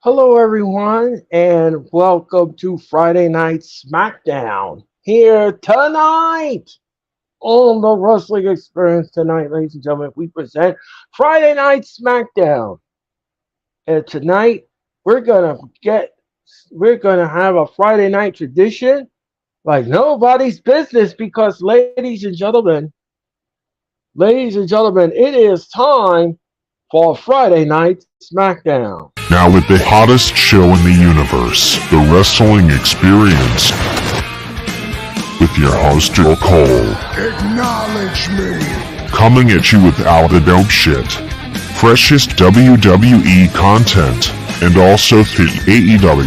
Hello, everyone, and welcome to Friday Night Smackdown. Here tonight on the Wrestling Experience tonight, ladies and gentlemen, we present Friday Night Smackdown. And tonight we're gonna get we're gonna have a Friday night tradition like nobody's business because, ladies and gentlemen, it is time for Friday Night Smackdown. Now with the hottest show in the universe, the Wrestling Experience, with your host Joe Cole. Acknowledge me. Coming at you with all the dope shit, freshest WWE content, and also the AEW.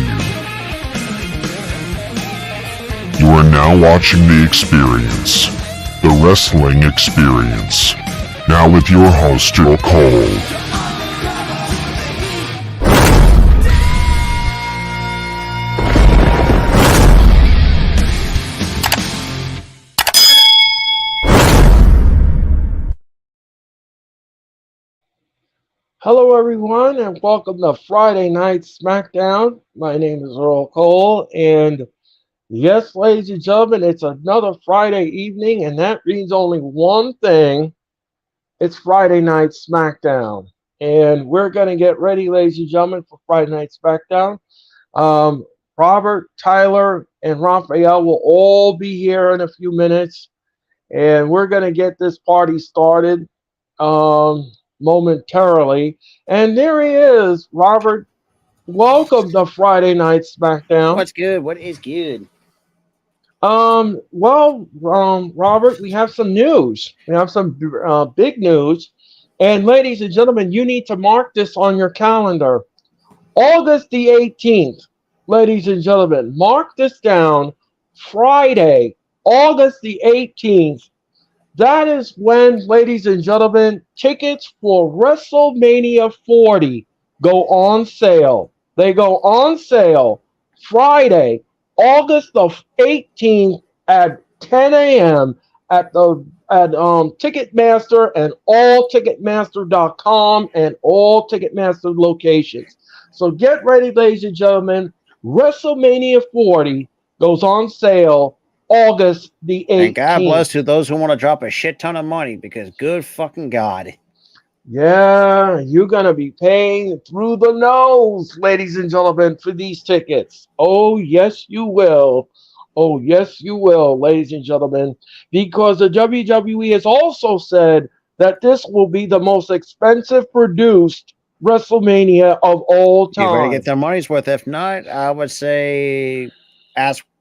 You are now watching The Experience, the Wrestling Experience. Now with your host Joe Cole. Hello, everyone, and welcome to Friday Night Smackdown. My name is Earl Cole, and yes, ladies and gentlemen, it's another Friday evening, and that means only one thing. It's Friday Night Smackdown. And we're going to get ready, ladies and gentlemen, for Friday Night Smackdown. Robert, Tyler, and Raphael will all be here in a few minutes, and we're going to get this party started. Momentarily. And there he is, Robert. Welcome to Friday Night Smackdown. What's good? What is good? Robert, we have some news. We have some big news. And ladies and gentlemen, you need to mark this on your calendar. August the 18th, ladies and gentlemen, mark this down. Friday, August the 18th. That is when, ladies and gentlemen, tickets for WrestleMania 40 go on sale. They go on sale Friday, August the 18th at 10 a.m. at Ticketmaster and allticketmaster.com and all Ticketmaster locations. So get ready, ladies and gentlemen. WrestleMania 40 goes on sale August the 18th. And God bless to those who want to drop a shit ton of money because good fucking God. Yeah, you're going to be paying through the nose, ladies and gentlemen, for these tickets. Oh, yes, you will. Oh, yes, you will, ladies and gentlemen, because the WWE has also said that this will be the most expensive produced WrestleMania of all time. You better get their money's worth. If not, I would say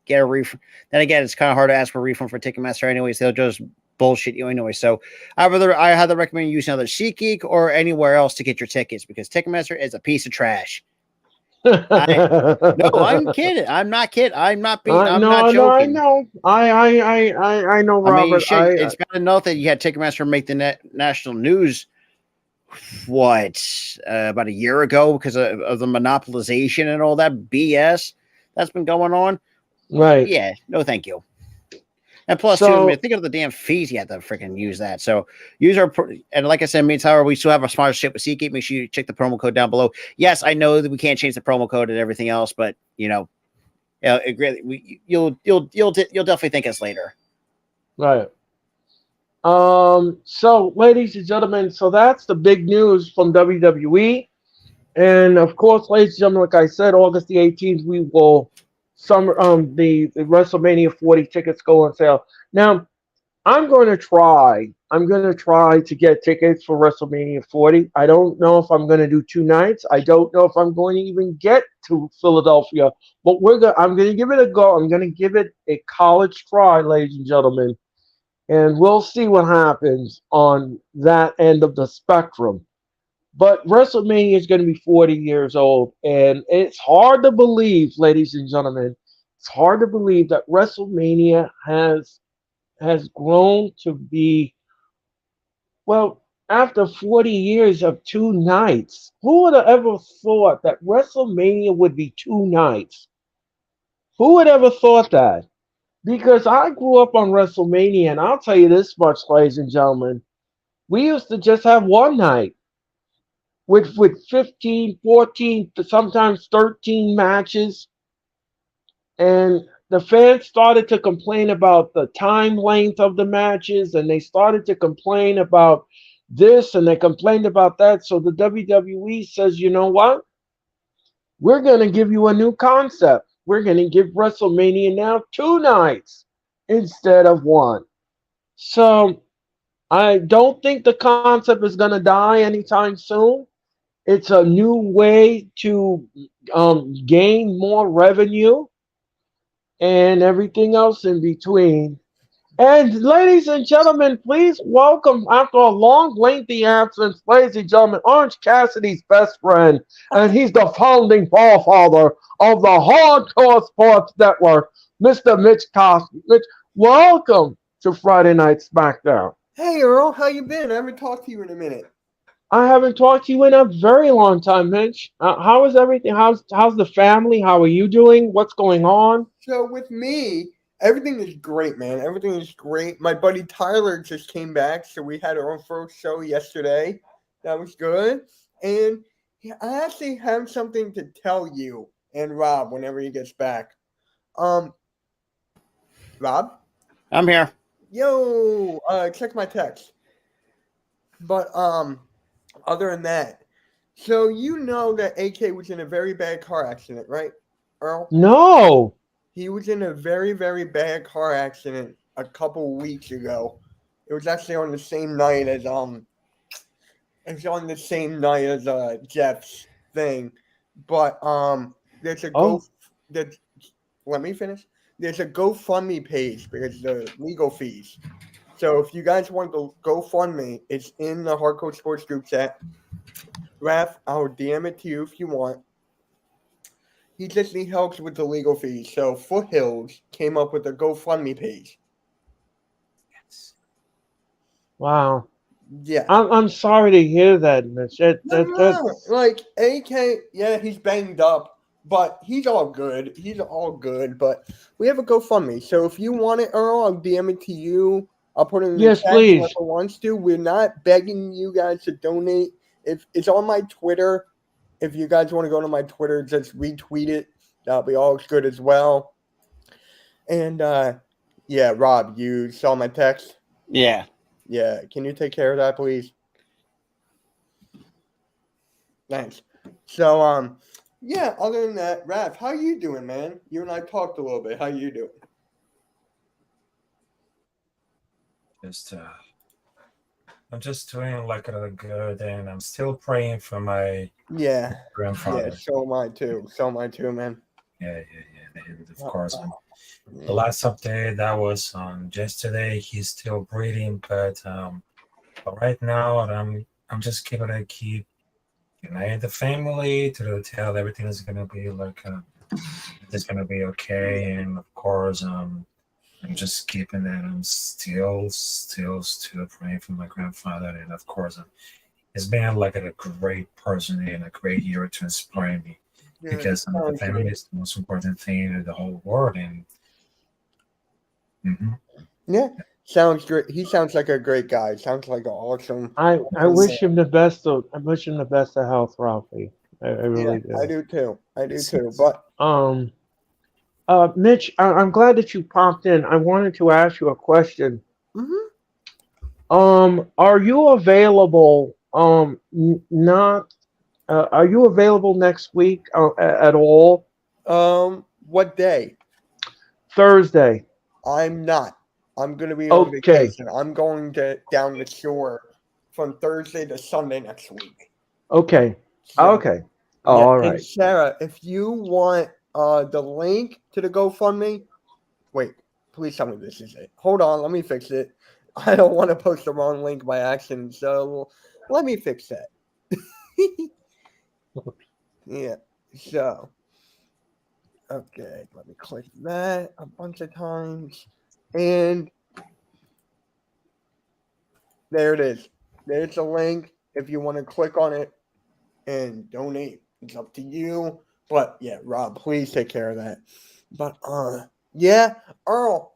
get a refund. Then again, it's kind of hard to ask for a refund for Ticketmaster anyways. They'll just bullshit you anyway. So I highly recommend using either SeatGeek or anywhere else to get your tickets because Ticketmaster is a piece of trash. No, I'm kidding. I'm not kidding. I'm not joking. No, I know, Robert. I mean, it's bad enough that you had Ticketmaster make the national news. About a year ago because of the monopolization and all that BS that's been going on. Right. Yeah. No, thank you. And plus, think of the damn fees you have to freaking use that. So use and like I said, me and Tyler, we still have a sponsorship with SeatGeek. Make sure you check the promo code down below. Yes, I know that we can't change the promo code and everything else, but you'll definitely thank us later. Right. So, ladies and gentlemen, so that's the big news from WWE. And of course, ladies and gentlemen, like I said, August the 18th, we will the WrestleMania 40 tickets go on sale. Now, I'm going to try to get tickets for WrestleMania 40. I don't know if I'm going to do 2 nights. I don't know if I'm going to even get to Philadelphia, but I'm going to give it a go. I'm going to give it a college try, ladies and gentlemen. And we'll see what happens on that end of the spectrum. But WrestleMania is going to be 40 years old. And it's hard to believe, ladies and gentlemen, it's hard to believe that WrestleMania has grown to be, well, after 40 years of 2 nights. Who would have ever thought that WrestleMania would be 2 nights? Who would ever thought that? Because I grew up on WrestleMania, and I'll tell you this much, ladies and gentlemen. We used to just have one night. with 15, 14, sometimes 13 matches. And the fans started to complain about the time length of the matches, and they started to complain about this, and they complained about that. So the WWE says, you know what? We're going to give you a new concept. We're going to give WrestleMania now 2 nights instead of one. So I don't think the concept is going to die anytime soon. It's a new way to gain more revenue and everything else in between. And ladies and gentlemen, please welcome, after a long, lengthy absence, ladies and gentlemen, Orange Cassidy's best friend, and he's the founding forefather of the Hardcore Sports Network, Mr. Mitch Cosby. Mitch, welcome to Friday Night SmackDown. Hey Earl, how you been? I haven't talked to you in a minute. I haven't talked to you in a very long time, Mitch. How is everything? How's the family? How are you doing? What's going on? So with me, everything is great, man. Everything is great. My buddy Tyler just came back, so we had our own first show yesterday. That was good. And I actually have something to tell you and Rob whenever he gets back. Rob? I'm here. Yo, check my text. But other than that, so you know that AK was in a very bad car accident, right, Earl? No. He was in a very, very bad car accident a couple weeks ago. It was actually on the same night as Jeff's thing. But there's a let me finish. There's a GoFundMe page because the legal fees. So if you guys want to GoFundMe, it's in the Hardcore Sports group chat. Raph, I'll DM it to you if you want. He just needs help with the legal fees. So Foothills came up with a GoFundMe page. Wow. Yeah. I'm sorry to hear that, Mitch. Like AK, yeah, he's banged up, but he's all good. He's all good. But we have a GoFundMe. So if you want it, Earl, I'll DM it to you. I'll put it in the Yes, chat please. whoever wants to. We're not begging you guys to donate. If it's on my Twitter, if you guys want to go to my Twitter, just retweet it. That'll be all good as well. And yeah, Rob, you saw my text? Yeah. Yeah. Can you take care of that, please? Thanks. So yeah, other than that, Raph, how you doing, man? You and I talked a little bit. How you doing? I'm just doing like a good, and I'm still praying for my Yeah. grandfather. Yeah, so am I too. So am I too, man. Yeah. And of course, the last update that was on yesterday. He's still breathing, but right now I'm just keep uniting the family to tell everything is gonna be like it's gonna be okay, and of course I'm just keeping that. I'm still praying for my grandfather, and of course, he's been like a great person and a great hero to inspire me. Yeah, Because the family is the most important thing in the whole world, and yeah, sounds great. He sounds like a great guy. Sounds like an awesome. I wish him the best of health, Ralphie. I really do. I do too. But Mitch, I'm glad that you popped in. I wanted to ask you a question. Are you available? Not. Are you available next week at all? What day? Thursday. I'm not. I'm gonna be on vacation. I'm going down the shore from Thursday to Sunday next week. Okay. So, okay. Yeah. All right. And Sarah, if you want the link to the GoFundMe, wait, please tell me this is it. Hold on, let me fix it. I don't want to post the wrong link by accident, so let me fix that. Yeah. So, okay, let me click that a bunch of times, and there it is. There's a link. If you want to click on it and donate, it's up to you. But yeah, Rob, please take care of that. But yeah, Earl,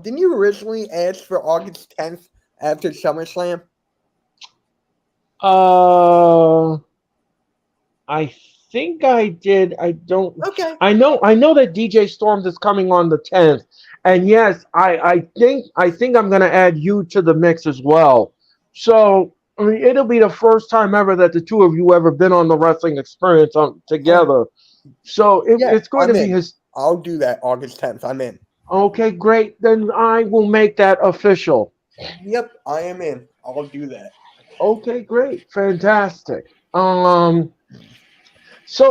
didn't you originally ask for August 10th after SummerSlam? I think I did. I don't. Okay. I know that DJ Storms is coming on the 10th, and yes, I think I'm gonna add you to the mix as well. So I mean, it'll be the first time ever that the two of you ever been on the wrestling experience together. So Yeah, it's going to I'm be in. his. I'll do that August 10th. I'm in. Okay, great. Then I will make that official. Yep, I am in. I'll do that. Okay, great, fantastic. So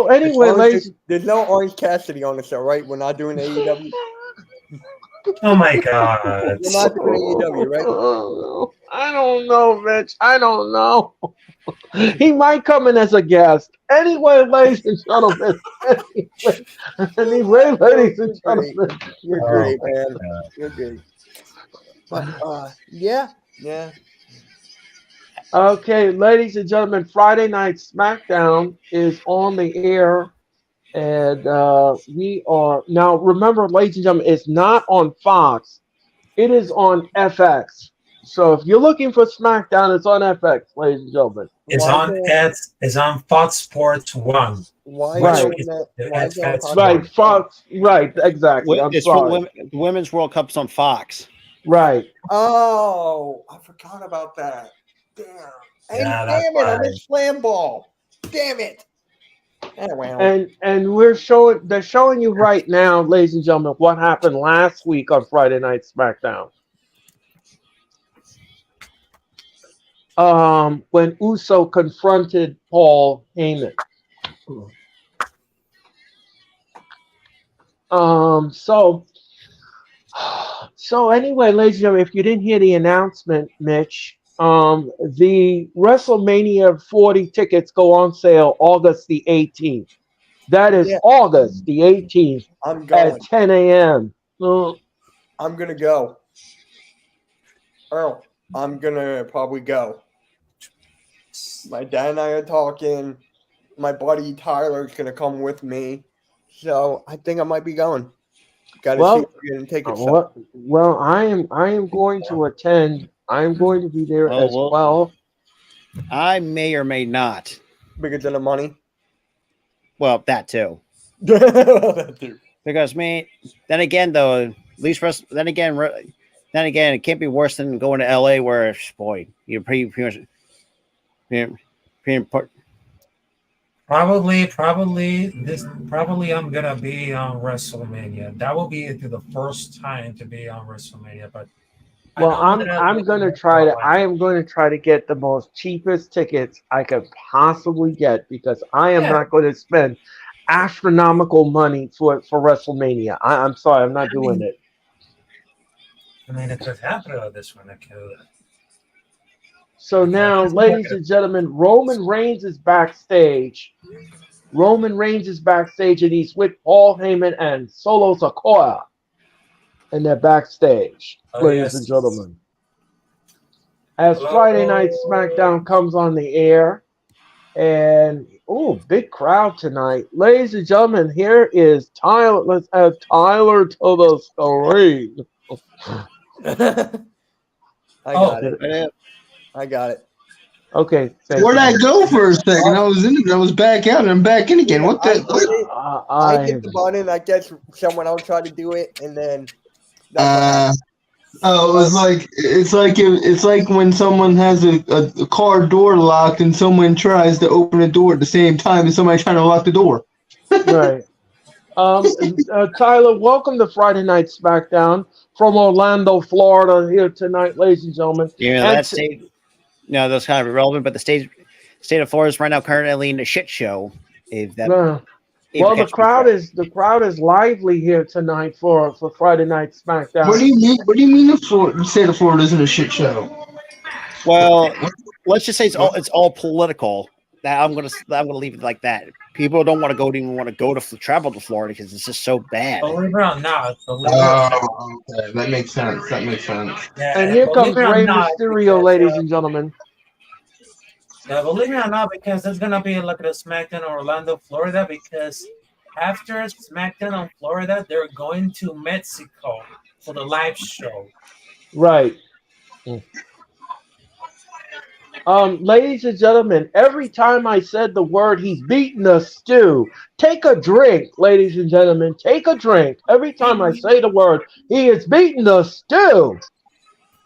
As anyway, long as ladies. there's no Orange Cassidy on the show, right? We're not doing AEW. Oh my god. We're not doing AEW, right? I don't know, Mitch. I don't know. He might come in as a guest. Anyway, ladies and gentlemen. Anyway, ladies and You're great. gentlemen. You're Oh great, my man. God. You're great. But yeah. Okay, ladies and gentlemen, Friday Night Smackdown is on the air. And we are now, remember, ladies and gentlemen, it's not on Fox. It is on FX. So if you're looking for SmackDown, it's on FX, ladies and gentlemen. It's on Fox Sports 1. Why Right. is Is that? the Why is that FX Right, Fox. Right, exactly. I'm It's sorry. the Women's World Cup's on Fox. Right. Oh, I forgot about that. Damn. And Yeah, that's damn it, I why. missed Slam Ball. Damn it. Well. And they're showing you right now, ladies and gentlemen, what happened last week on Friday Night SmackDown. When Uso confronted Paul Heyman. So anyway, ladies and gentlemen, if you didn't hear the announcement, Mitch, the WrestleMania 40 tickets go on sale August the 18th. That is August the 18th I'm going. at 10 a.m. I'm gonna go. Earl, I'm gonna probably go. My dad and I are talking. My buddy Tyler's gonna come with me. So I think I might be going. Gotta see if we're gonna take it. Well, I am going to attend. I'm going to be there as well. I may or may not. Because of the money. Well, that too. That too. Because then again, though, at least then again, it can't be worse than going to LA, where boy, you're pretty much. Probably I'm gonna be on WrestleMania. That will be the first time to be on WrestleMania. But well, I'm gonna try to. I am going to try to get the most cheapest tickets I could possibly get because I am not going to spend astronomical money for WrestleMania. I'm sorry, I'm not doing it. I mean, it could happen with this one. So now, ladies and gentlemen, Roman Reigns is backstage. Roman Reigns is backstage, and he's with Paul Heyman and Solo Sikoa. And they're backstage, ladies and gentlemen. As Friday Night Smackdown comes on the air, and big crowd tonight. Ladies and gentlemen, here is Tyler. Let's add Tyler to the screen. I got it. Okay. Where'd I go for a second? I was in it. I was back out and I'm back in again. What the? I hit the button. I guess someone else tried to do it, and then. It's like when someone has a car door locked and someone tries to open a door at the same time as somebody trying to lock the door. Right. Tyler, welcome to Friday Night Smackdown from Orlando, Florida, here tonight, ladies and gentlemen. Yeah, that's kind of irrelevant, but the state of Florida is right now currently in a shit show. The crowd is lively here tonight for Friday Night Smackdown. What do you mean? What do you mean the state of Florida isn't a shit show? Well, let's just say it's all political. I'm gonna leave it like that. People don't want to travel to Florida because it's just so bad. Believe it or not. Okay. That makes sense. Yeah, and here comes Rey Mysterio, ladies and gentlemen. Yeah, believe it or not, because there's gonna be like a SmackDown Orlando, Florida, because after SmackDown on Florida, they're going to Mexico for the live show. Right. Ladies and gentlemen, every time I said the word he's beating the stew, take a drink, ladies and gentlemen. Take a drink. Every time I say the word, he is beating the stew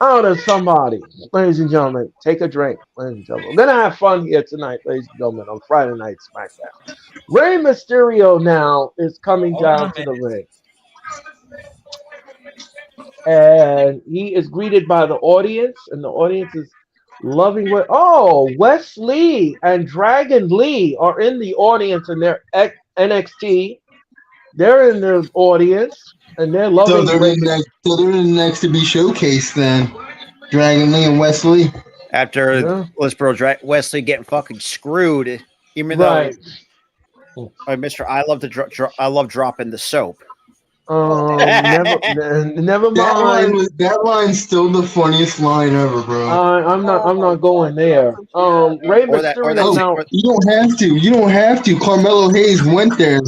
out of somebody. Ladies and gentlemen, take a drink, ladies and gentlemen. We're going to have fun here tonight, ladies and gentlemen, on Friday Night SmackDown. Rey Mysterio now is coming down to the ring. And he is greeted by the audience, and the audience is loving what. Oh, Wes Lee and Dragon Lee are in the audience, and they're at NXT. They're in the audience, and they're loving. So they're in the next to be showcased then. Dragon Lee and Wesley. After Wesley getting fucking screwed, even though Mr. I love dropping the soap. Never mind. That line's still the funniest line ever, bro. I'm not going there. Rey Mysterio. You don't have to. Carmelo Hayes went there.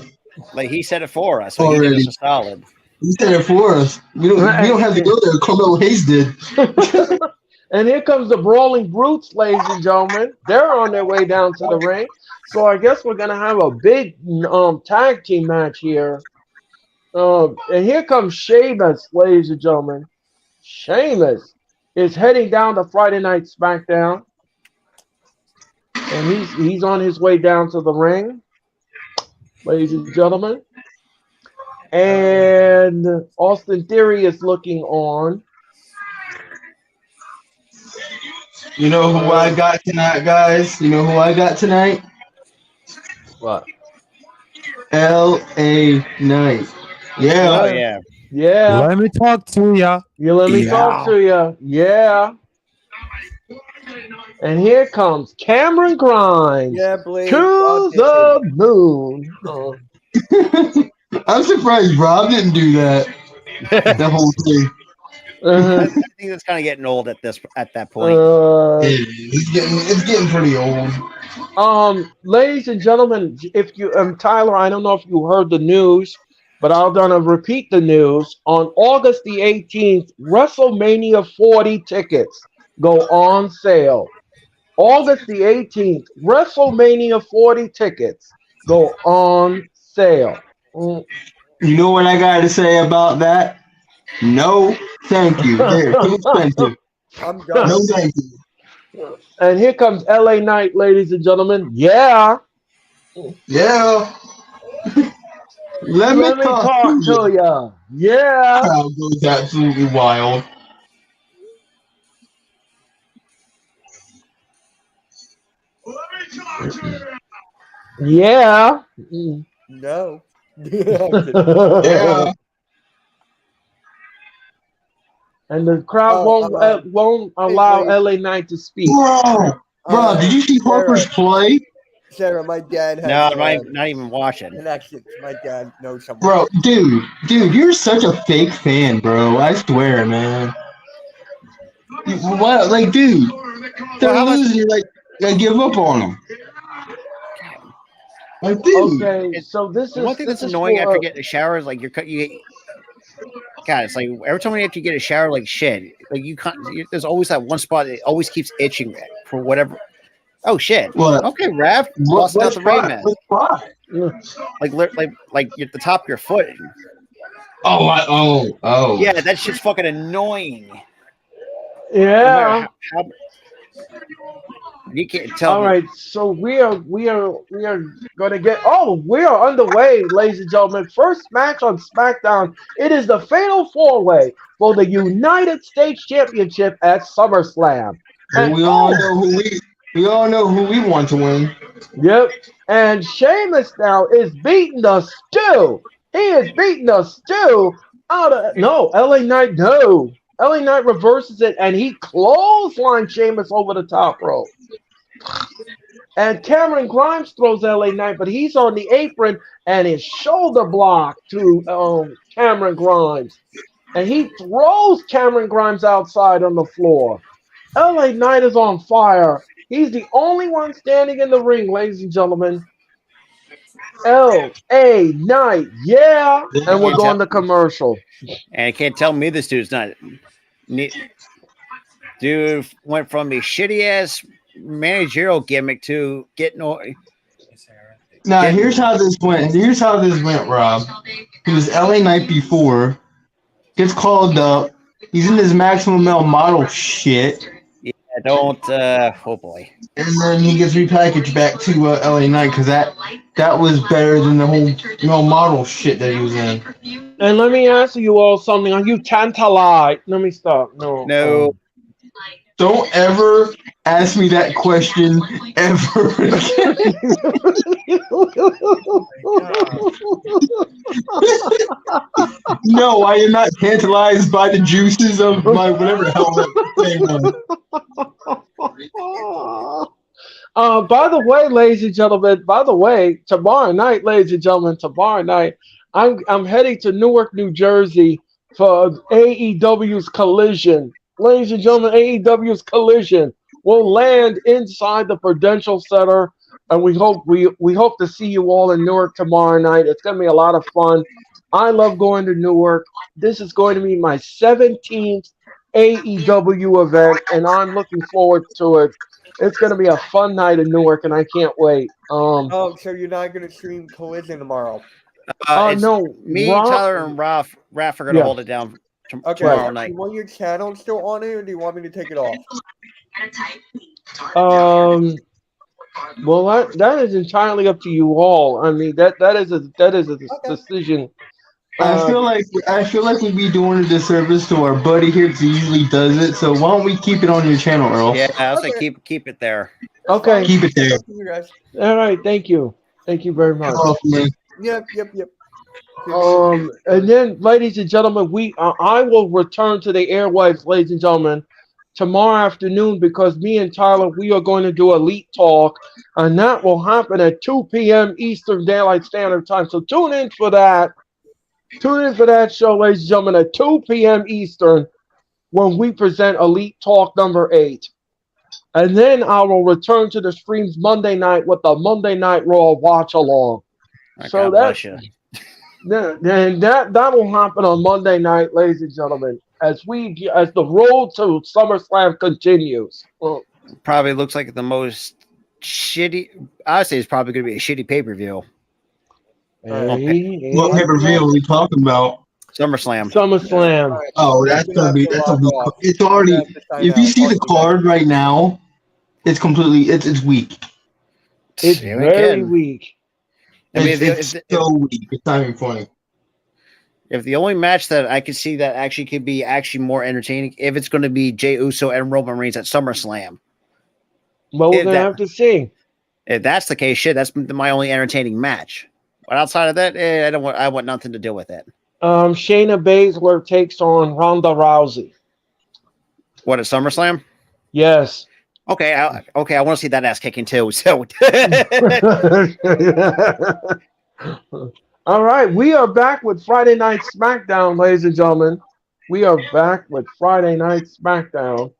Like he said it for us. So he did us a solid. He said it for us. We don't have to go there. Carmelo Hayes did. And here comes the Brawling Brutes, ladies and gentlemen. They're on their way down to the ring. So I guess we're gonna have a big tag team match here. And here comes Sheamus, ladies and gentlemen. Sheamus is heading down to Friday Night SmackDown. And he's on his way down to the ring, ladies and gentlemen. And Austin Theory is looking on. You know who I got tonight, guys? You know who I got tonight? What? L.A. Knight. Yeah. Oh, yeah. Yeah. Let me talk to ya. You let me talk to you. Yeah. And here comes Cameron Grimes to the moon. Oh. I'm surprised Rob didn't do that. The whole thing. I think that's kind of getting old at that point. It's getting pretty old. Ladies and gentlemen, if you Tyler, I don't know if you heard the news, but I'll repeat the news. On August the 18th, WrestleMania 40 tickets go on sale. August the 18th, WrestleMania 40 tickets go on sale. You know what I got to say about that? No, thank you. They're too expensive. I'm done. No, thank you. And here comes LA Knight, ladies and gentlemen. Yeah. Yeah. Let me talk to ya. Yeah. The crowd goes absolutely wild. Yeah. No. Yeah. And the crowd won't allow LA Knight to speak. Bro, did you see Harper's play? Sarah, my dad has not even watching. Connections. My dad knows someone. Bro, dude, you're such a fake fan, bro. I swear, man. What, like, dude, they're losing. Like, I give up on them. Like, dude. Okay, so this is one thing that's annoying after getting a shower is like God, it's like every time you have to get a shower, like shit. Like you can't. There's always that one spot that always keeps itching for whatever. Oh shit! What? Okay, Raph, busting out the Rain Man. Like at the top of your foot. Oh. Yeah, that shit's fucking annoying. Yeah. You can't tell. All right, so we are going to get. Oh, we are underway, ladies and gentlemen. First match on SmackDown. It is the Fatal 4-Way for the United States Championship at SummerSlam. And we all know who we want to win. Yep. And Sheamus now is beating the stew. He is beating the stew out of LA Knight. No. LA Knight reverses it and he clotheslines Sheamus over the top rope. And Cameron Grimes throws LA Knight, but he's on the apron and his shoulder block to Cameron Grimes. And he throws Cameron Grimes outside on the floor. LA Knight is on fire. He's the only one standing in the ring, ladies and gentlemen. LA Knight, yeah. And we're going to commercial. And you can't tell me this dude's not. Dude went from a shitty ass managerial gimmick to get no. Now, here's how this went. Rob. He was LA Knight before. Gets called up. He's in his Maximum Male model shit. Yeah, don't. Oh boy. And then he gets repackaged back to LA Knight because that was better than the whole male model shit that he was in. And let me ask you all something. Are you tantalized? Let me stop. No. Don't ever ask me that question ever again. No, I am not tantalized by the juices of my whatever the hell that thing was. By the way, ladies and gentlemen, tomorrow night, I'm heading to Newark, New Jersey for AEW's Collision. Ladies and gentlemen, AEW's Collision will land inside the Prudential Center, and we hope to see you all in Newark tomorrow night. It's going to be a lot of fun. I love going to Newark. This is going to be my 17th AEW event, and I'm looking forward to it. It's going to be a fun night in Newark, and I can't wait. So you're not going to stream Collision tomorrow? No. Me, Tyler, and Raph are going to hold it down tomorrow night. Do you want your channel still on it, or do you want me to take it off? Well, that is entirely up to you all. I mean, that is a decision. I feel like we'd be doing a disservice to our buddy here because he usually does it. So why don't we keep it on your channel, Earl? Yeah, I'll say keep it there. Okay. Keep it there. All right. Thank you. Thank you very much. Yep. And then, ladies and gentlemen, I will return to the airwaves, ladies and gentlemen, tomorrow afternoon because me and Tyler, we are going to do Elite Talk, and that will happen at 2 p.m. Eastern Daylight Standard Time. So tune in for that. Tune in for that show, ladies and gentlemen, at 2 p.m. Eastern when we present Elite Talk number 8. And then I will return to the streams Monday night with the Monday Night Raw watch along. So that will happen on Monday night, ladies and gentlemen, as the road to SummerSlam continues. Well, probably looks like the most shitty. I say it's probably going to be a shitty pay-per-view. What pay-per-view are we talking about? SummerSlam. Oh, that's gonna be. It's already. If you see the card right now, it's completely. It's weak. It's very weak. It's so weak. It's not even funny. If the only match that I could see that actually could be more entertaining, if it's going to be Jey Uso and Roman Reigns at SummerSlam. Well, we're gonna have to see. If that's the case, shit, that's my only entertaining match. But outside of that, I want nothing to do with it. Shayna Baszler takes on Ronda Rousey. What, at SummerSlam? Yes. Okay, I want to see that ass kicking too. So, all right, we are back with Friday Night SmackDown, ladies and gentlemen. We are back with Friday Night SmackDown,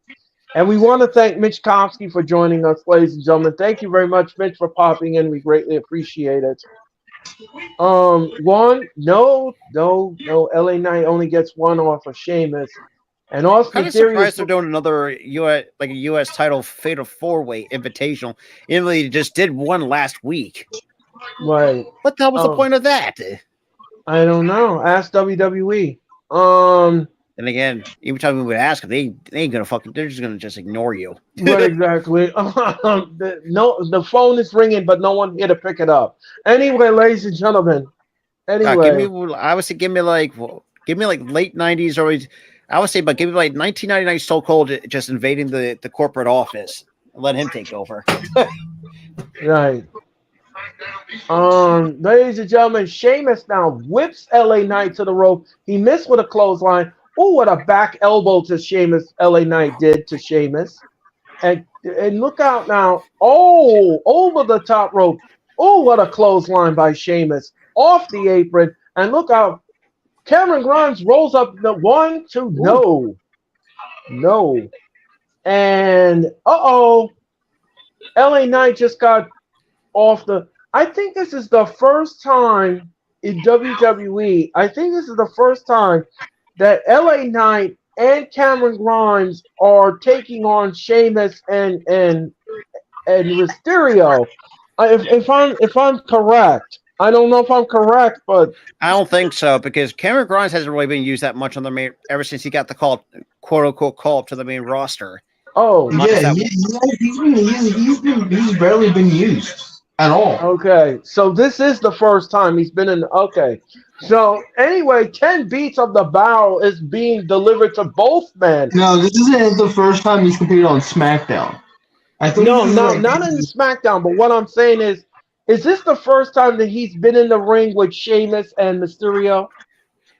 and we want to thank Mitch Kopsky for joining us, ladies and gentlemen. Thank you very much, Mitch, for popping in. We greatly appreciate it. No, LA Knight only gets one off of Sheamus. And Austin Theory surprised they're doing another US title Fatal 4-Way Invitational. Emily just did one last week. Right. What the hell was the point of that? I don't know. Ask WWE. And again, every time we would ask, they ain't gonna they're just gonna ignore you. Right, exactly. The phone is ringing, but no one here to pick it up. Anyway, ladies and gentlemen. Anyway, give me like late 90s, or I would say, but give me like 1999 Stone Cold just invading the corporate office and let him take over. Right. Ladies and gentlemen, Sheamus now whips LA Knight to the rope. He missed with a clothesline. Oh, what a back elbow to Sheamus LA Knight did to Sheamus. And look out now. Oh, over the top rope. Oh, what a clothesline by Sheamus. Off the apron. And look out. Cameron Grimes rolls up the 1, 2. No. And LA Knight just got off the. I think this is the first time in WWE. I think this is the first time that LA Knight and Cameron Grimes are taking on Sheamus and and Mysterio. If I'm correct, I don't know if I'm correct, but I don't think so because Cameron Grimes hasn't really been used that much on the main ever since he got the call, quote unquote, call up to the main roster. oh, Yeah, he's barely been used at all. okay. So this is the first time he's been in. Okay. So anyway, 10 beats of the barrel is being delivered to both men. No, this isn't the first time he's competed on SmackDown. I think No, this is no, not in SmackDown. But what I'm saying is this the first time that he's been in the ring with Sheamus and Mysterio?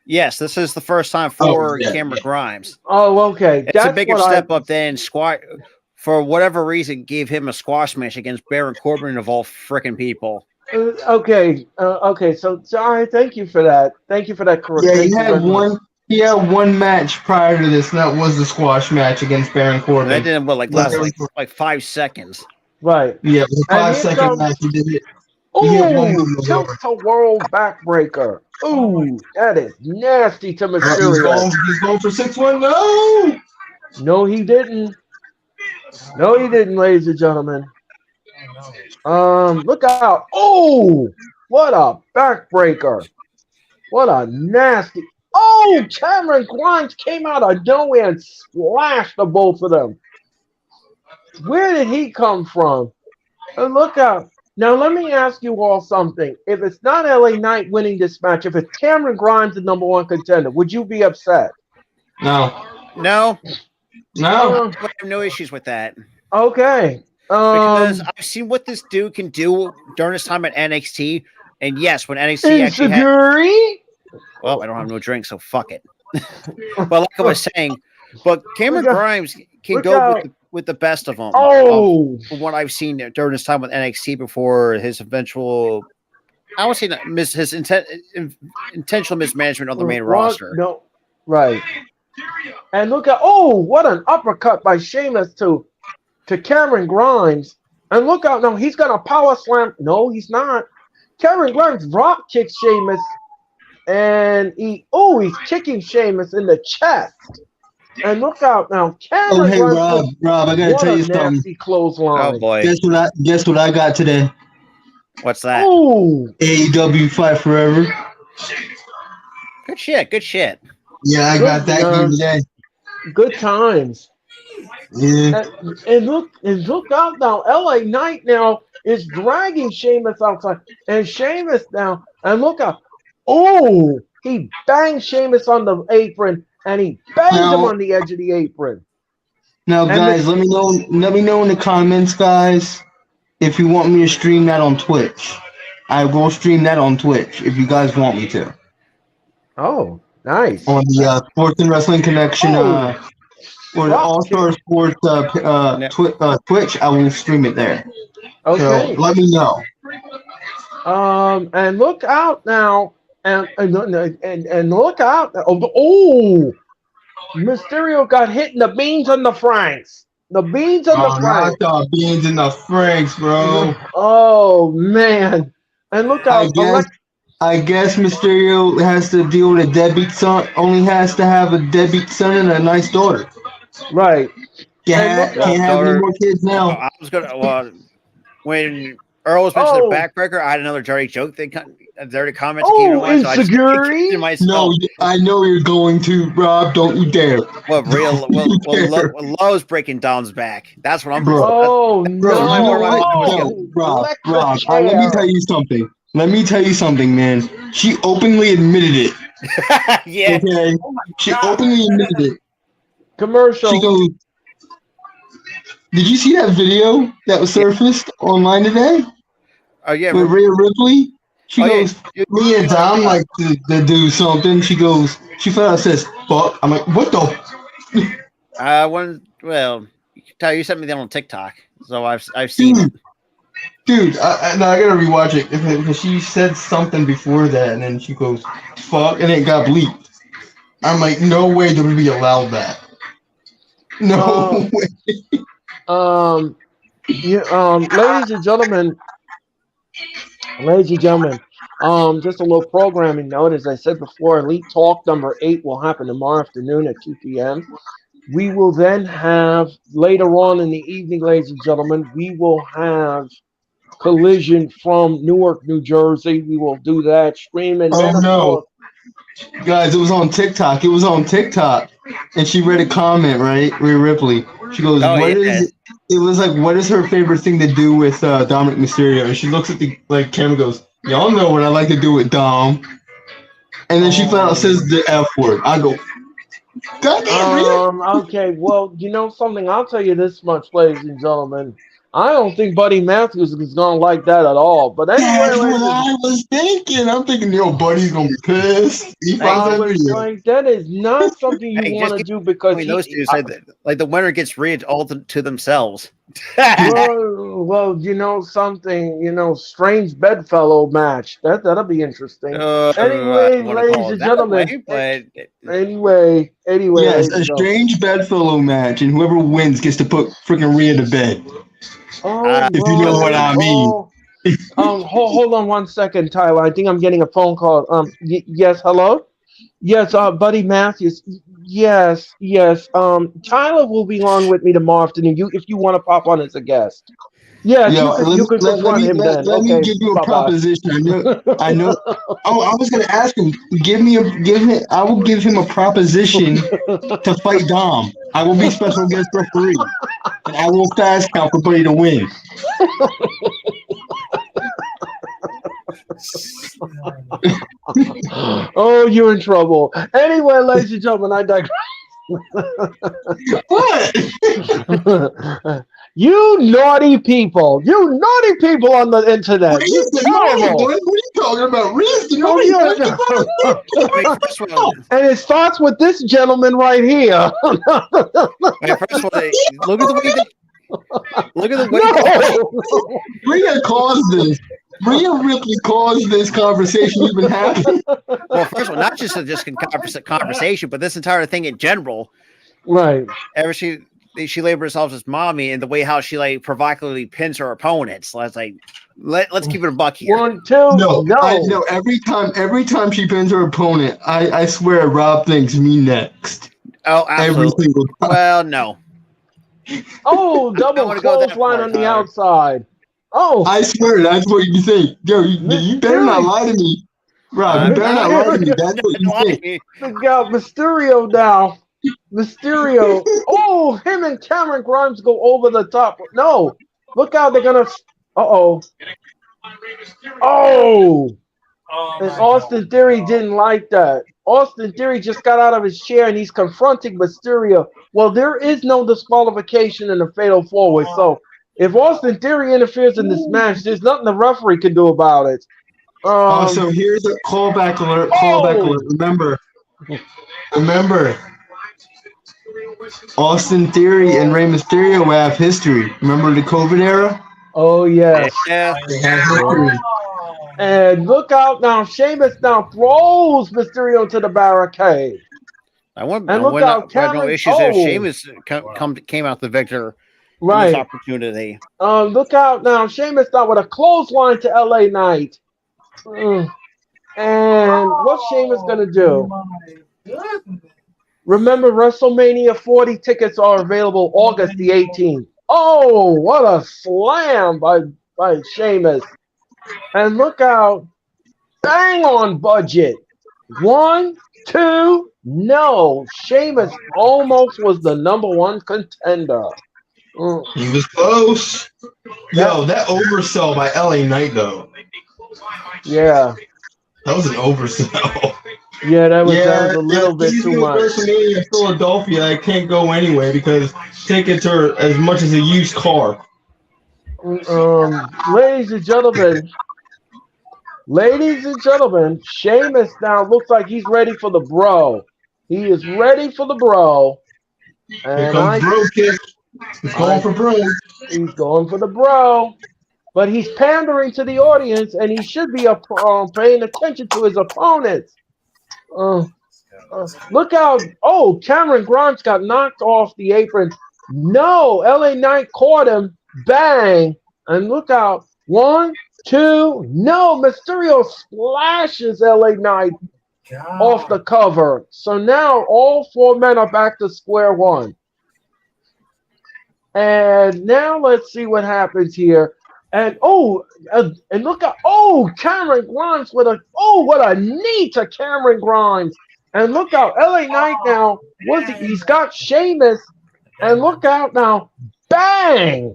Yes, this is the first time for Cameron Grimes. Oh, okay. It's a bigger step up than squash. For whatever reason, gave him a squash match against Baron Corbin of all freaking people. Okay. So all right. Thank you for that. Thank you for that. Yeah, he had one match prior to this, and that was the squash match against Baron Corbin. That didn't last like 5 seconds. Right. Yeah, it was a 5-second match. He did it. Ooh, tilt to world backbreaker. Ooh, that is nasty to Mysterio. He's going for 6-1. No! No, he didn't. No, he didn't, ladies and gentlemen. Look out. Oh, what a backbreaker. What a nasty. Oh, Cameron Grimes came out of nowhere and splashed the both of them. Where did he come from? And look out. Now, let me ask you all something. If it's not LA Knight winning this match, if it's Cameron Grimes, the number one contender, would you be upset? No. No. No. I have no issues with that. Okay. Because I've seen what this dude can do during his time at NXT. And yes, when NXT actually had... Well, I don't have no drink, so fuck it. But like I was saying, but Cameron Grimes can go with the best of them. Oh, from what I've seen during his time with NXT before his eventual, I would say his intentional mismanagement on the main roster. No, right. And look at what an uppercut by Sheamus to Cameron Grimes. And look out now, he's gonna power slam. No, he's not. Cameron Grimes drop kicks Sheamus. And he's kicking Sheamus in the chest. And look out now, Cameron. Oh, hey, Rob, I gotta tell you something. Nasty clothesline. Oh boy, guess what I got today? What's that? Oh, AEW Fight Forever. Good shit. Yeah, I got that game today. Good times. Yeah. And look out now, LA Knight now is dragging Sheamus outside, and Sheamus now, and look out. Oh, he banged Sheamus on the apron, and he banged him on the edge of the apron. Now, guys, let me know in the comments, guys, if you want me to stream that on Twitch. I will stream that on Twitch if you guys want me to. Oh, nice. On the Sports and Wrestling Connection, or the All-Star Sports Twitch, I will stream it there. Okay. So let me know. And look out now. And look out! Oh, Mysterio got hit in the beans and the franks. The beans and the franks. Not the beans and the franks, bro. Oh man! And look out! I guess Mysterio has to deal with a deadbeat son. Only has to have a deadbeat son and a nice daughter. Right. Can't have any more kids now. I was gonna. When Earl was mentioning the backbreaker, I had another dirty joke thing. Dirty comments. Insecurity? No, I know you're going to, Rob. Don't you dare. Well, Lowe's breaking Dom's back. That's what I'm. Bro. Rob. Let me tell you something. Let me tell you something, man. She openly admitted it. Yeah. Okay. She openly admitted it. Commercial. She goes, did you see that video that was surfaced online today? Oh yeah. With Rhea Ripley? She goes, me and Dom like to do something. She goes, she flat out says, fuck. I'm like, what the? You sent me that on TikTok, so I've seen it. Dude, I gotta rewatch it because she said something before that, and then she goes, fuck, and it got bleeped. I'm like, no way WWE allowed that. No way. Ladies and gentlemen, just a little programming note. As I said before, Elite Talk number 8 will happen tomorrow afternoon at 2 p.m. We will then have later on in the evening, ladies and gentlemen, we will have Collision from Newark, New Jersey. We will do that stream, and then Oh of no, course, guys! It was on TikTok. And she read a comment, right? Rhea Ripley. She goes, Oh, "What yeah. is?" It was like, "What is her favorite thing to do with Dominic Mysterio?" And she looks at the camera, goes, "Y'all know what I like to do with Dom." And then she flat out says the F word. I go, "Goddamn, Rhea!" Okay, well, you know something? I'll tell you this much, ladies and gentlemen. I don't think Buddy Matthews is gonna like that at all. But anyway, That's ladies what and I was thinking. I'm thinking, yo, Buddy's gonna be pissed. He I finds that was video. like, that is not something you Hey, want just to keep do because between those two, say that, like the winner gets Rhea all to themselves. well, you know something, strange bedfellow match. That'll be interesting. I Anyway, don't want to ladies call it and that gentlemen. way, but Anyway, Yes, ladies a and gentlemen. strange bedfellow match, and whoever wins gets to put freaking Rhea to bed. Oh, If you know what I mean. hold on 1 second, Tyler. I think I'm getting a phone call. Yes, hello. Yes, Buddy Matthews. Yes. Tyler will be on with me tomorrow afternoon. If you want to pop on as a guest. Yes, Yo, you can confront him then. let me Okay, give you a bye-bye. proposition. I know. Oh, I was gonna ask him. I will give him a proposition to fight Dom. I will be special guest referee, and I will fast count for Buddy to win. Oh, you're in trouble. Anyway, ladies and gentlemen, I digress. What? You naughty people on the internet. Rhea's the naughty one. What are you talking about? Rhea's the naughty one. first of all, And it starts with this gentleman right here. first of all, look at the way that. Look at the way. No. Rhea caused this. Rhea Ripley caused this conversation even happen. Well, first of all, not just a conversation, but this entire thing in general. Right. Ever she labeled herself as mommy, and the way how she provocatively pins her opponents. So it's like, let's keep it a buck here. 1, 2. No. Every time she pins her opponent, I swear Rob thinks me next. Oh, absolutely. Every single time. Well, no. Oh, double clothesline on the outside. Oh, I swear that's what you think. Yo, you better not lie to me. Rob, you better not lie to me. That's what you think. Look out, Mysterio now. Mysterio. Oh, him and Cameron Grimes go over the top. No. Look out, they're going to. Uh-oh. Oh. And Austin Theory didn't like that. Austin Theory just got out of his chair and he's confronting Mysterio. Well, there is no disqualification in the Fatal 4-Way. So if Austin Theory interferes in this match, there's nothing the referee can do about it. So here's a callback alert. Callback alert. Remember, Austin Theory and Rey Mysterio have history. Remember the COVID era? Oh, yes. Yeah. They have history. And look out now. Sheamus now throws Mysterio to the barricade. I want Cameron. no issues if Sheamus came out the victor in this opportunity. Look out now. Sheamus now with a clothesline to LA Knight. And what's Sheamus going to do? Remember, WrestleMania 40 tickets are available August the 18th. Oh, what a slam by Sheamus. And look out. Bang on budget. 1, 2, no. Sheamus almost was the #1 contender. He was close. Yo, that oversell by LA Knight, though. Yeah. That was an oversell. Yeah, that was a little bit too much. WrestleMania in Philadelphia, I can't go anyway because tickets are as much as a used car. Ladies and gentlemen, Sheamus now looks like he's ready for the bro. He is ready for the bro. Here comes bro kick. He's going for bro. He's going for the bro. But he's pandering to the audience, and he should be paying attention to his opponents. Look out. Oh, Cameron Grimes got knocked off the apron. No, LA Knight caught him. Bang. And look out. 1, 2, no. Mysterio splashes LA Knight off the cover. So now all 4 men are back to square one. And now let's see what happens here. And and look at Cameron Grimes with what a knee to Cameron Grimes. And look out, LA Knight now. He's got Sheamus. And look out now. Bang!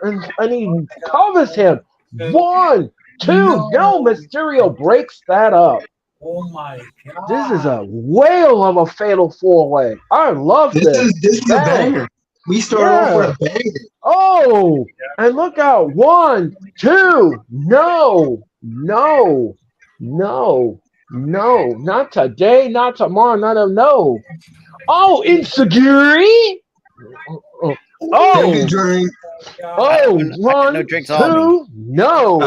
And he covers him. 1, 2. No, Mysterio breaks that up. Oh my god! This is a whale of a fatal 4-way. I love this. This is a banger. We start off with a banger. Oh, and look out. 1, 2. No. Not today, not tomorrow, no. Oh, insecurity. Take a drink. One, no drinks 2, no.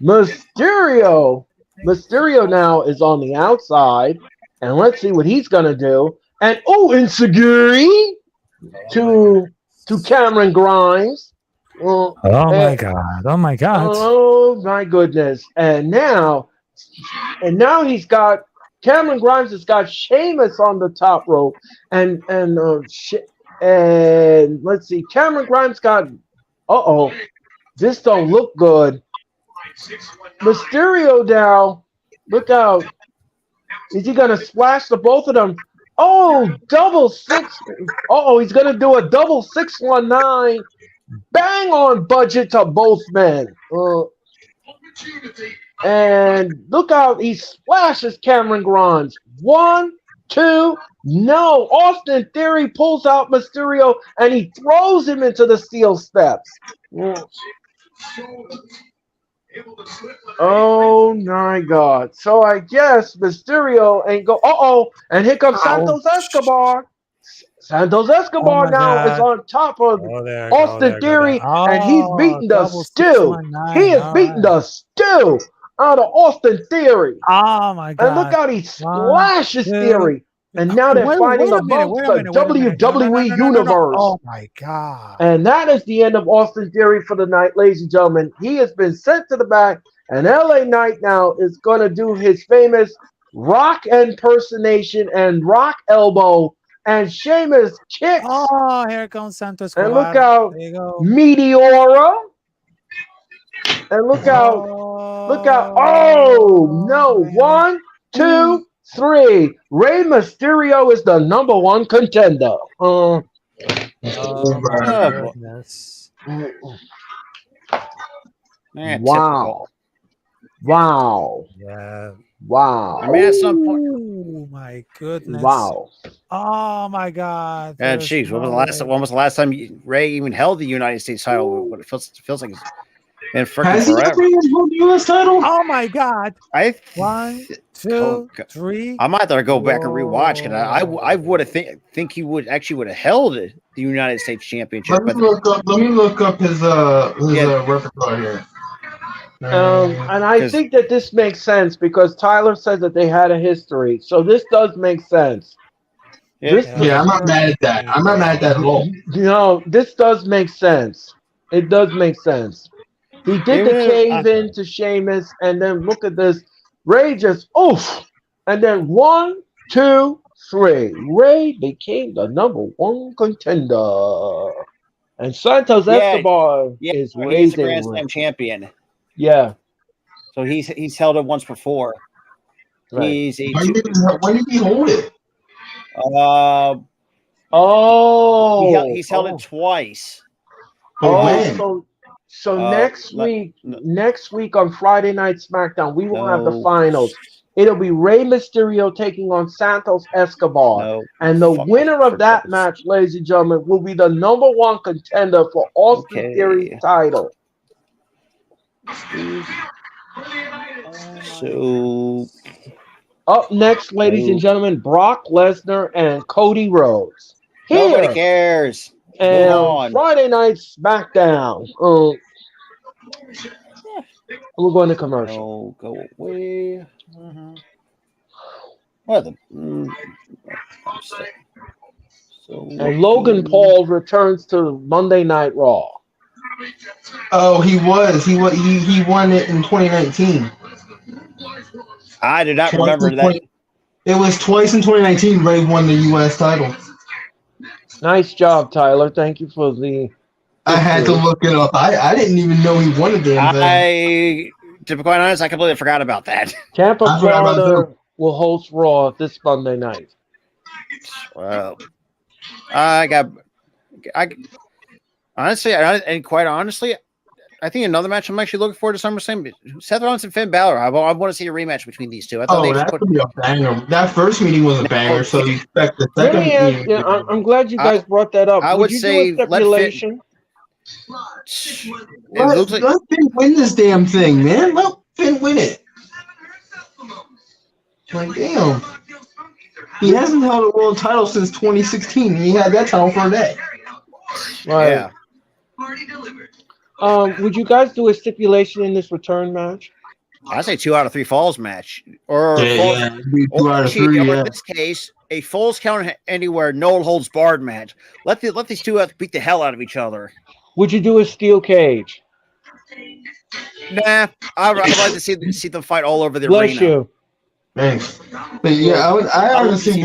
Mysterio. Mysterio now is on the outside, and let's see what he's gonna do. And insecurity to Cameron Grimes. Oh my god! Oh my god! Oh my goodness! And now he's got Cameron Grimes has got Sheamus on the top rope, and let's see, Cameron Grimes got. This don't look good. Mysterio down. Look out! Is he gonna splash the both of them? Double 6. He's gonna do a double 619. Bang on budget to both men. And look out, he splashes Cameron Grimes. 1, 2, no. Austin Theory pulls out Mysterio and he throws him into the steel steps. Oh my god. So I guess Mysterio ain't go. And here comes Santos Escobar. Santos Escobar now is on top of Austin Theory, and he's beating the stew. He is beating the stew out of Austin Theory. Oh my god. And look out, he splashes Theory. And now they're fighting amongst the WWE Universe. Oh my god. And that is the end of Austin Theory for the night, ladies and gentlemen. He has been sent to the back, and LA Knight now is going to do his famous Rock impersonation and Rock elbow. And Sheamus kicks. Oh, here comes Santos. And look out, Meteora. And look out. Oh, no. 1, 2, 3. Rey Mysterio is the number 1 contender. Goodness. Wow. Yeah. Wow. I mean, at some point. Oh my goodness. Wow. Oh my god. And jeez, when was the last time Ray even held the United States title? What it feels like it's been freaking forever. U.S. title? Oh my god. 1, 2, Oh, 3. I might have to go back and rewatch because I would have think he would have held the United States Championship. Let me look up his repertoire here. And I think that this makes sense because Tyler says that they had a history. So this does make sense. I'm not mad at that. I'm not mad at that at all. No, this does make sense. It does make sense. He did the cave in to Sheamus, and then look at this. Ray just and then 1, 2, 3. Ray became the number 1 contender. And Santos Escobar is he's a Grand raising. Slam champion. Yeah. So he's held it once before. Right. He's When did he hold it? He's held it twice. So next week on Friday Night SmackDown, we will have the finals. It'll be Rey Mysterio taking on Santos Escobar. And the winner of that match, ladies and gentlemen, will be the number 1 contender for Austin Theory's title. So up next, ladies and gentlemen, Brock Lesnar and Cody Rhodes. Nobody cares. And Friday Night SmackDown. We're going to commercial. Go away. What the? And Logan Paul returns to Monday Night Raw. Oh, he won it in 2019. I do not Twice remember in that. 20 It was twice in 2019. Ray won the U.S. title. Nice job, Tyler. Thank you for the. I had to look it up. I didn't even know he won the damn thing. To be quite honest, I completely forgot about that. Tampa, I forgot about Florida will host Raw this Monday night. Well, honestly, and quite honestly, I think another match I'm actually looking forward to SummerSlam. Seth Rollins and Finn Balor. I want to see a rematch between these two. I thought that could be a banger. That first meeting was a banger, so you expect the Let second me ask meeting. you, I'm glad you guys brought that up. I would you say do a stipulation? Let Finn win this damn thing, man. Let Finn win it. Like, damn. He hasn't held a world title since 2016. He had that title for a day. Right. Yeah. Would you guys do a stipulation in this return match? I say 2 out of 3 falls match, or 2 out of 3. Or in this case, a falls count anywhere, no holds barred match. Let these two beat the hell out of each other. Would you do a steel cage? Nah, I'd like to see them fight all over the Bless arena. you. Thanks. But yeah, I honestly,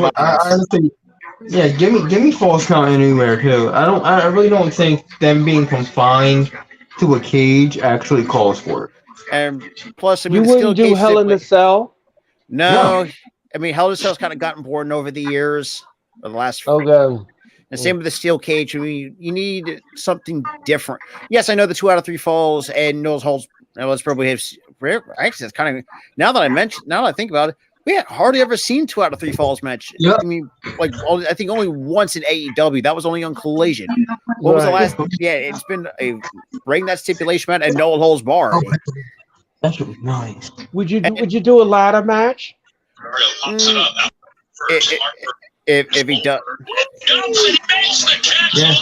yeah, give me falls count anywhere too. I really don't think them being confined to a cage actually calls for it. And plus, I You mean, wouldn't do Hell in a Cell? No. I mean, Hell in a Cell's kind of gotten boring over the years. The last. Okay. And same with the steel cage. I mean, you need something different. Yes, I know the 2 out of 3 falls and no holds. Let's probably have. Actually, it's kind of now that I think about it, we had hardly ever seen 2 out of 3 falls match. Yep. I mean, I think only once in AEW. That was only on Collision. What was the last? Yeah, it's been a bring that stipulation match and no holds barred. That should be nice. Would you do a ladder match? If he does, yeah.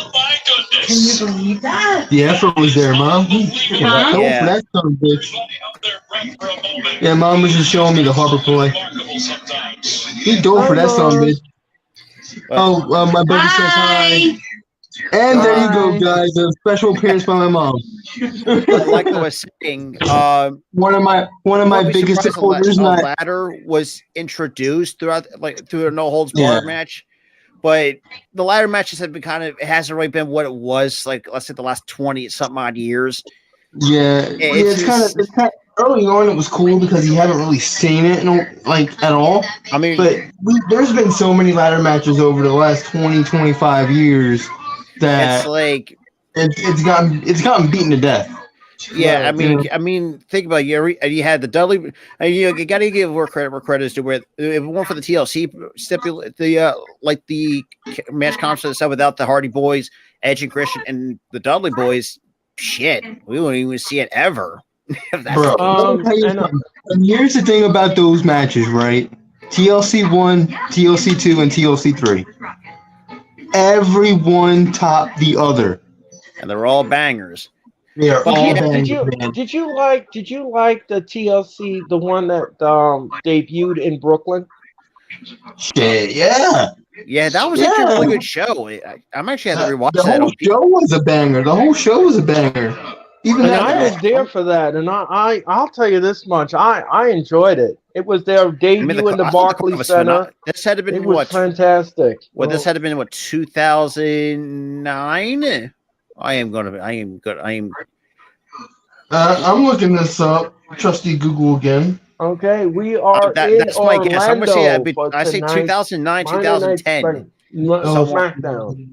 Can you believe that? The effort was there, Mom. Yeah. For that son of a bitch. Yeah, Mom was just showing me the Harper play. He dove for that son of a bitch. Oh, my buddy says hi. And there you go, guys. A special appearance by my mom. Like I was saying, one of my biggest supporters. A ladder was introduced through a no holds barred match, but the ladder matches have been it hasn't really been what it was like. Let's say the last 20 something odd years. Yeah, it's kind of early on. It was cool because you haven't really seen it at all. I mean, but there's been so many ladder matches over the last 20-25 years. That it's like it's gotten beaten to death. Yeah, I mean, think about it. You had the Dudley. You got to give where credit is due. Where if it weren't for the TLC stipulate the match conference stuff without the Hardy Boys, Edge and Christian, and the Dudley Boys, shit, we wouldn't even see it ever. Bro, and here's the thing about those matches, right? TLC 1, TLC 2, and TLC 3. Everyone topped the other, and they're all bangers. Yeah, did you like the TLC, the one that debuted in Brooklyn? Shit, yeah. Yeah, that was actually a really good show. I'm actually had to rewatch that. The whole show was a banger. The whole show was a banger. Even I was there for that, and I'll tell you this much: I enjoyed it. It was their debut in the Barclays Center. This had to been it was fantastic. Well, this had to been 2009. I'm looking this up. Trusty Google again. Okay, we are that's my Orlando. guess. I'm gonna say 2009, 2010. Smackdown.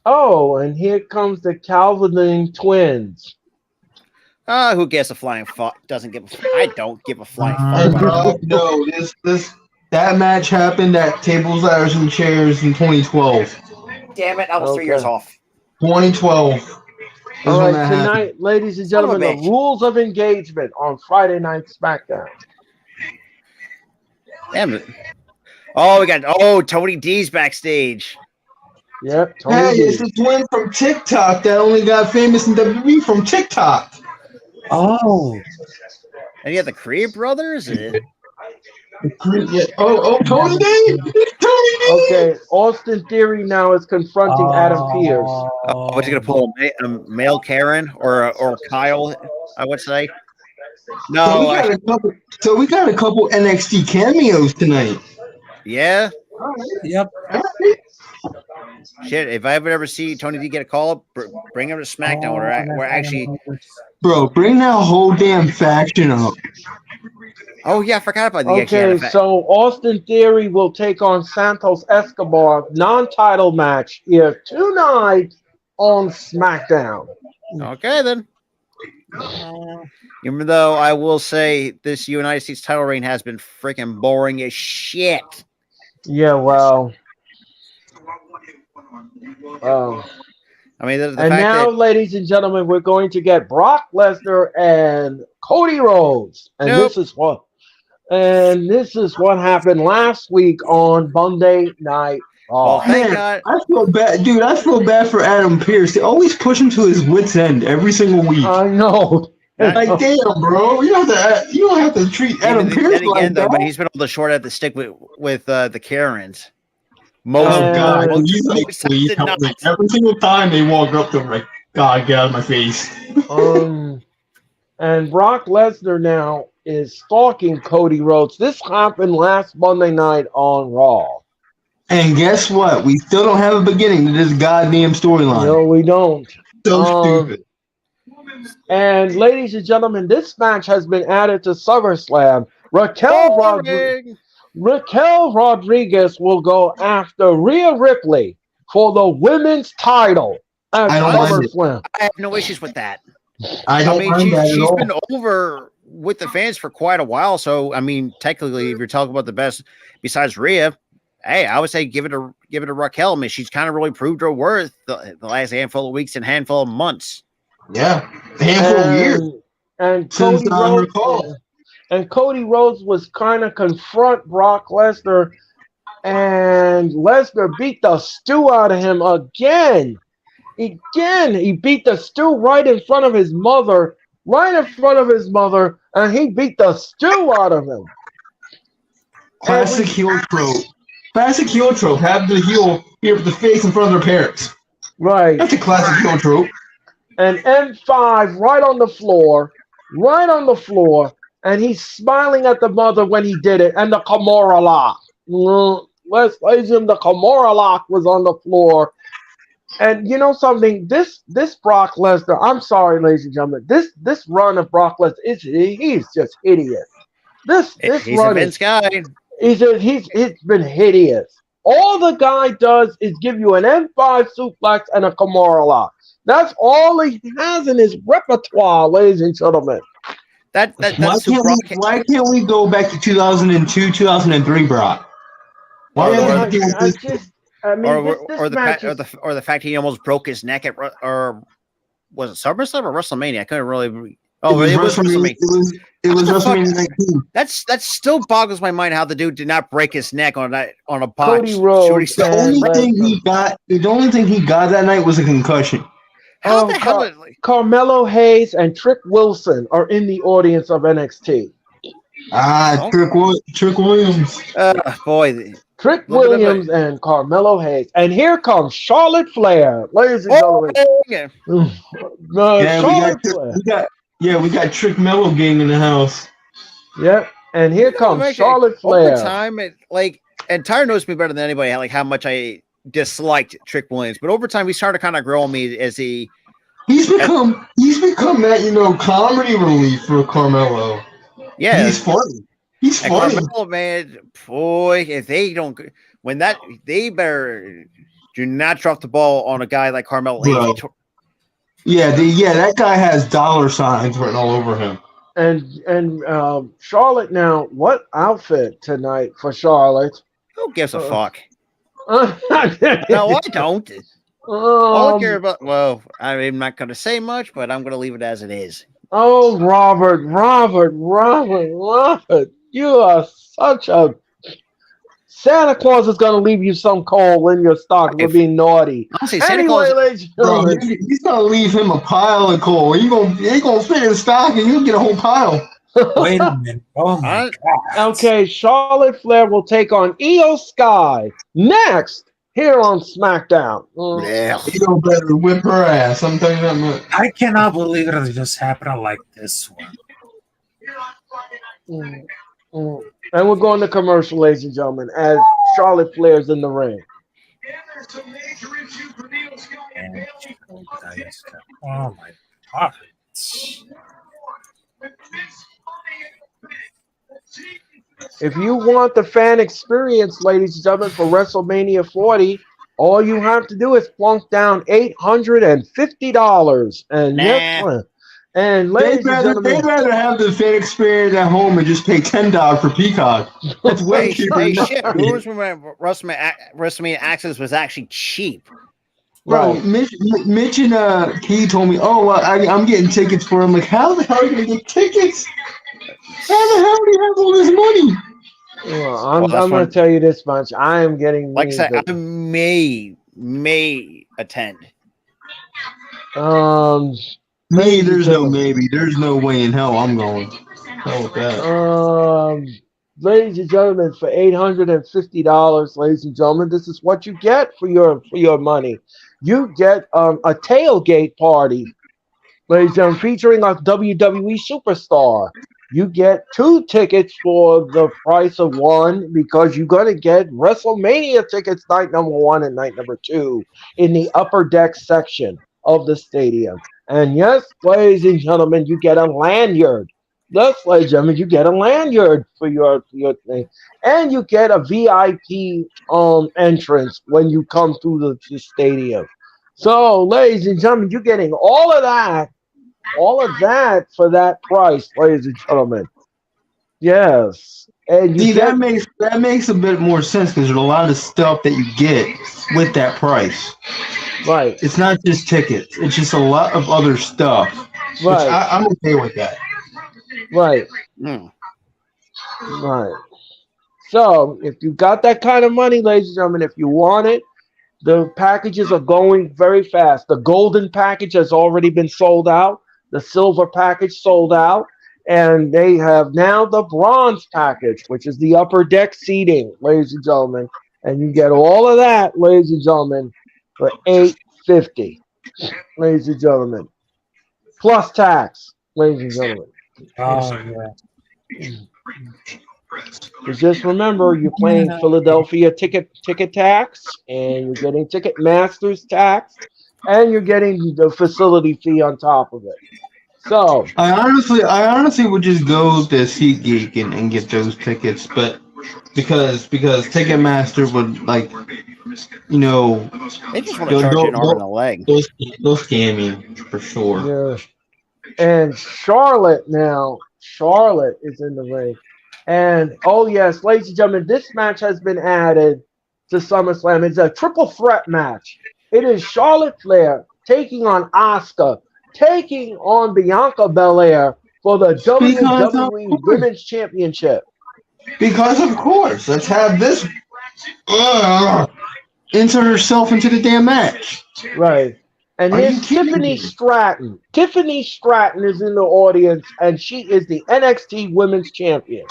Oh, and here comes the Calvin twins. Who gets a flying fuck? I don't give a flying fuck. No, that match happened at Tables, Ladders, and Chairs in 2012. Damn it! I was 3 years off. 2012. All right, tonight, ladies and gentlemen, the rules of engagement on Friday Night SmackDown. Damn it! Oh, we got Tony D's backstage. Yep. Hey, it's the twin from TikTok that only got famous in WWE from TikTok. Oh. And you have the Creed brothers? Tony D! Tony D! Okay, Austin Theory now is confronting Adam Pearce. What's he gonna pull? A male Karen or Kyle? I would say. No, So we got a couple NXT cameos tonight. yeah. Yep. Shit, if I ever see Tony D get a call, bring him to SmackDown. We're actually. Bro, bring that whole damn faction up. Oh yeah, I forgot about the Okay, so Austin Theory will take on Santos Escobar non-title match here tonight on SmackDown. Okay then. Even though I will say this United States title reign has been freaking boring as shit. Yeah, well. I mean, the And fact now, that, ladies and gentlemen, we're going to get Brock Lesnar and Cody Rhodes, and this is what happened last week on Monday Night Raw. well, thank Man, God. I feel bad, dude. I feel bad for Adam Pearce. They always push him to his wits' end every single week. I know. Like, damn, bro, you don't have to treat Adam Pearce Then like again, though, that. but he's been on the short end of the stick with the Karens. Oh God! Most Please, not. every single time they walk up to him, like, God, get out of my face. And Brock Lesnar now is stalking Cody Rhodes. This happened last Monday night on Raw. And guess what? We still don't have a beginning to this goddamn storyline. No, we don't. So stupid. And ladies and gentlemen, this match has been added to SummerSlam. Raquel Rodriguez will go after Rhea Ripley for the women's title at SummerSlam. I have no issues with that. I mean, she's been over with the fans for quite a while. So, I mean, technically, if you're talking about the best besides Rhea, hey, I would say give it to Raquel. I mean, she's kind of really proved her worth the last handful of weeks and handful of months. Yeah, a handful of years. And Cody Rhodes was kind of confront Brock Lesnar, and Lesnar beat the stew out of him again. He beat the stew right in front of his mother, and he beat the stew out of him. Classic heel trope. Classic heel trope. Have the heel here with the face in front of their parents. Right. That's a classic heel trope. And M5 right on the floor, and he's smiling at the mother when he did it, and the Kimura lock. Ladies and the Kimura lock was on the floor. And you know something? This Brock Lesnar, I'm sorry, ladies and gentlemen, this run of Brock Lesnar, he's just hideous. This He's run a Vince guy. He's been hideous. All the guy does is give you an M5 suplex and a Kimura lock. That's all he has in his repertoire, ladies and gentlemen. Why can't we go back to 2002, 2003, Brock? Or the fact he almost broke his neck at, or was it SummerSlam or WrestleMania? I couldn't really. Oh, it was WrestleMania. It was WrestleMania 19. That still boggles my mind how the dude did not break his neck on a botch. Cody Rhodes. The only thing he got that night was a concussion. How the hell? Carmelo Hayes and Trick Wilson are in the audience of NXT. Trick Williams. Boy. Trick Williams and Carmelo Hayes. And here comes Charlotte Flair, ladies and gentlemen. We got Trick Mello gang in the house. Yep. And here comes Charlotte Flair. Over time, and Tyler knows me better than anybody, like how much I disliked Trick Williams. But over time, he started kind of growing me as he's become that, comedy relief for Carmelo. Yeah. He's funny. He's funny. Carmelo, man, boy, if they don't, they better do not drop the ball on a guy like Carmelo. That guy has dollar signs written all over him. And Charlotte now, what outfit tonight for Charlotte? Who gives a fuck? No, I don't. All I care about, I'm not going to say much, but I'm going to leave it as it is. Oh, Robert, you are such a... Santa Claus is going to leave you some coal in your stock for being naughty. Anyway, ladies and gentlemen, he's going to leave him a pile of coal. He ain't going to fit in the stock and you'll get a whole pile. Wait a minute. Oh my God. Okay, Charlotte Flair will take on Io Sky next here on SmackDown. Yeah. You don't better whip her ass. I'm telling you that much. I cannot believe it just happened like this one. And we're going to commercial, ladies and gentlemen, as Charlotte Flair's in the ring. Oh my God. If you want the fan experience, ladies and gentlemen, for WrestleMania 40, all you have to do is plunk down $850. And Nah. and ladies and gentlemen, They'd rather have the fan experience at home and just pay $10 for Peacock. That's way cheaper. Hey, than shit. nothing. Who was remember WrestleMania Access was actually cheap. Bro, right. Mitch and Key told me, oh, well, I'm getting tickets for him. Like, how the hell are you going to get tickets? How the hell do you have all this money? Well, I'm going to tell you this much. I am getting Like I said, I may attend. Me, there's no maybe. There's no way in hell I'm going. Hell with that. Ladies and gentlemen, for $850, ladies and gentlemen, this is what you get for your money. You get a tailgate party, ladies and gentlemen, featuring a WWE superstar. You get 2 tickets for the price of 1 because you're going to get WrestleMania tickets night number 1 and night number 2 in the upper deck section of the stadium. And yes, ladies and gentlemen, you get a lanyard. Yes, ladies and gentlemen, you get a lanyard for your thing. And you get a VIP entrance when you come through the stadium. So, ladies and gentlemen, you're getting all of that for that price, ladies and gentlemen. Yes. And you that makes a bit more sense because there's a lot of stuff that you get with that price. Right. It's not just tickets. It's just a lot of other stuff. Right. I'm okay with that. Right. Right. So, if you got that kind of money, ladies and gentlemen, if you want it, the packages are going very fast. The golden package has already been sold out. The silver package sold out. And they have now the bronze package, which is the upper deck seating, ladies and gentlemen. And you get all of that, ladies and gentlemen, for $850, ladies and gentlemen. Plus tax, ladies and gentlemen. But just remember, you're paying Philadelphia ticket tax, and you're getting Ticketmaster's tax, and you're getting the facility fee on top of it. So I honestly would just go to SeatGeek and get those tickets, but because Ticketmaster would they just want to charge you an arm and a leg. Those scam me for sure. Yeah. And Charlotte is in the ring. And oh yes, ladies and gentlemen, this match has been added to SummerSlam. It's a triple threat match. It is Charlotte Flair taking on Asuka, taking on Bianca Belair for the WWE Women's Championship. Because of course, let's have this insert herself into the damn match. Right. And here's Tiffany Stratton. Tiffany Stratton is in the audience, and she is the NXT Women's Champion.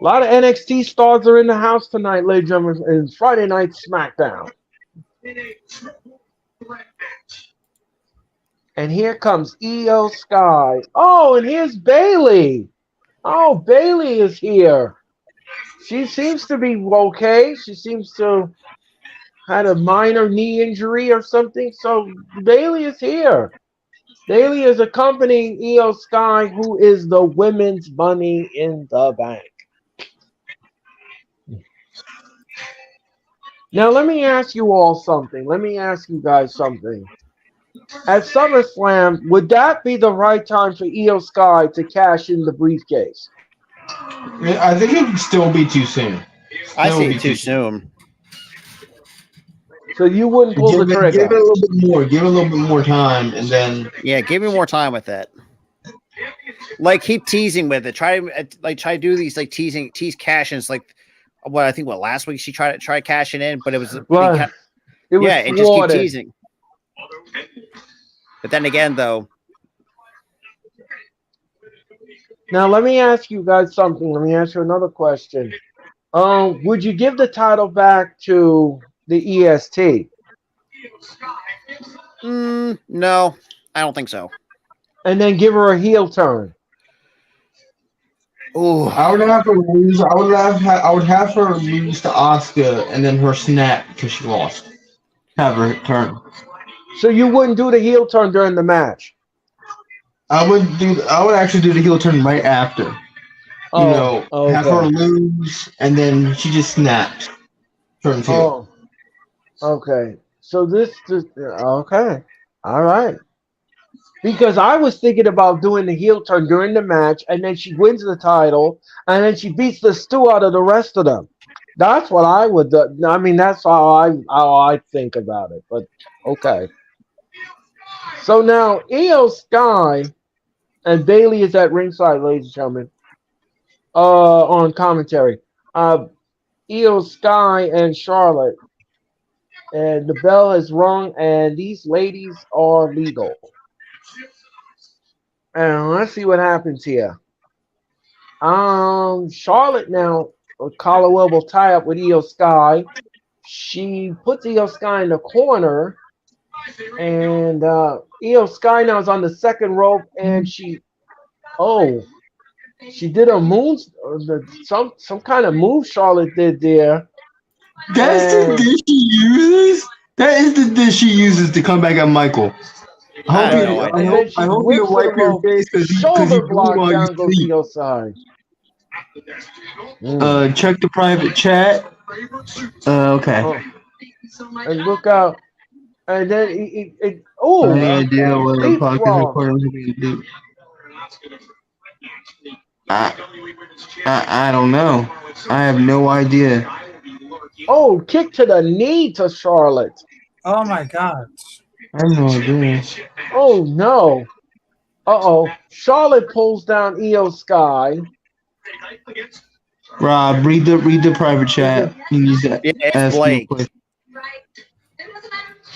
A lot of NXT stars are in the house tonight, ladies and gentlemen, in Friday Night SmackDown. And here comes Io Sky. Oh, and here's Bayley. Oh, Bayley is here. She seems to be okay. She seems to had a minor knee injury or something. So Bayley is here. Bayley is accompanying Io Sky, who is the women's Money in the Bank. Now, let me ask you all something. Let me ask you guys something. At SummerSlam, would that be the right time for Io Sky to cash in the briefcase? I think it would still be too soon. I see it too soon. So you wouldn't pull the trigger. Give it a little bit more. Give it a little bit more time, and then give me more time with that. Like keep teasing with it. Try to do these tease cash-ins. Like last week she tried cashing in, but it was right. And just keep teasing. But then again, though, Now let me ask you guys something. Let me ask you another question. Would you give the title back to the EST No, I don't think so. and then give her a heel turn? Ooh, I would have her lose. I would have her lose to Asuka and then her snap because she lost. Have her turn. So you wouldn't do the heel turn during the match? I would actually do the heel turn right after. Oh, Have her okay. lose and then she just snaps. Turns heel. Oh, okay. So this just okay. All right. Because I was thinking about doing the heel turn during the match, and then she wins the title, and then she beats the stew out of the rest of them. That's what I would do. I mean, that's how I think about it. But okay. So now Io Sky and Bailey is at ringside, ladies and gentlemen. On commentary. Io Sky and Charlotte. And the bell is rung, and these ladies are legal. And let's see what happens here. Charlotte now, Caldwell will tie up with Io Sky. She puts Io Sky in the corner, and Io Sky now is on the second rope, and she did a some kind of move Charlotte did there. That's the And dish she uses. That is the dish she uses to come back at Michael. I have no idea. and then she I hope whips you to the wipe your rope, face because shoulder you blew block, while you down goes sleep. Io Sky. Check the private chat. Okay. Oh, and look out. And then Any idea what the podcast leapfrog. recording is going to do? I don't know. I have no idea. Oh, kick to the knee to Charlotte. Oh my god. I have no idea. Oh no. Uh-oh. Charlotte pulls down Io Sky. Rob, read the private chat. You need to Yeah, it's ask Blake. him a question.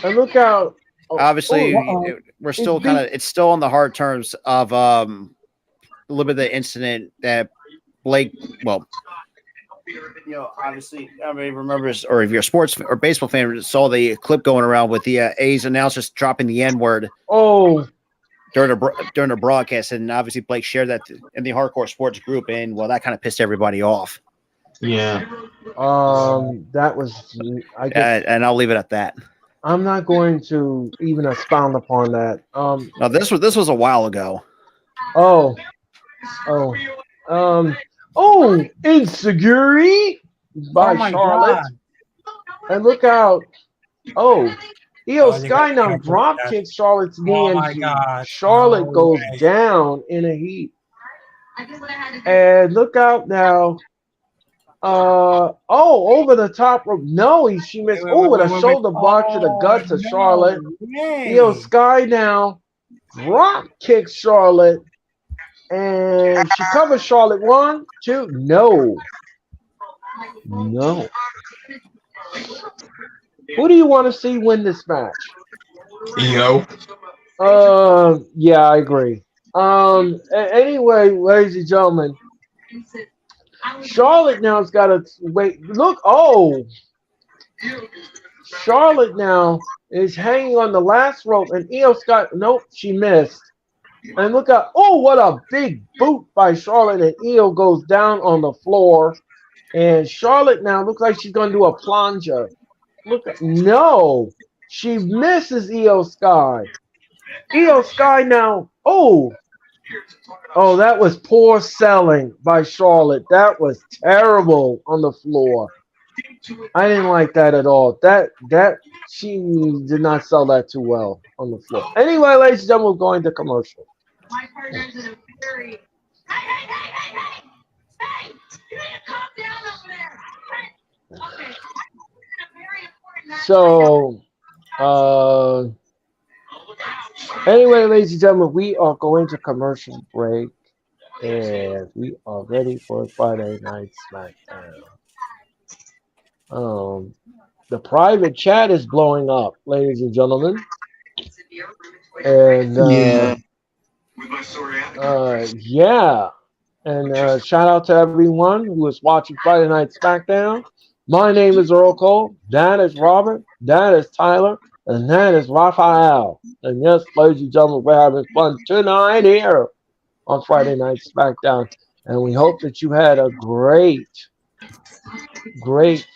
And look out. Obviously, uh-oh. we're still kind of it's still on the hard terms of a little bit of the incident that Blake. Well, obviously, everybody remembers, or if you're a sports or baseball fan, saw the clip going around with the A's announcers dropping the N word. Oh. During a broadcast, and obviously Blake shared that in the Hardcore Sports group, and well, that kind of pissed everybody off. Yeah. That was, I guess, and I'll leave it at that. I'm not going to even expound upon that. Now this was a while ago. Insecurity by Charlotte. God. And look out. Io Sky now drop kicks Charlotte's knee, and Charlotte goes down in a heap. And look out now. Over the top rope. No, she missed. With a shoulder block to the gut to Charlotte. Io Sky now drop kicks Charlotte. And she covers Charlotte. 1, 2. No. Who do you want to see win this match? Io. Yeah, I agree. Anyway, ladies and gentlemen, Charlotte now's got to wait. Look, Charlotte now is hanging on the last rope, and Io Sky. Nope, she missed. And look out! Oh, what a big boot by Charlotte, and Io goes down on the floor. And Charlotte now looks like she's going to do a plunger. No, she misses Io Sky. Io Sky now. Oh, that was poor selling by Charlotte. That was terrible on the floor. I didn't like that at all. That she did not sell that too well on the floor. Anyway, ladies and gentlemen, we're going to commercial. My partner's in a very hey, you need to calm down over there. Okay. So, anyway, ladies and gentlemen, we are going to commercial break, and we are ready for Friday Night Smackdown. The private chat is blowing up, ladies and gentlemen, and yeah. And shout out to everyone who is watching Friday Night Smackdown. My name is Earl Cole. That is Robert. That is Tyler. And that is Raphael. And yes, ladies and gentlemen, we're having fun tonight here on Friday Night Smackdown. And we hope that you had a great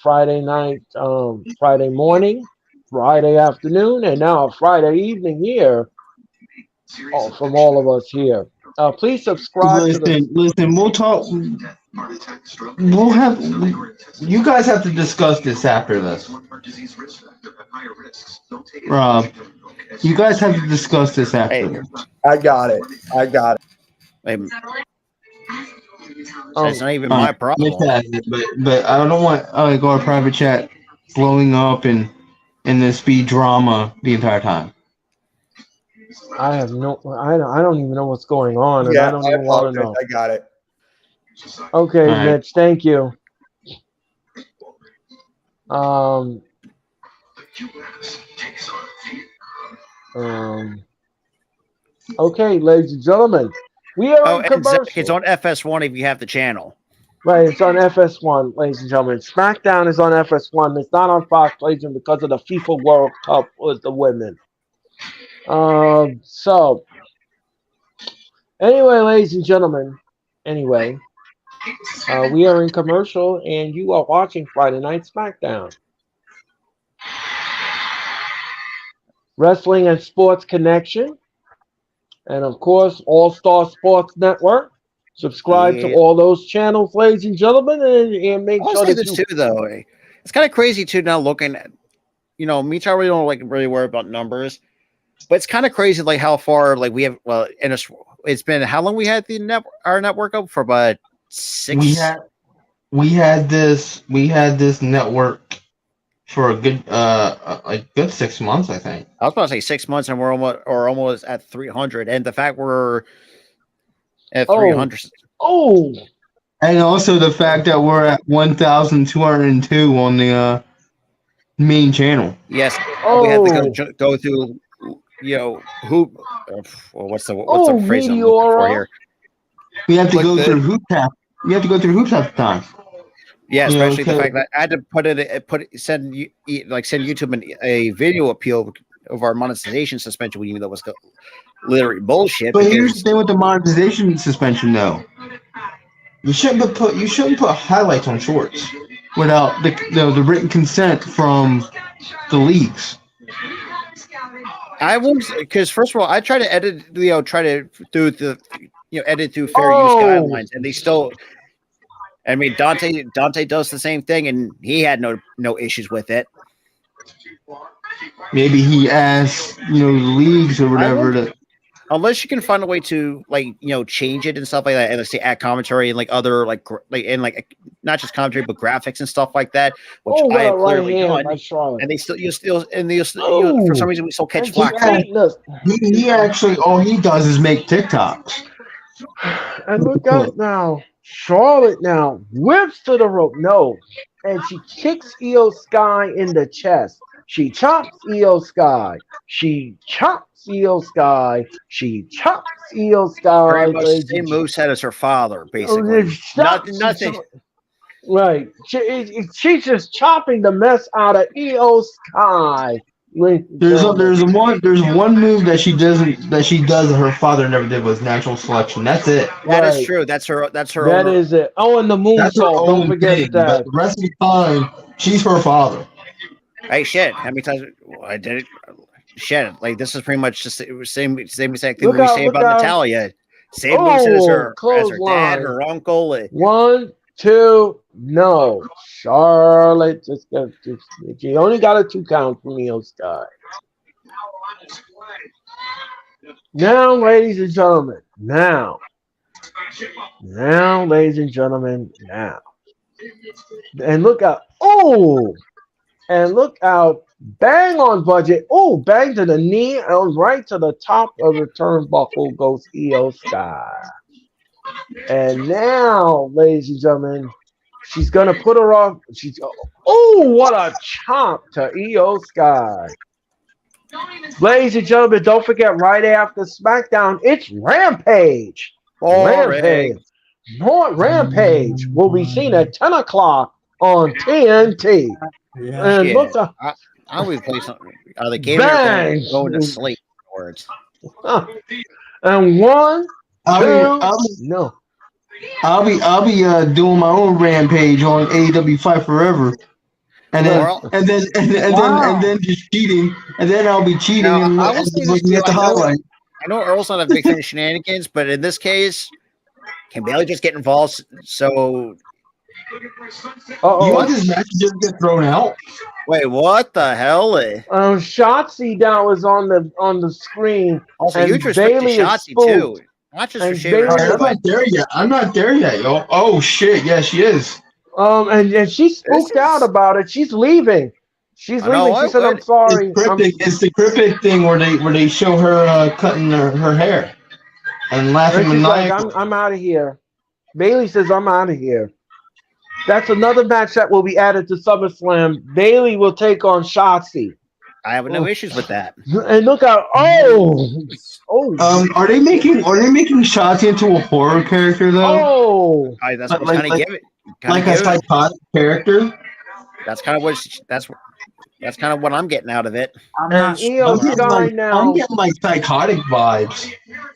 Friday night, Friday morning, Friday afternoon, and now Friday evening here from all of us here. Please subscribe to the. Listen. We'll talk. We'll have. You guys have to discuss this after this. Rob, you guys have to discuss this after this. I got it. Hey, it's not even my problem. But I don't want our private chat blowing up and this be drama the entire time. I don't even know what's going on, and Yeah, I don't even want to know. I got it. Okay, right. Mitch, thank you. Okay, ladies and gentlemen, we are in and Zach, commercial. it's on FS1 if you have the channel. Right, it's on FS1, ladies and gentlemen. SmackDown is on FS1. It's not on Fox, ladies and because of the FIFA World Cup with the women. So, anyway, ladies and gentlemen, we are in commercial, and you are watching Friday Night SmackDown. Wrestling and Sports Connection, and of course, All Star Sports Network. Subscribe to all those channels, ladies and gentlemen, and make I'll sure say that this too, though. It's kind of crazy too now looking at, me, I really don't really worry about numbers, but it's kind of crazy like how far we have. Well, it's been how long we had our network up for? About 6. We had this network for a good 6 months, I think. I was about to say 6 months, and we're almost at 300, and the fact we're at 300. And also the fact that we're at 1,202 on the main channel. Yes, we have to go through. What's the phrase I'm looking for here? We have to go through hoop tap. You have to go through hoops half the time. Yeah, especially the fact that I had to send YouTube a video appeal of our monetization suspension, even though it was literally bullshit. But here's the thing with the monetization suspension, though. You shouldn't put highlights on shorts without the written consent from the leagues. I won't, because first of all, I try to edit, edit through fair use guidelines, and they still. I mean, Dante does the same thing, and he had no issues with it. Maybe he asked, the leagues or whatever unless you can find a way to change it and stuff like that, and let's say add commentary and other not just commentary but graphics and stuff like that, which I have clearly done. And they still for some reason we still catch flack. He actually all he does is make TikToks. And look out now. Charlotte now whips to the rope. No. And she kicks Io Sky in the chest. She chops Io Sky. She chops Io Sky. She chops Io Sky. Very much the same moveset as her father, basically. Nothing. Right. She's just chopping the mess out of Io Sky. There's one move that she does that her father never did was natural selection. That's it. That is true. That's her. That is it. Oh, and the moonsault. Don't forget that. The rest of the time, she's her father. Hey, shit! How many times I did it? Shit! This is pretty much just the same exact thing we say about Natalia. Same moveset as her dad, her uncle. 1, 2, no. Charlotte she only got a 2 count from Io Sky. Now, ladies and gentlemen, now, ladies and gentlemen, now. And look out. And look out. Bang on budget. Bang to the knee. And right to the top of the turnbuckle goes Io Sky. And now, ladies and gentlemen, she's going to put her off. What a chomp to Io Sky. Ladies and gentlemen, don't forget, right after SmackDown, it's Rampage. Rampage. more Rampage will be seen at 10 o'clock on TNT. Yeah. And Shit. look, I always play something. Are the gamers going to sleep? Words. and one, I'll two, be, no. I'll be doing my own rampage on AEW Fight Forever, and then Well, and then just cheating, and then I'll be cheating now, and I will say this looking too. at the highlight. I know Earl's not a big fan of shenanigans, but in this case, can Bailey just get involved? So, You want this match to just get thrown out? wait, what the hell? Shotzi down was on the screen. Also, and huge respect to Bailey is Shotzi spooked. too. Not just for And shaving her Bailey- head, I'm but not there yet. I'm not there yet, yo. Oh shit, yeah, she is. And she's spooked out about it. She's leaving. She's I know, leaving. She what? said, "I'm sorry." It's the cryptic thing where they show her cutting her hair and laughing And she's like, maniacally. I'm out of here. Bailey says, "I'm out of here." That's another match that will be added to SummerSlam. Bailey will take on Shotzi. I have no issues with that. And look out! Are they making Shotzi into a horror character though? That's Like- what's kind of like- give it. Like a psychotic character? That's kind of what. That's kind of what I'm getting out of it. I'm And not Io sure. Sky now. I'm getting like psychotic vibes.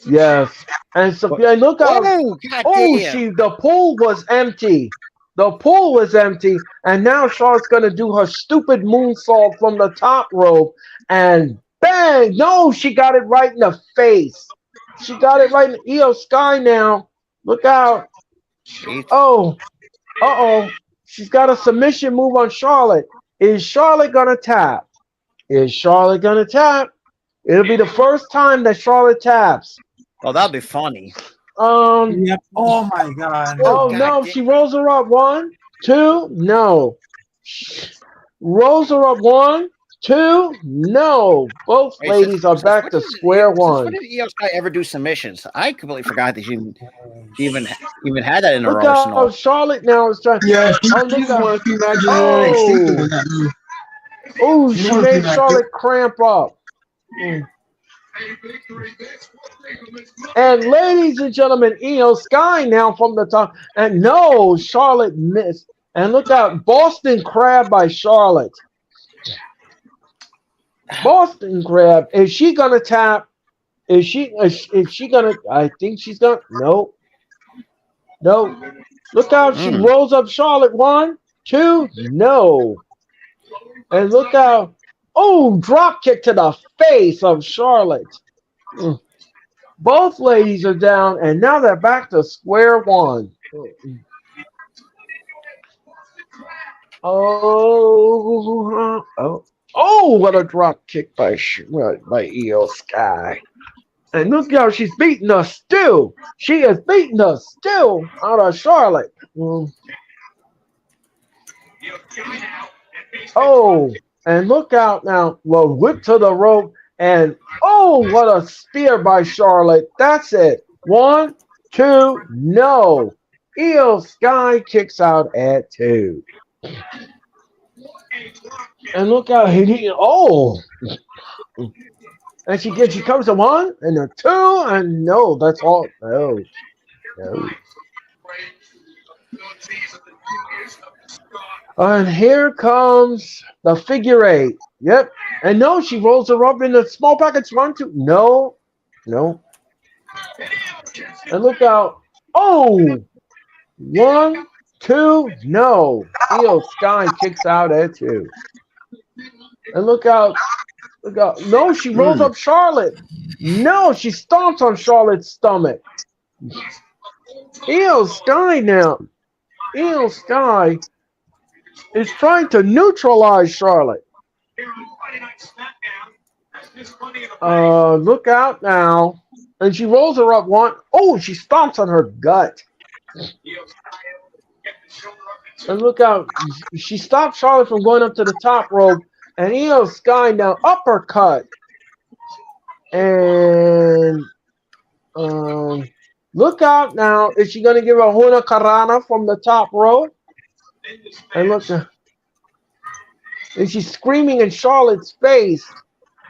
Yes. And so and look out! Oh, goddamn. The pool was empty. The pool was empty, and now Charlotte's gonna do her stupid moonsault from the top rope, and bang! No, she got it right in the face. She got it right in Io Sky now. Look out! Jeez. Oh, she's got a submission move on Charlotte. Is Charlotte gonna tap? Is Charlotte gonna tap? It'll be the first time that Charlotte taps. Oh, that'd be funny. Yep. Oh my god. Oh God no, damn. she rolls her up. 1, 2, no. Rolls her up. 1, 2, no. Both Wait, ladies are back to square one. When did Io Sky ever do submissions? I completely forgot that she even had that in her Look arsenal. out, Charlotte now is trying. Yeah, she's look one out. of the few matches in Oh. NXT doing that move. Oh, she Never made been that Charlotte cramp up. And ladies and gentlemen, Io Sky now from the top. And no, Charlotte missed. And look out, Boston Crab by Charlotte. Boston Crab. Is she gonna tap? Is she gonna? I think she's gonna. No. Look out, she rolls up Charlotte. 1, 2, no. And look out. Oh, drop kick to the face of Charlotte. Both ladies are down, and now they're back to square one. Oh, what a drop kick by Io Sky. And look how she's beating us still. She is beating us still out of Charlotte. Oh, and look out now. Well, whip to the rope. And oh, what a spear by Charlotte. That's it. 1, 2, no. Io Sky kicks out at 2. And look out. And she comes to 1 and a 2 and no, that's all. No. And here comes the figure 8. Yep. And no, she rolls her up in the small package. 1, 2. No. And look out. Oh. 1, 2. No. Io Sky kicks out at 2. And look out. No, she rolls up Charlotte. No, she stomps on Charlotte's stomach. Io Sky now. Io Sky is trying to neutralize Charlotte. Look out now. And she rolls her up 1. Oh, she stomps on her gut. And look out. She stopped Charlotte from going up to the top rope. And Io Sky now uppercut. And look out now. Is she going to give a Huna Karana from the top rope? And look. And she's screaming in Charlotte's face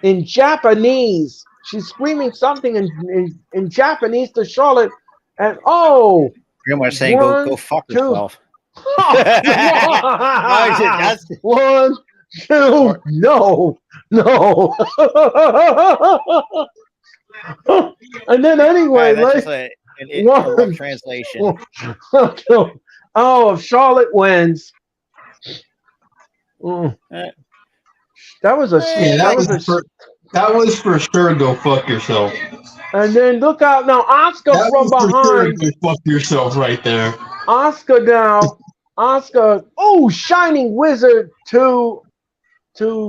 in Japanese. She's screaming something in Japanese to Charlotte. And oh, Pretty much saying One, go fuck two. yourself. That's- One, two, no. And then anyway, that's let's just a one- rough translation. oh, if Charlotte wins. That was a Yeah, that was a that was for sure. Go fuck yourself. and then look out now, Oscar That from was for sure. behind. Go fuck yourself right there. Oscar now. Oscar, oh, shining wizard to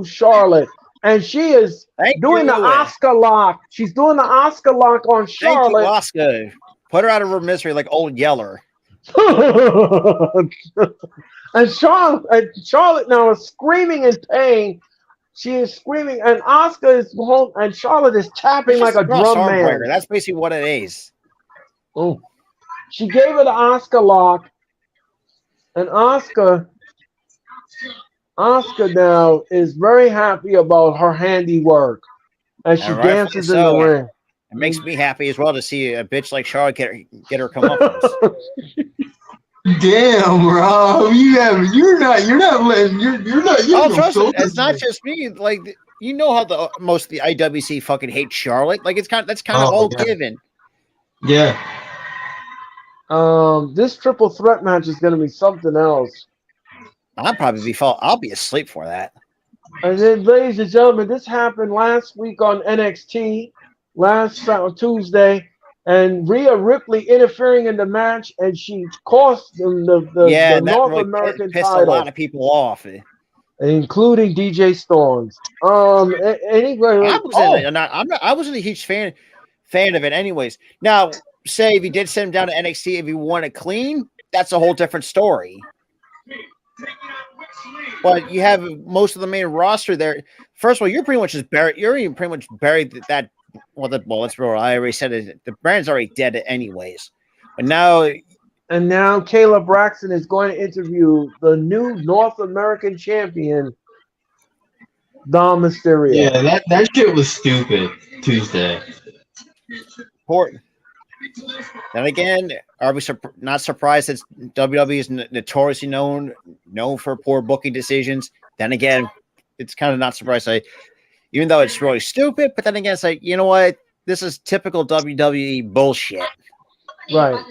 Charlotte. And she is Thank doing the you. Oscar lock. She's doing the Oscar lock on Thank you, Charlotte. Oscar. Put her out of her misery like old Yeller. and Charlotte now is screaming in pain. She is screaming, and Oscar is home, and Charlotte is tapping like a Cross drum arm man. breaker. That's basically what it is. Oh. She gave her the Oscar lock, and Oscar now is very happy about her handiwork as she And rightfully dances in so. the ring. It makes me happy as well to see a bitch like Charlotte get her come up. Damn, Rob, you're not Oh, trust me, it's not just me. Like, you know how most of the IWC fucking hate Charlotte. Like, that's kind of all given. Yeah. This triple threat match is going to be something else. I'll be asleep for that. And then, ladies and gentlemen, this happened last week on NXT, last Tuesday, and Rhea Ripley interfering in the match, and she cost them the North really American pissed title, a lot of people off. including DJ Storms. Anyway, I wasn't a huge fan of it, anyways. Now, say if you did send him down to NXT, if you want it clean, that's a whole different story. But you have most of the main roster there. First of all, you're pretty much just buried. You're even pretty much buried that. Well, let's roll. I already said it. The brand's already dead, anyways. But now, Kayla Braxton is going to interview the new North American champion, Dom Mysterio. Yeah, that shit was stupid. Tuesday. Important. Then again, are we not surprised that WWE is notoriously known for poor booking decisions? Then again, it's kind of not surprising. Even though it's really stupid, but then again, it's like, you know what? This is typical WWE bullshit. Right.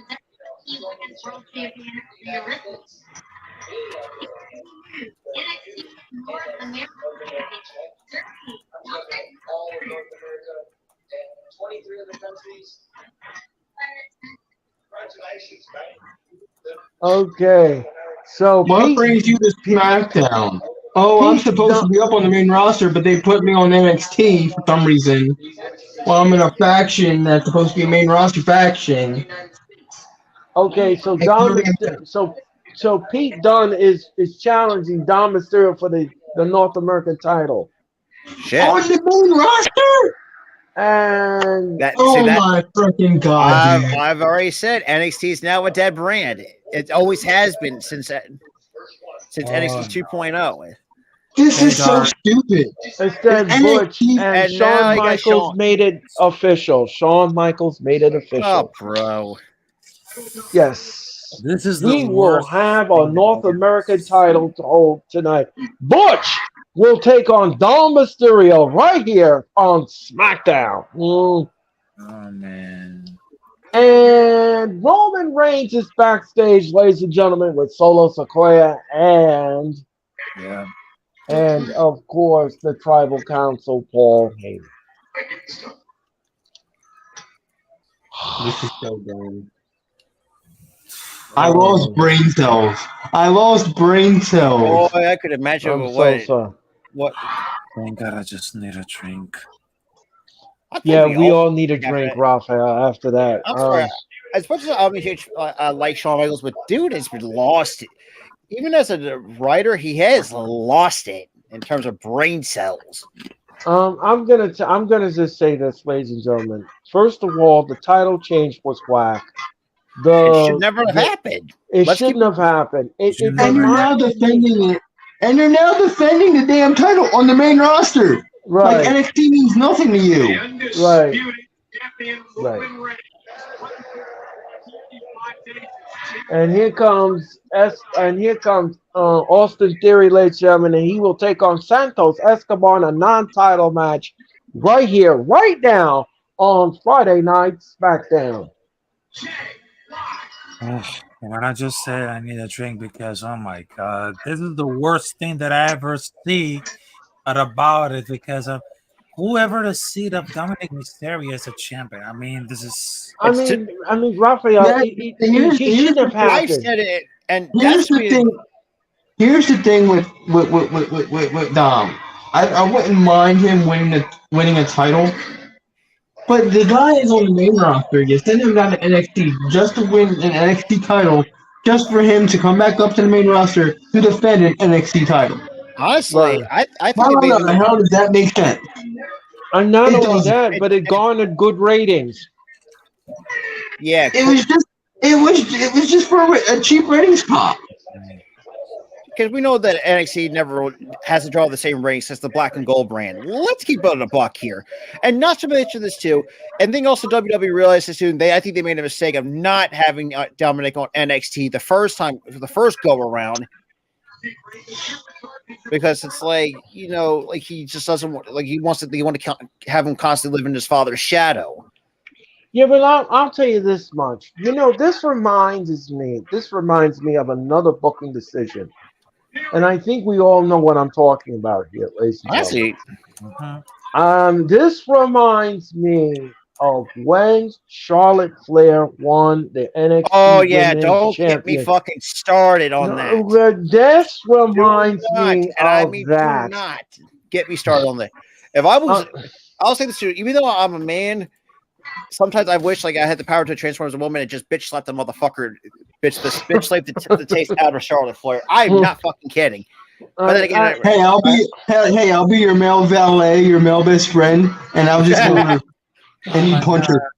Okay. So what brings you to SmackDown? Oh, I'm supposed to be up on the main roster, but they put me on NXT for some reason. Well, I'm in a faction that's supposed to be a main roster faction. Okay, so so Pete Dunne is challenging Dom Mysterio for the North American title. Shit. On the main roster? And my freaking god! I've already said NXT is now a dead brand. It always has been since NXT 2.0. This is so stupid. Instead, Butch and Shawn Michaels made it official. Shawn Michaels made it official. Oh, bro. Yes. This is we will have a North American title to hold tonight. Butch will take on Dom Mysterio right here on SmackDown. Oh, man. And Roman Reigns is backstage, ladies and gentlemen, with Solo Sikoa and of course the Tribal Council, Paul Heyman. This is so dumb. I lost brain cells. Oh, I could imagine what. Thank God, I just need a drink. Yeah, we all need a drink, Raphael, after that. I'm sorry. As much as I'm a huge like Shawn Michaels, but dude has been lost. Even as a writer, he has lost it in terms of brain cells. I'm gonna just say this, ladies and gentlemen. First of all, the title change was whack. It should never have happened. It shouldn't have happened. And you're now defending it. And you're now defending the damn title on the main roster. Right. Like NXT means nothing to you. Right. And here comes Austin Theory, ladies and gentlemen, and he will take on Santos Escobar in a non-title match right here, right now on Friday night SmackDown. When I just said I need a drink because oh my god, this is the worst thing that I ever see about it because of whoever the seat of Dominic Mysterio as a champion. I mean, this is I mean, Raphael, Yeah, he shouldn't have I happened. said it, and Here's that's the thing. Here's the thing with Dom. I wouldn't mind him winning a title, but the guy is on the main roster. You send him down to NXT just to win an NXT title, just for him to come back up to the main roster to defend an NXT title. honestly, Right. I think How it made the hell does that make sense? And not It only doesn't. that, but it garnered good ratings. yeah. It was just for a cheap ratings pop. Because we know that NXT never has to draw the same ratings as the black and gold brand. Let's keep it a buck here. And not to mention this too, and then also WWE realized this too, I think they made a mistake of not having Dominic on NXT the first go around. Because it's like, like he just doesn't want, like you want to have him constantly live in his father's shadow. Yeah, but I'll tell you this much. This reminds me of another booking decision. And I think we all know what I'm talking about here, ladies and gentlemen. I see. This reminds me of when Charlotte Flair won the NXT Oh yeah, Women's don't get me Championship. fucking started on that. This reminds me Do of that. not get me started on that. If I was, I'll say this too. Even though I'm a man, sometimes I wish like I had the power to transform as a woman and just bitch slap the motherfucker, bitch slap the taste out of Charlotte Flair. I'm not fucking kidding. But then again, I'll be your male valet, your male best friend, and I'll just go over and you punch her.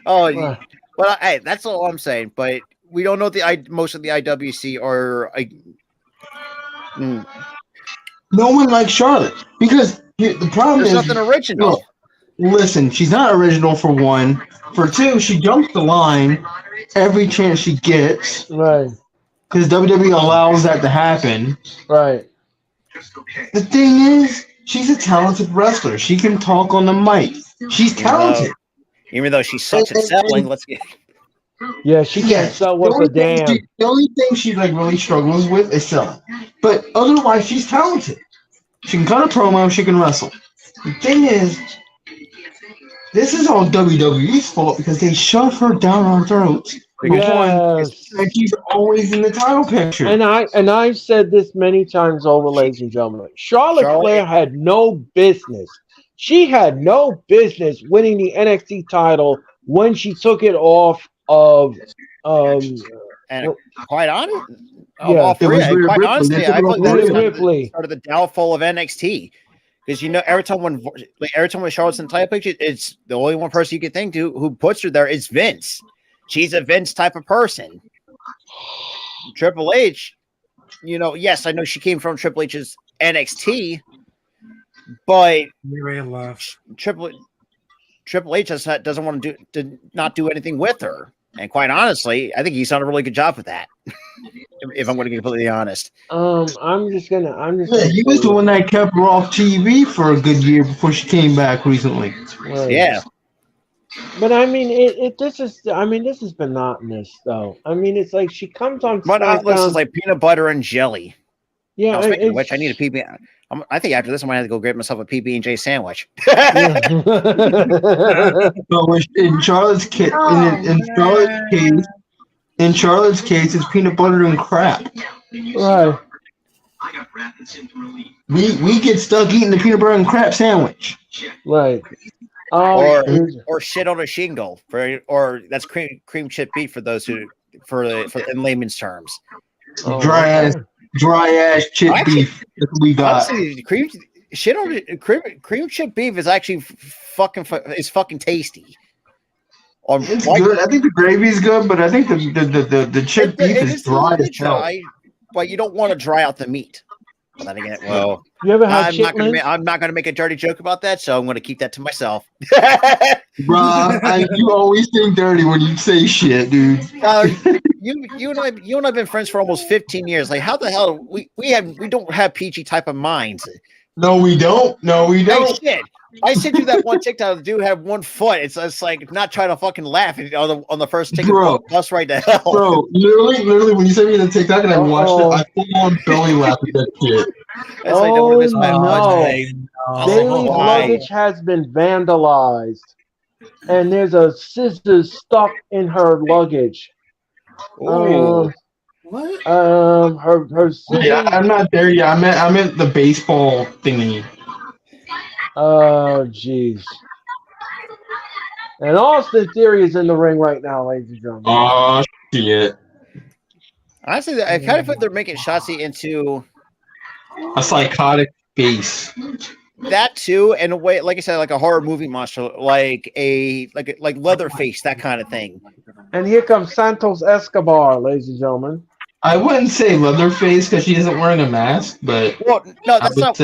Oh, well, hey, that's all I'm saying. But we don't know most of the IWC are. No one likes Charlotte because the problem There's is nothing original. Look, listen, she's not original for one. For two, she jumps the line every chance she gets. Right. Because WWE allows that to happen. Right. The thing is, she's a talented wrestler. She can talk on the mic. She's talented. Even though she sucks at selling, let's get. Yeah, she can't sell worth a damn. The only thing she really struggles with is selling. But otherwise, she's talented. She can cut a promo. She can wrestle. The thing is, this is all WWE's fault because they shove her down our throats. Yes. And she's always in the title picture. And I've said this many times over, ladies and gentlemen. Charlotte Flair had no business. She had no business winning the NXT title when she took it off of and quite honest, quite honestly, I thought Rhea Ripley started the downfall of NXT. Because every time when Charlotte's in the title picture, it's the only one person you can think to who puts her there is Vince. She's a Vince type of person. Triple H, yes, I know she came from Triple H's NXT, but Triple H doesn't want to not do anything with her. And quite honestly, I think he's done a really good job with that. If I'm going to be completely honest, He was the one that kept her off TV for a good year before she came back recently. Right. Yeah. But I mean, this has been monotonous though. I mean, it's like she comes on. Monotonous is like peanut butter and jelly. Yeah. Speaking of which, I need a PB. I think after this, I might have to go get myself a PB&J sandwich. In Charlotte's case, it's peanut butter and crap. Right. We get stuck eating the peanut butter and crap sandwich. Right. Or shit on a shingle, or that's cream chip beef for those who for in layman's terms. Dry ass chip beef. That's what we got. Honestly, cream chip beef is actually fucking tasty. It's good. I think the gravy is good, but I think the chip beef is dry as hell. But you don't want to dry out the meat. But then again, well, you ever had I'm not gonna make a dirty joke about that, so I'm gonna keep that to myself. Bruh, you always think dirty when you say shit, dude. you and I've been friends for almost 15 years. Like, how the hell we don't have PG type of minds? No, we don't. No, we Hey, don't. shit. I sent you that one TikTok. The dude had 1 foot. It's like not trying to fucking laugh on the first ticket bus right to hell. Bro, literally, when you sent me the TikTok and I watched it, I full on belly laughed at that shit. It's like, don't miss my no. Bailey's luggage has been vandalized. And there's a scissors stuck in her luggage. Ooh. What? Her scissors. Yeah, I'm not there yet. I meant the baseball thingy. Oh, jeez. And Austin Theory is in the ring right now, ladies and gentlemen. Oh, shit. Honestly, I kind of feel they're making Shotzi into a psychotic face. That too, in a way, like I said, like a horror movie monster, like Leatherface, that kind of thing. And here comes Santos Escobar, ladies and gentlemen. I wouldn't say Leatherface because she isn't wearing a mask, but well, no, that's not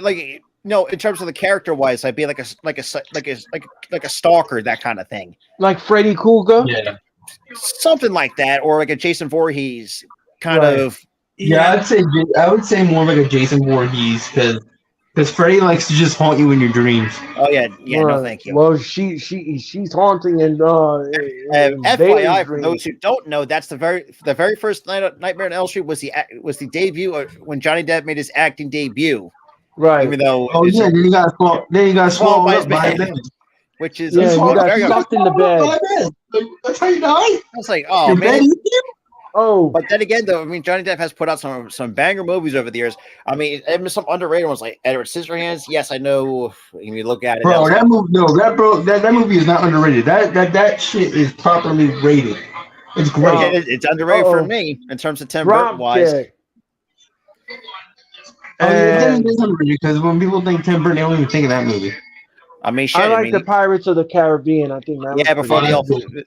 like no. In terms of the character wise, I'd be like a stalker, that kind of thing. Like Freddy Krueger, yeah, something like that, or like a Jason Voorhees kind of. Yeah, I would say more like a Jason Voorhees because Freddy likes to just haunt you in your dreams. Oh yeah, no, thank you. Well, she's haunting in FYI, for those who don't know, that's the very first Nightmare on Elm Street was the debut when Johnny Depp made his acting debut. Right. Even though then you got swallowed up by his bed. Which is he got stuffed in the bed. That's how you die. I was like, oh man. Oh, but then again, though, I mean, Johnny Depp has put out some banger movies over the years. I mean, even some underrated ones like Edward Scissorhands. Yes, I know. When you look at it, bro, that movie is not underrated. That shit is properly rated. It's great. It's underrated for me in terms of Tim Burton wise. It is underrated because when people think Tim Burton, they don't even think of that movie. I mean, shit, I like the Pirates of the Caribbean. I think that. Yeah, before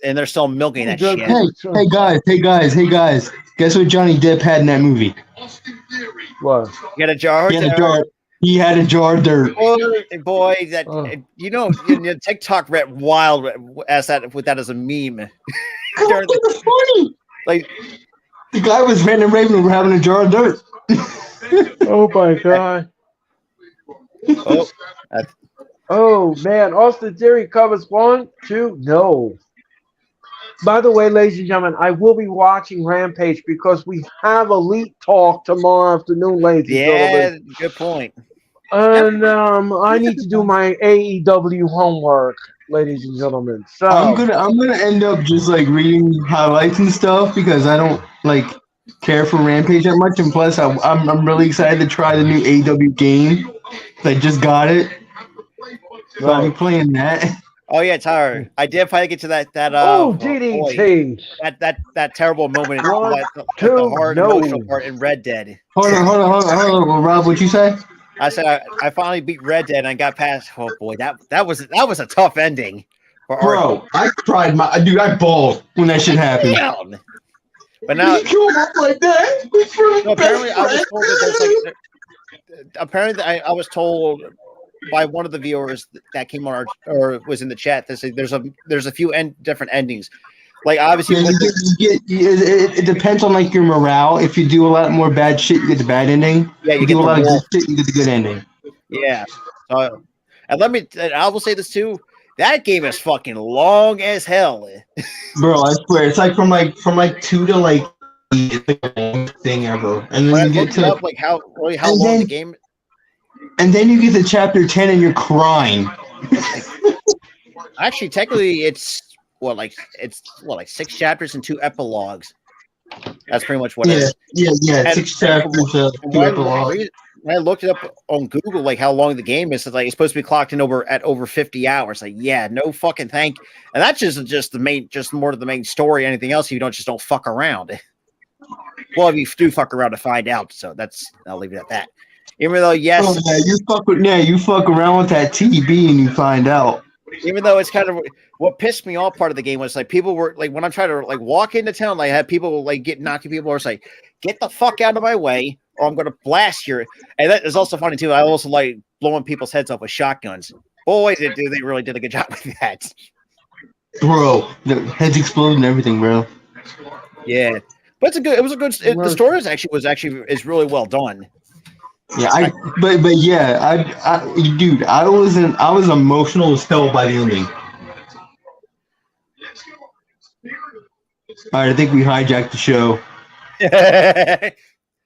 and they're still milking that shit. Hey guys! Guess what Johnny Depp had in that movie? What? You got a jar. He had a jar of dirt. Boy, that you know, TikTok went wild as that with that as a meme. It's funny. Like the guy was ranting and raving over having a jar of dirt. Oh my god. Oh man, Austin Theory covers 1, 2, no. By the way, ladies and gentlemen, I will be watching Rampage because we have Elite Talk tomorrow afternoon, ladies and gentlemen. Yeah, good point. And I need to do my AEW homework, ladies and gentlemen. So I'm gonna end up just like reading highlights and stuff because I don't like care for Rampage that much, and plus I'm really excited to try the new AEW game. I just got it. So I'll be playing that. Oh yeah, Tyler. I did finally get to that DDT. That terrible moment, the hard emotional part in Red Dead. Hold on, Rob. What'd you say? I said I finally beat Red Dead and I got past. Oh boy, that was a tough ending. Bro, I cried. I bawled when that shit happened. Down. But now you killed up like that. No, apparently, I was told that apparently I was told by one of the viewers that came on or was in the chat that said there's a few different endings. Like obviously, it depends on like your morale. If you do a lot more bad shit, you get the bad ending. Yeah, you do a lot of good shit, you get the good ending. Yeah. And I will say this too. That game is fucking long as hell. Bro, I swear it's like from 2 to like it's like the longest thing ever. And then you get to like how long the game. And then you get to chapter 10 and you're crying. Actually, technically, it's 6 chapters and 2 epilogues. That's pretty much what it is. Yeah, and 6 chapters, 2 epilogues. When I looked it up on Google, like how long the game is, it's like it's supposed to be clocked in over 50 hours. Like, yeah, no fucking thank. And that's just more of the main story. Anything else, you don't fuck around. Well, if you do fuck around to find out, so I'll leave it at that. Even though, yes, you fuck around with that TB and you find out. Even though it's kind of what pissed me off, part of the game was like people were like when I'm trying to like walk into town, like have people like knocking people or say, "Get the fuck out of my way, or I'm gonna blast you." And that is also funny too. I also like blowing people's heads off with shotguns. Boy, they really did a good job with that. Bro, the heads exploded and everything, bro. Yeah, but it's a good. It was a good. The story is really well done. Yeah, but yeah, dude, I was emotional as hell by the ending. All right, I think we hijacked the show. It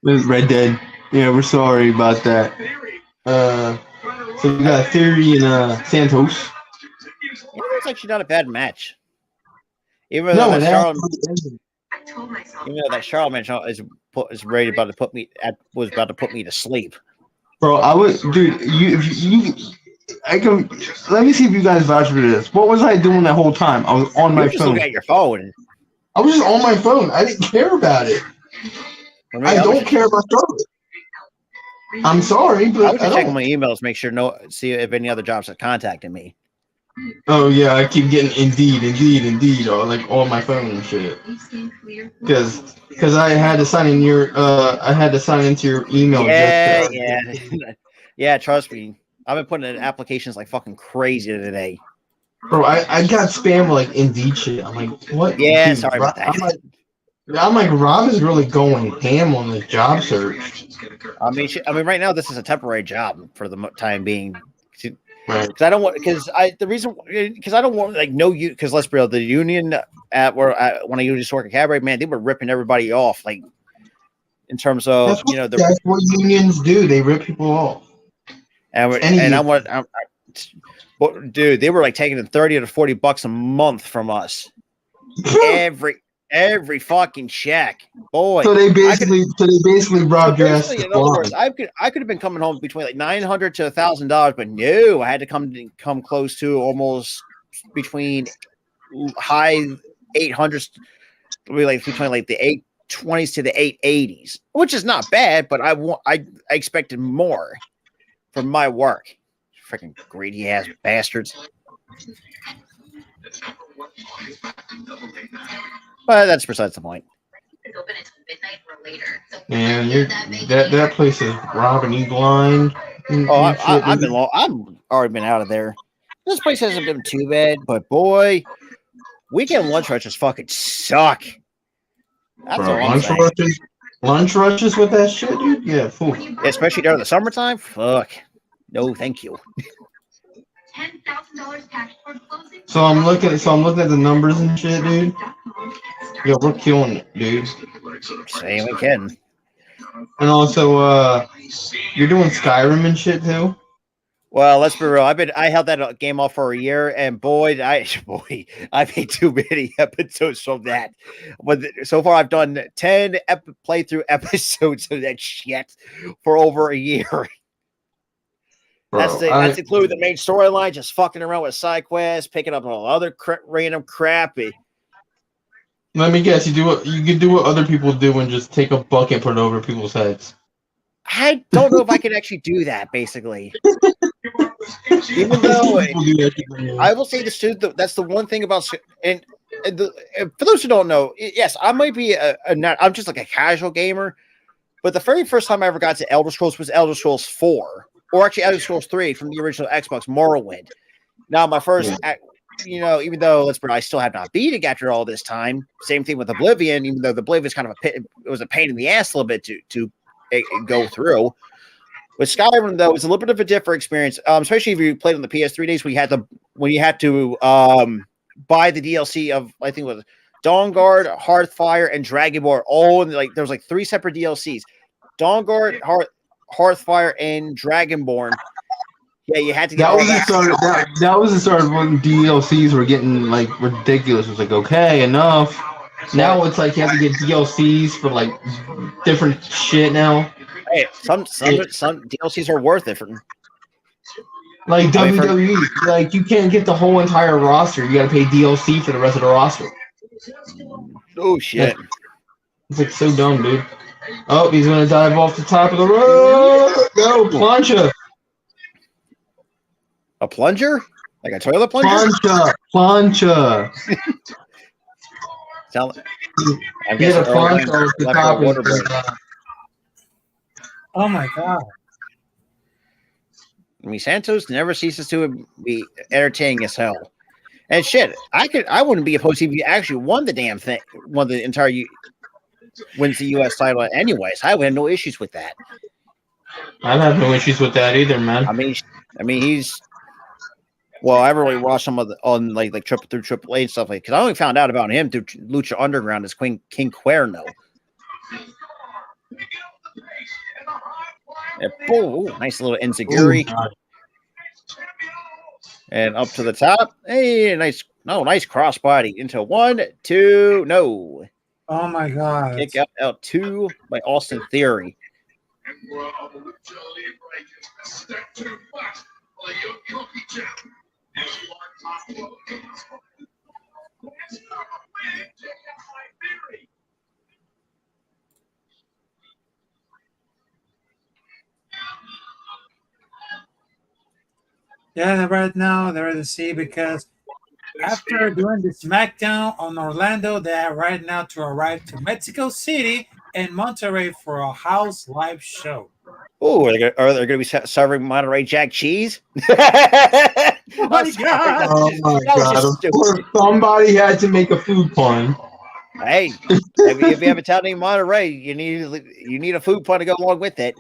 was Red Dead. Yeah, we're sorry about that. So we got Theory and Santos. It was actually not a bad match. Even No, though it Charlotte, actually even though that Charlotte match is ready about to put me to sleep. bro, I was, dude. I can. Let me see if you guys vouch for this. What was I doing that whole time? I was on You my were just phone. looking at your phone. I was just on my phone. I didn't care about it. For me, I was don't just- care about Charlotte. I'm sorry, I but was I just checking don't. my emails, make sure see if any other jobs have contacted me. Oh yeah, I keep getting Indeed, or like on my phone and shit. Because I had to sign in into your email Yeah, just yeah, yeah. Trust me, I've been putting in applications like fucking crazy today. bro. I got spam like Indeed shit. I'm like, what? Yeah, Dude, sorry about that. I'm like, Rob is really going ham on this job search. I mean, right now this is a temporary job for the time being. Right. Because I don't want because I don't want like no you because let's be real, the union at when I used to work at Cabaret, man, they were ripping everybody off like in terms of That's what unions do. They rip people off. But dude, they were like taking $30 to $40 a month from us every fucking check, boy. So they basically robbed your ass. In other words, I could have been coming home between like $900 to $1,000, but no, I had to come close to almost between high 800s, like between like the 820s to the 880s, which is not bad, but I expected more from my work. Freaking greedy ass bastards. But that's besides the point. Man, that place is robbing you blind. I've already been out of there. This place hasn't been too bad, but boy, weekend lunch rushes fucking suck. That's all I'm saying. Lunch rushes with that shit, dude. Yeah, fool. Especially during the summertime. Fuck. No, thank you. So I'm looking at the numbers and shit, dude. Yo, we're killing it, dude. Same we can. And also, you're doing Skyrim and shit too. Well, let's be real. I held that game off for a year, and boy, I made too many episodes from that. But so far, I've done 10 playthrough episodes of that shit for over a year. Bro, that's including the main storyline, just fucking around with side quests, picking up all other random crap. Let me guess, you can do what other people do and just take a bucket and put it over people's heads. I don't know if I can actually do that, basically. Even though I will say this too, that's the one thing about and for those who don't know, yes, I might be I'm just like a casual gamer, but the very first time I ever got to Elder Scrolls was Elder Scrolls 4, or actually Elder Scrolls 3 from the original Xbox, Morrowind. Now my first, even though I still have not beat it after all this time. Same thing with Oblivion, even though the Oblivion is kind of it was a pain in the ass a little bit to go through. With Skyrim, though, it's a little bit of a different experience, especially if you played on the PS3 days when you had to buy the DLC of, I think it was Dawnguard, Hearthfire, and Dragonborn. All in, there was 3 separate DLCs: Dawnguard, Hearthfire, and Dragonborn. Yeah, you had to get that was the start of when DLCs were getting ridiculous. It was okay, enough. Now it's like you have to get DLCs for different shit now. Hey, some DLCs are worth it. Like WWE, you can't get the whole entire roster. You got to pay DLC for the rest of the roster. Oh shit! It's so dumb, dude. Oh, he's gonna dive off the top of the road. No, plancha. A plunger? Like a toilet plunger? Plancha. I guess a plancha off the top of the Oh my god. I mean, Santos never ceases to be entertaining as hell. And shit, I wouldn't be opposed if he actually won the damn thing, won the entire wins the U.S. title. Anyways, I would have no issues with that. I'd have no issues with that either, man. I mean, he's. Well, I really watched some of the on like Triple A and stuff like. Because I only found out about him through Lucha Underground as King Cuerno. Yeah, oh, nice little enziguri. And up to the top. Hey, nice crossbody into 1, 2, no. Oh my god. Kick out 2 by Austin Theory. Yeah, right now they're at the sea because after doing the Smackdown on Orlando, they are right now to arrive to Mexico City and Monterrey for a house live show. Oh, are they going to be serving Monterey Jack cheese? Oh my god! Oh my god! Of course, somebody had to make a food pun. Hey, if you have a town named Monterey, you need a food pun to go along with it.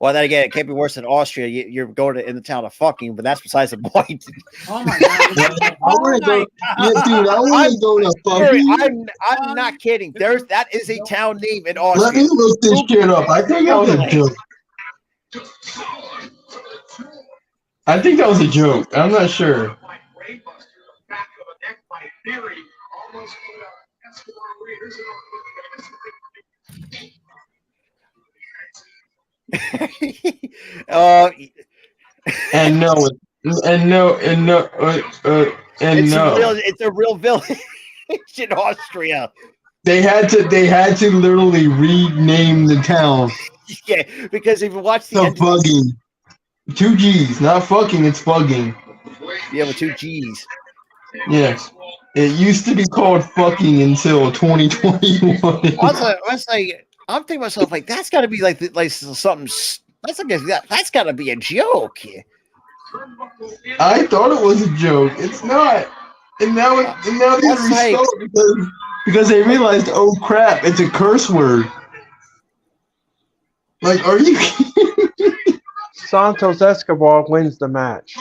Well, then again, it can't be worse than Austria. You're going in the town of fucking, but that's besides the point. Oh my god! I want to go, yeah, dude. I want to go to fucking. I'm not kidding. That is a town name in Austria. Let me look this shit up. I think that was a joke. I think that was a joke. I'm not sure. And no, it's a real village in Austria. They had to literally rename the town. Yeah, because if you watch the bugging. 2 G's, not fucking, it's bugging. Yeah, with 2 G's. Yes. It used to be called fucking until 2021. I'm thinking to myself, like, that's got to be like something. That's got to be a joke. I thought it was a joke. It's not. And now they restore it because they realized, oh crap, it's a curse word. Like, are you kidding? Santos Escobar wins the match.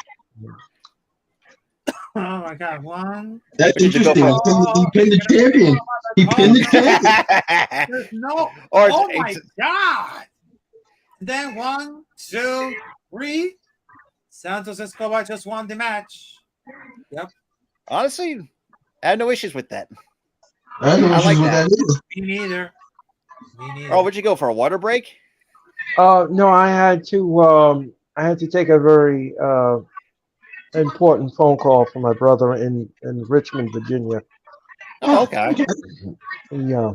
Oh my god! One. That's interesting. He pinned the champion. He pinned the champion. There's no. Oh my god! Then 1, 2, 3. Santos Escobar just won the match. Yep. Honestly, I have no issues with that. I have no issues with that either. Me neither. Oh, would you go for a water break? No, I had to take a very important phone call from my brother in Richmond, Virginia. Oh, okay. Yeah.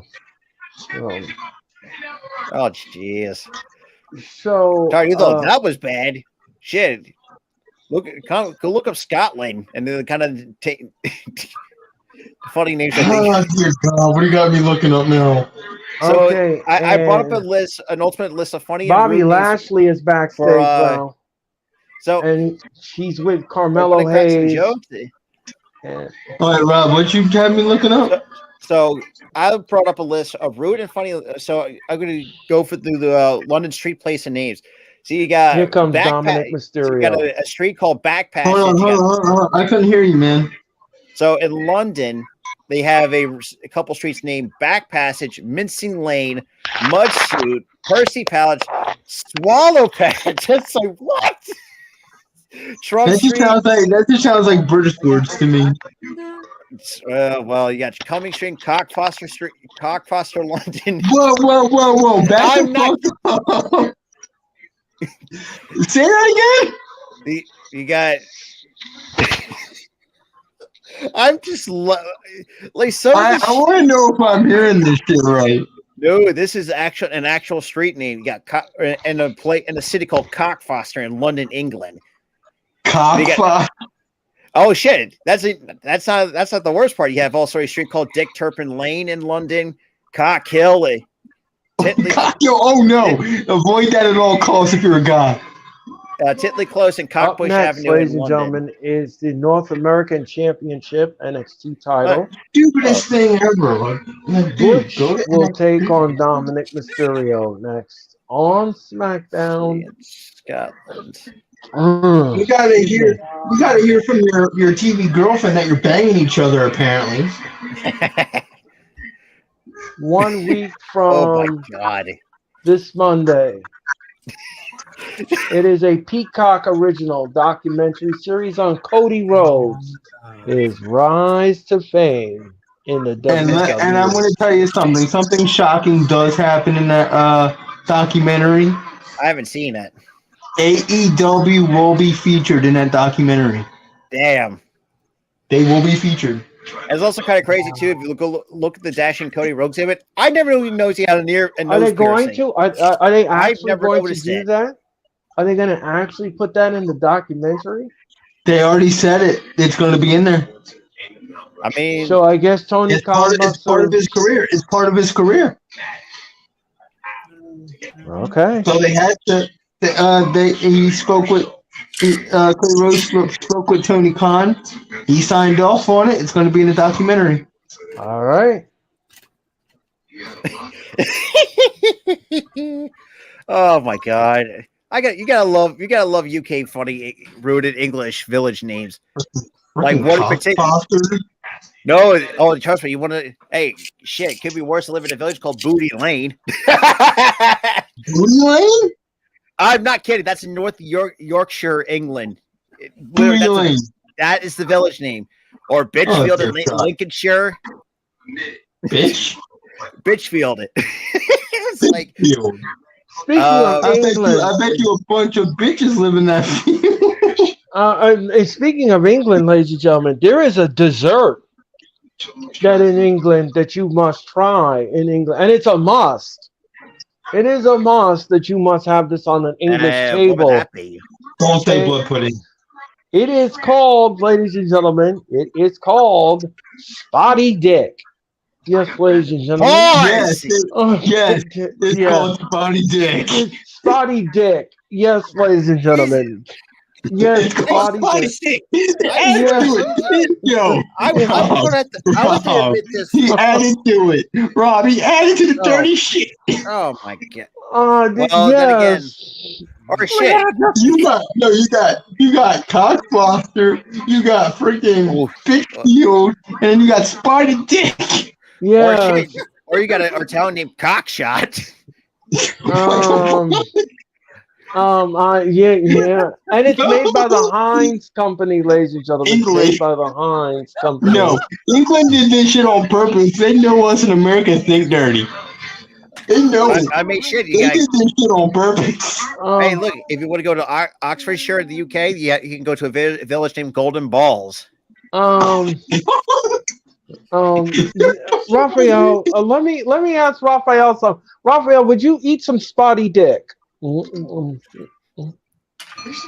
Oh, jeez. So Sorry, you thought that was bad. Shit. Go look up Scotland and then kind of take funny names. Oh, dear God, what do you got me looking up now? So okay, I brought up an ultimate list of funny. Bobby Lashley is backstage now. So and she's with Carmelo Hayes. All right, Rob, what you had me looking up? So I brought up a list of rude and funny. So I'm going to go through the London street place and names. So you got here comes Dominic Mysterio. So you got a street called Back Passage. Hold on. I couldn't hear you, man. So in London, they have a couple streets named Back Passage, Mincing Lane, Mud Suit, Percy Palace, Swallow Patch. That's like what? That just sounds like British words to me. Well, you got Cumming Street, Cockfoster Street, Cockfoster, London. Whoa! Say that again. You got. I'm just like so. I want to know if I'm hearing this shit right. No, this is an actual street name. You got in a city called Cockfoster in London, England. Cockfoster. Oh shit! That's not the worst part. You have also a street called Dick Turpin Lane in London. Cock Hill. Oh no! Avoid that at all costs if you're a guy. Titley Close and Up Cockbush next, Avenue ladies in and London. gentlemen, is the North American Championship NXT title. Stupidest thing ever. Like, dude, Butch go to will NXT. take on Dominic Mysterio next on SmackDown. In Scotland. You gotta hear from your TV girlfriend that you're banging each other. Apparently, 1 week Oh my from god. this Monday. It is a Peacock original documentary series on Cody Rhodes, his rise to fame in the and WWE. I'm going to tell you something. Something shocking does happen in that documentary. I haven't seen it. AEW will be featured in that documentary. Damn. They will be featured. It's also kind of crazy too. If you look at the Dashing Cody Rhodes exhibit, I never even noticed he had a nose Are they going piercing. to? Are they actually never going to noticed do it. that? Are they going to actually put that in the documentary? They already said it. It's going to be in there. I mean, So I guess Tony Khan It's part of his career. It's part of his career. Okay. So they had to. He spoke with. Cody Rhodes spoke with Tony Khan. He signed off on it. It's going to be in the documentary. All right. oh my god. You gotta love UK funny rooted English village names. Like Freaking what in particular? cocksucker. No, trust me, you wanna hey shit, it could be worse to live in a village called Booty Lane. Booty Lane? I'm not kidding. That's in North Yorkshire, England. Booty Lane. That is the village name. Or Bitchfield in Lincolnshire. Bitch. Bitchfield. It's like Field. Speaking of England, I bet you a bunch of bitches live in that field. and speaking of England, ladies and gentlemen, there is a dessert that in England that you must try in England, and it's a must. It is a must that you must have this on an English what table. would that be? Don't say blood pudding. It is called, ladies and gentlemen, it is called Spotty Dick. Yes, ladies and gentlemen. Yes, yes, it's yes. called Spotty Dick. It's Spotty Dick. Yes, ladies and gentlemen. Yes, Spotty Dick. Yes. Yo, I was gonna admit this. he added to it. Rob, he added to the dirty shit. Oh my god. Well, then again, yes. or shit. You got Cockbuster, you got freaking Bitchfield, and you got Spotty Dick. Yeah. Or you got a town named Cockshot. Yeah. And it's made by the Heinz Company, ladies and gentlemen. It's made by the Heinz Company. No, England did this shit on purpose. They know us in America think dirty. They know it. I mean, shit. They did this shit on purpose. Hey, look, if you want to go to Oxfordshire in the UK, you can go to a village named Golden Balls. Raphael, let me ask Raphael something. Raphael, would you eat some Spotty Dick?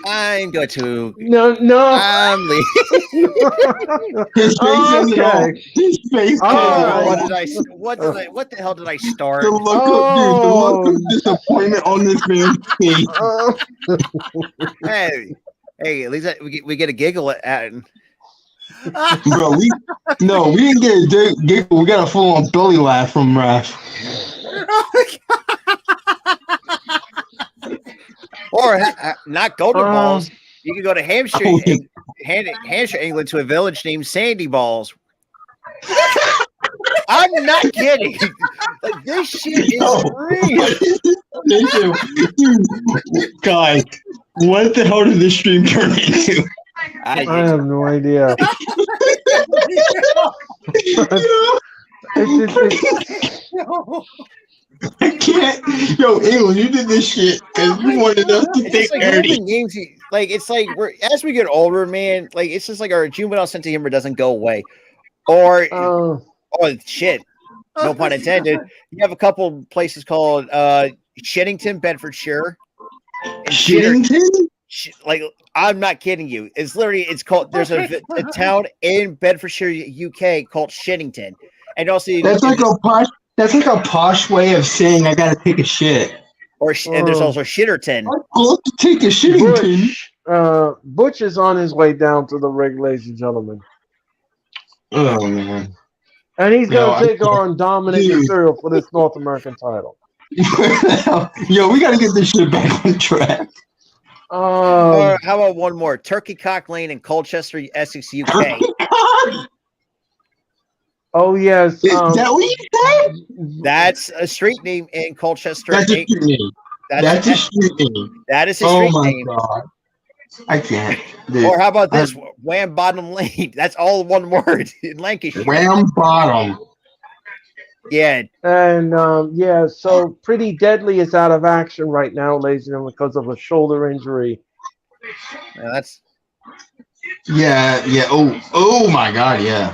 I'm going to. No. I'm leaving. His face isn't on. His face. What the hell did I start? The look of disappointment on this man's face. Hey, at least we get a giggle at. Bro, we didn't get a giggle. We got a full on belly laugh from Raph. Or not Golden Balls. You can go to Hampshire, Hampshire, England, to a village named Sandy Balls. I'm not kidding. Like, this shit is real. Dude, guys, what the hell did this stream turn into? I have no idea. I can't. Yo, England, you did this shit because you wanted us to think dirty. It's like as we get older, man. Like it's just like our juvenile sense of humor doesn't go away. Or shit, no pun intended. You have a couple places called Shittington, Bedfordshire. Shittington? Like I'm not kidding you. It's called. There's a town in Bedfordshire, UK called Shittington, and also That's like a posh way of saying I gotta take a shit. And there's also Shitterton. I'd love to take a Shittington. Butch is on his way down to the ring, ladies and gentlemen. Oh man. And he's Yo, going to take on Dominic Dude. Mysterio for this North American title. Yo, we gotta get this shit back on track. How about one more? Turkey Cock Lane in Colchester, Essex, UK. Oh, yes. Is that what you said? That's a street name in Colchester. That's a street name. That's a street name. That is a Oh street my name. god. I can't. Dude. Or how about this? Wham Bottom Lane. That's all one word in Lancashire. Wham Bottom. Yeah. And, so Pretty Deadly is out of action right now, ladies and gentlemen, because of a shoulder injury. Yeah, that's. Yeah. Oh my god, yeah.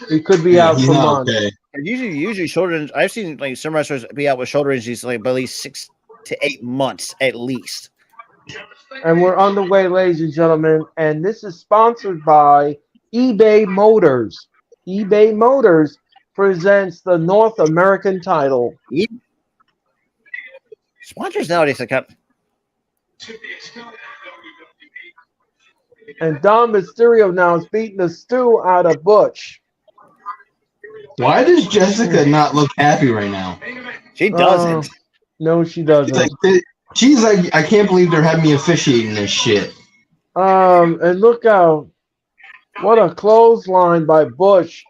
He could be out he's for not months. okay. Usually shoulder injuries. I've seen like some wrestlers be out with shoulder injuries like by at least 6 to 8 months at least. And we're on the way, ladies and gentlemen. And this is sponsored by eBay Motors. eBay Motors presents the North American title. Sponsors nowadays, I got. And Dom Mysterio now is beating the stew out of Butch. Why does Jessica not look happy right now? She doesn't. No, she doesn't. She's like, I can't believe they're having me officiating this shit. And look out. What a clothesline by Butch.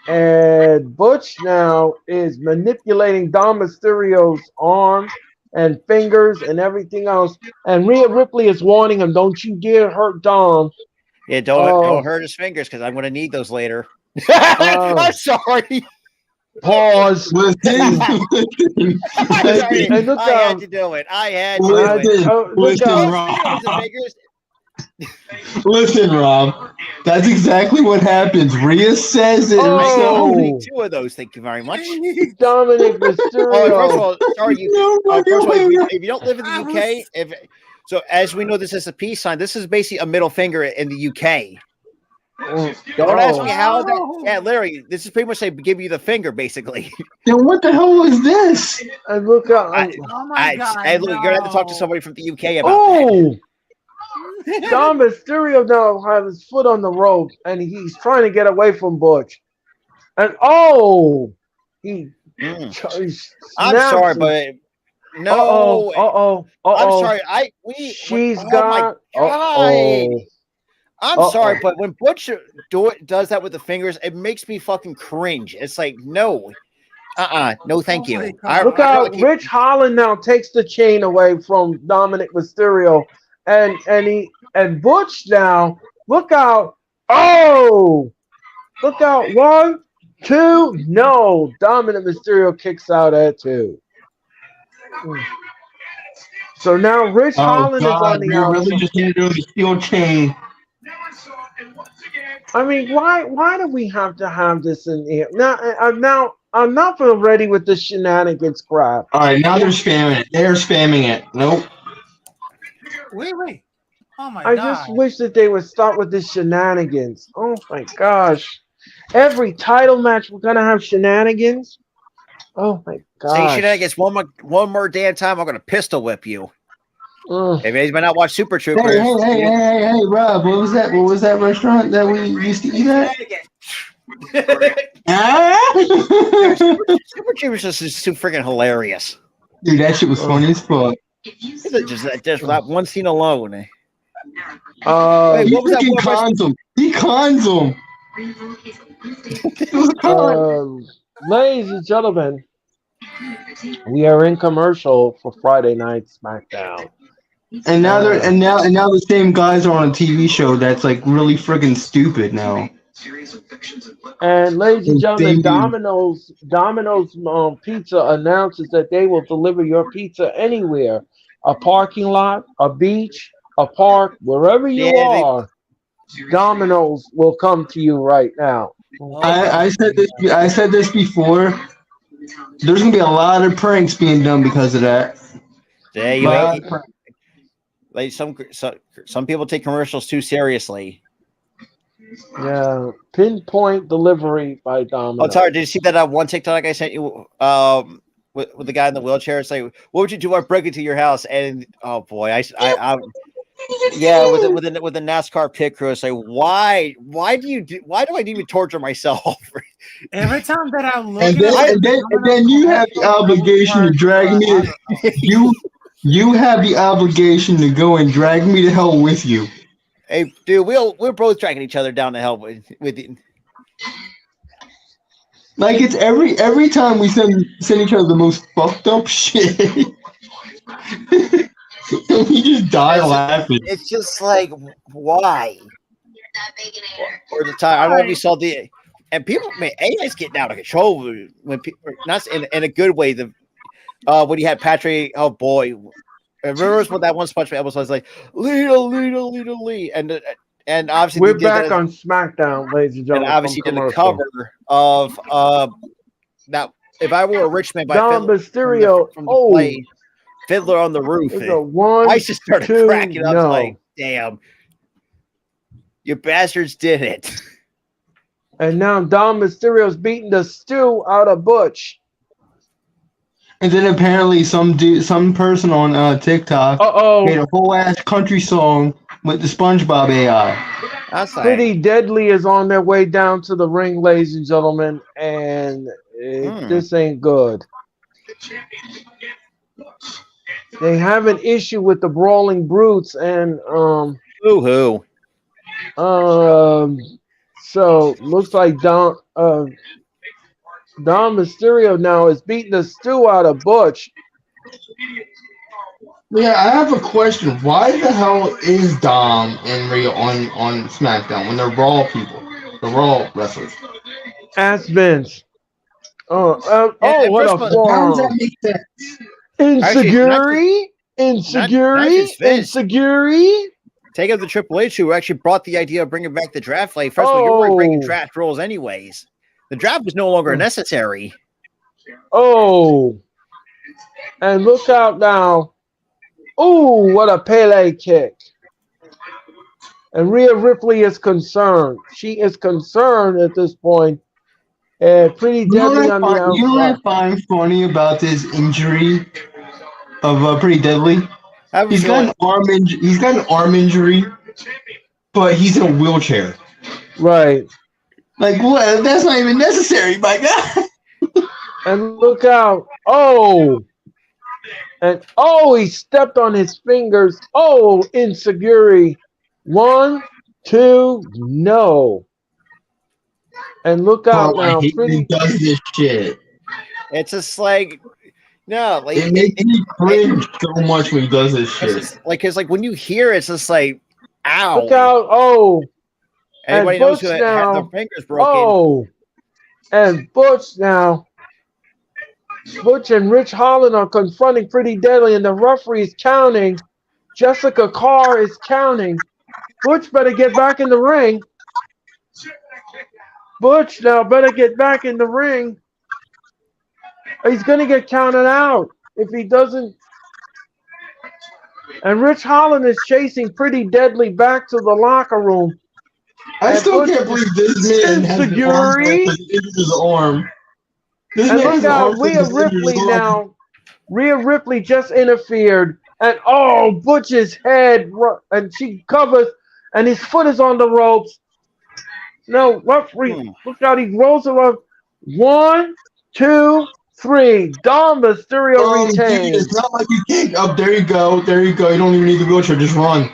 And Butch now is manipulating Dom Mysterio's arms and fingers and everything else. And Rhea Ripley is warning him, don't you dare hurt Dom. Yeah, don't hurt his fingers because I'm going to need those later. I'm sorry. Pause. Listen. And look I out. had to do it. I had to do it. Listen, out. Rob. Listen, Rob. That's exactly what happens. Rhea says it herself. Only 2 of those. Thank you very much. Dominic Mysterio. First of all, sorry, if you don't live in the UK, so as we know this is a peace sign, this is basically a middle finger in the UK. Don't ask me how that. Yeah, literally, this is pretty much they give you the finger, basically. Then what the hell was this? And look out. Oh my God! Hey, look, you're gonna have to talk to somebody from the UK about Oh! Dom Mysterio now has his foot on the rope and he's trying to get away from Butch. And he I'm sorry, but no. I'm sorry. She's oh got. My God. I'm sorry, but when Butch does that with the fingers, it makes me fucking cringe. It's like, no. No, thank you. Look out. Rich Holland now takes the chain away from Dominic Mysterio. And Butch now, look out. Oh! Look out. 1, 2. No. Dominic Mysterio kicks out at 2. So now Rich Holland is on the outside. Really just handed over the steel chain. I mean, why do we have to have this in here? I'm not feeling ready with the shenanigans crap. All right, now they're spamming it. They're spamming it. Nope. Wait. Oh my I God. just wish that they would stop with this shenanigans. Oh my gosh. Every title match we're gonna have shenanigans. Oh my gosh. Say shenanigans one more damn time, I'm gonna pistol whip you. If anybody might not watch Super Troopers. Hey, Rob, what was that? What was that restaurant that we used to eat at? Super Troopers is so freaking hilarious. Dude, that shit was funny as fuck. Just that one scene alone. Wait, what was that? He cons him. He cons him. It was a con. Ladies and gentlemen, we are in commercial for Friday night SmackDown. And now the same guys are on a TV show that's like really freaking stupid now. And ladies and gentlemen, Domino's Pizza announces that they will deliver your pizza anywhere, a parking lot, a beach, a park, wherever you are. Domino's will come to you right now. I said this before. There's gonna be a lot of pranks being done because of that. Yeah, like some people take commercials too seriously. Yeah, pinpoint delivery by Domino's. Oh, Tara, did you see that one TikTok I sent you? with the guy in the wheelchair. It's like, what would you do if I break into your house? And oh boy, yeah, with the NASCAR pit crew, it's like, why do I need to torture myself? Every time that I look And at then, it, and then you have the obligation to drag me. You have the obligation to go and drag me to hell with you. Hey, dude, we're both dragging each other down to hell with you. Like it's every time we send each other the most fucked up shit. We just die laughing. It's just like, why? Or the time I don't know if you saw and people, man, AI's getting out of control when people, not in a good way. When you had Patrick, oh boy, remember what that one SpongeBob episode was like, Lita, and obviously we're back on SmackDown, ladies and gentlemen. And obviously did a cover of now. If I Were a Rich Man by Dom Mysterio. From the play Fiddler on the Roof. I just started cracking up. Like, damn, you bastards did it. And now Dom Mysterio's beating the stew out of Butch. And then apparently some person on TikTok made a whole ass country song with the SpongeBob AI. That's Pretty Deadly is on their way down to the ring, ladies and gentlemen, and this ain't good. They have an issue with the Brawling Brutes, and so looks like Dom Mysterio now is beating the stew out of Butch. Yeah, I have a question. Why the hell is Dom and Rhea on SmackDown when they're Raw people, the Raw wrestlers? Ask Vince. What a How does forum. that make sense? Insecurity. Take up the Triple H who actually brought the idea of bringing back the draft. Like, first of all, you were breaking draft rules anyways. The draft was no longer necessary. Oh, and look out now. Oh, what a Pele kick. And Rhea Ripley is concerned. She is concerned at this point. Pretty Deadly on the outside. You know what I find funny about this injury of Pretty Deadly? He's got an arm injury, but he's in a wheelchair. Right. Like, what? That's not even necessary, my God. And look out. He stepped on his fingers. Insecurity. 1, 2, no. And look out now. Pretty does this shit. It's just like, no, like it makes me cringe so much when he does this shit. Because when you hear it, it's just like, ow. Look out. Anybody knows who had their fingers broken. And Butch now. Butch and Rich Holland are confronting Pretty Deadly, and the referee is counting. Jessica Carr is counting. Butch better get back in the ring. Butch now better get back in the ring. He's going to get counted out if he doesn't. And Rich Holland is chasing Pretty Deadly back to the locker room. I still can't believe this man has his arm. And look out, Rhea Ripley now. Rhea Ripley just interfered. And Butch's head. And she covers. And his foot is on the ropes. No, referee. Look out, he rolls around. 1, 2, 3. Dom Mysterio retains. Dude, it's not like you can't. Oh, there you go. You don't even need the wheelchair. Just run.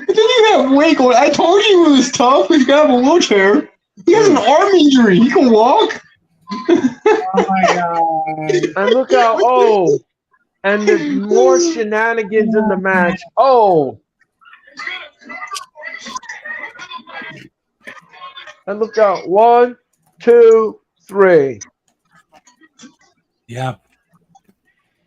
Then you have Wake going, I told you it was tough. He's got a wheelchair. He has an arm injury. He can walk. Oh my God. And look out. And there's more shenanigans in the match. And look out. 1, 2, 3. Yeah.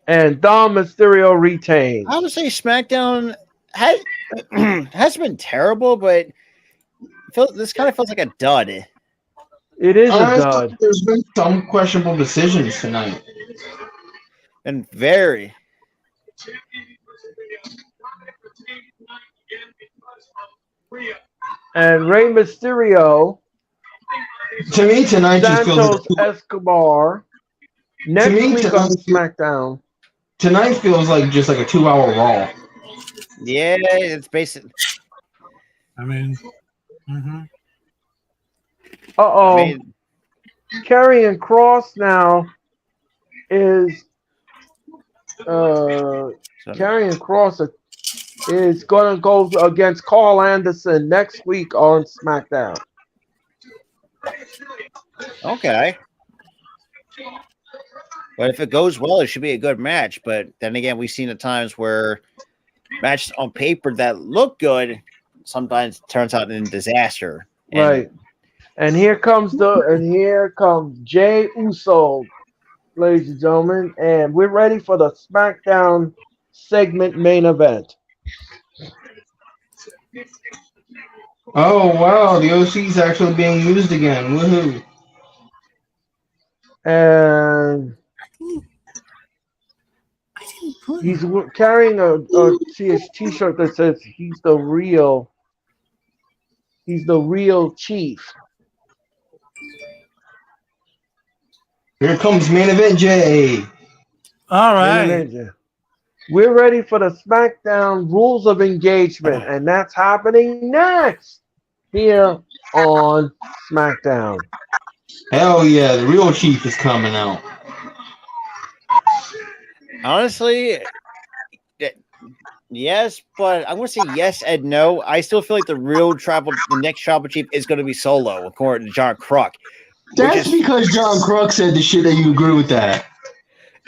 And Dom Mysterio retains. I would say SmackDown has been terrible, but this kind of feels like a dud. It is a dud. There's been some questionable decisions tonight. And very. And Rey Mysterio To me, tonight just feels Santos Escobar. Next me, week on SmackDown. tonight feels like just like a 2-hour Raw. Yeah, it's basically. I mean, mhm. Uh-oh. I mean, Karrion Kross now is Karrion Kross is going to go against Carl Anderson next week on SmackDown. okay. But if it goes well, it should be a good match. But then again, we've seen at times where matches on paper that look good sometimes turns out in disaster. And Right. And here comes Jay Uso, ladies and gentlemen, and we're ready for the SmackDown segment main event. Oh wow, the OC's actually being used again. Woohoo! And he's carrying a t-shirt that says he's the real chief. Here comes main event Jay. All right. We're ready for the SmackDown Rules of Engagement, and that's happening next here on SmackDown. Hell yeah, the real chief is coming out. honestly, yes, but I'm going to say yes and no. I still feel like the next tribal chief is going to be Solo, according to John Kruk. That's because John Kruk said the shit that you agree with that.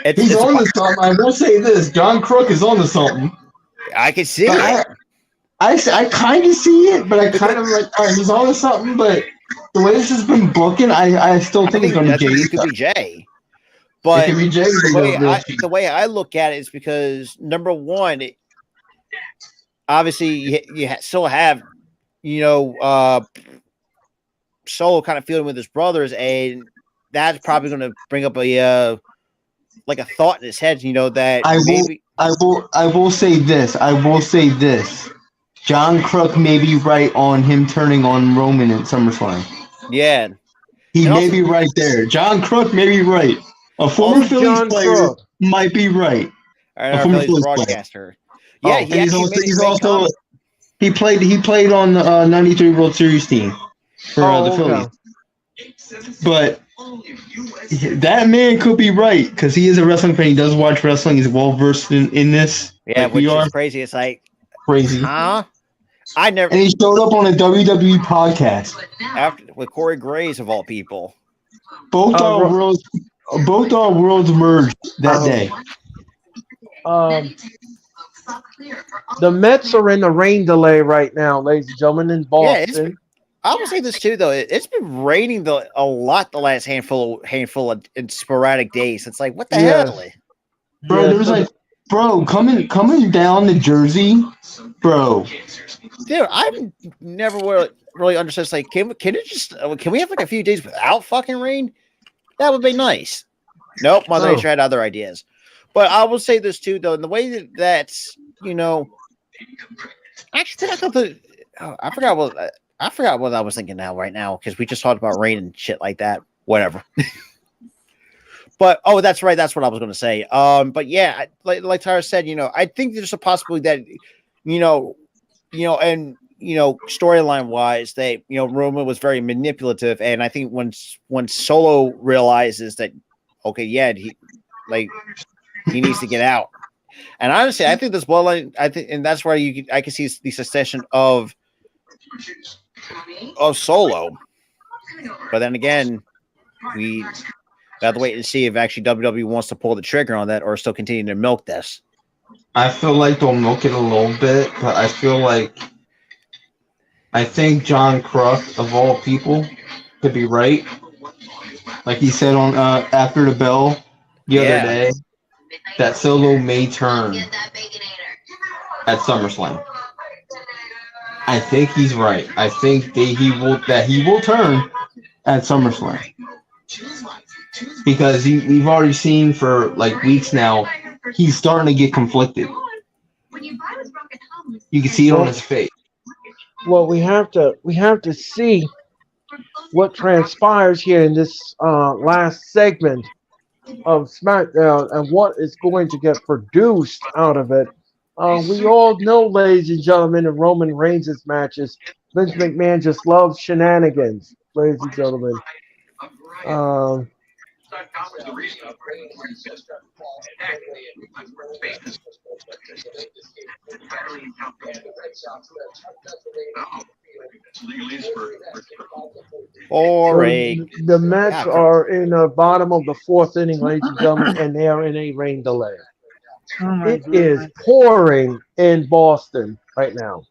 He's on to something. I will say this: John Kruk is on to something. I can see it. I kind of see it, but I kind of like, all right, he's on to something. But the way this has been booking, I still think it's going to be Jay. It could be Jay. But it could be Jay. The way I look at it is because number one, obviously you still have, Solo kind of feeling with his brothers, and that's probably going to bring up a thought in his head, that I will say this. John Kruk may be right on him turning on Roman in SummerSlam. Yeah. He may be right there. John Kruk may be right. A former Phillies player might be right. A former Phillies broadcaster. Yeah, he played on the 93 World Series team for the Phillies. But that man could be right because he is a wrestling fan. He does watch wrestling. He's well versed in this. Yeah, which is crazy. It's like crazy. Huh? And he showed up on a WWE podcast with Corey Graves of all people. Both our worlds merged that day. The Mets are in a rain delay right now, ladies and gentlemen, in Boston. Yeah, I will say this too, though. It's been raining a lot the last handful of sporadic days. It's like, what the hell? Bro, there was coming down to Jersey, bro. Dude, I've never really understood. It's like, can we have like a few days without fucking rain? That would be nice. Nope, Mother Nature had other ideas. But I will say this too, though, in the way that's actually, I forgot what I was thinking right now because we just talked about rain and shit like that. Whatever. But that's right. That's what I was going to say. But yeah, like Tyra said, I think there's a possibility that, and storyline wise, that Roman was very manipulative, and I think when Solo realizes that, okay, yeah, he needs to get out, and honestly, I think this bloodline, and that's why I can see the succession of Solo, but then again, we have to wait and see if actually WWE wants to pull the trigger on that or still continue to milk this. I feel like they'll milk it a little bit, but I think John Kruk, of all people, could be right. Like he said on After the Bell the other day, that Solo may turn at SummerSlam. I think he's right. I think he will turn at SummerSlam. Because we've already seen for like weeks now, he's starting to get conflicted. You can see it on his face. Well, we have to see what transpires here in this last segment of SmackDown and what is going to get produced out of it. We all know, ladies and gentlemen, in Roman Reigns' matches, Vince McMahon just loves shenanigans, ladies and gentlemen. Um, Boring. the Mets are in the bottom of the fourth inning, ladies and gentlemen, and they are in a rain delay. Oh my It goodness. is pouring in Boston right now.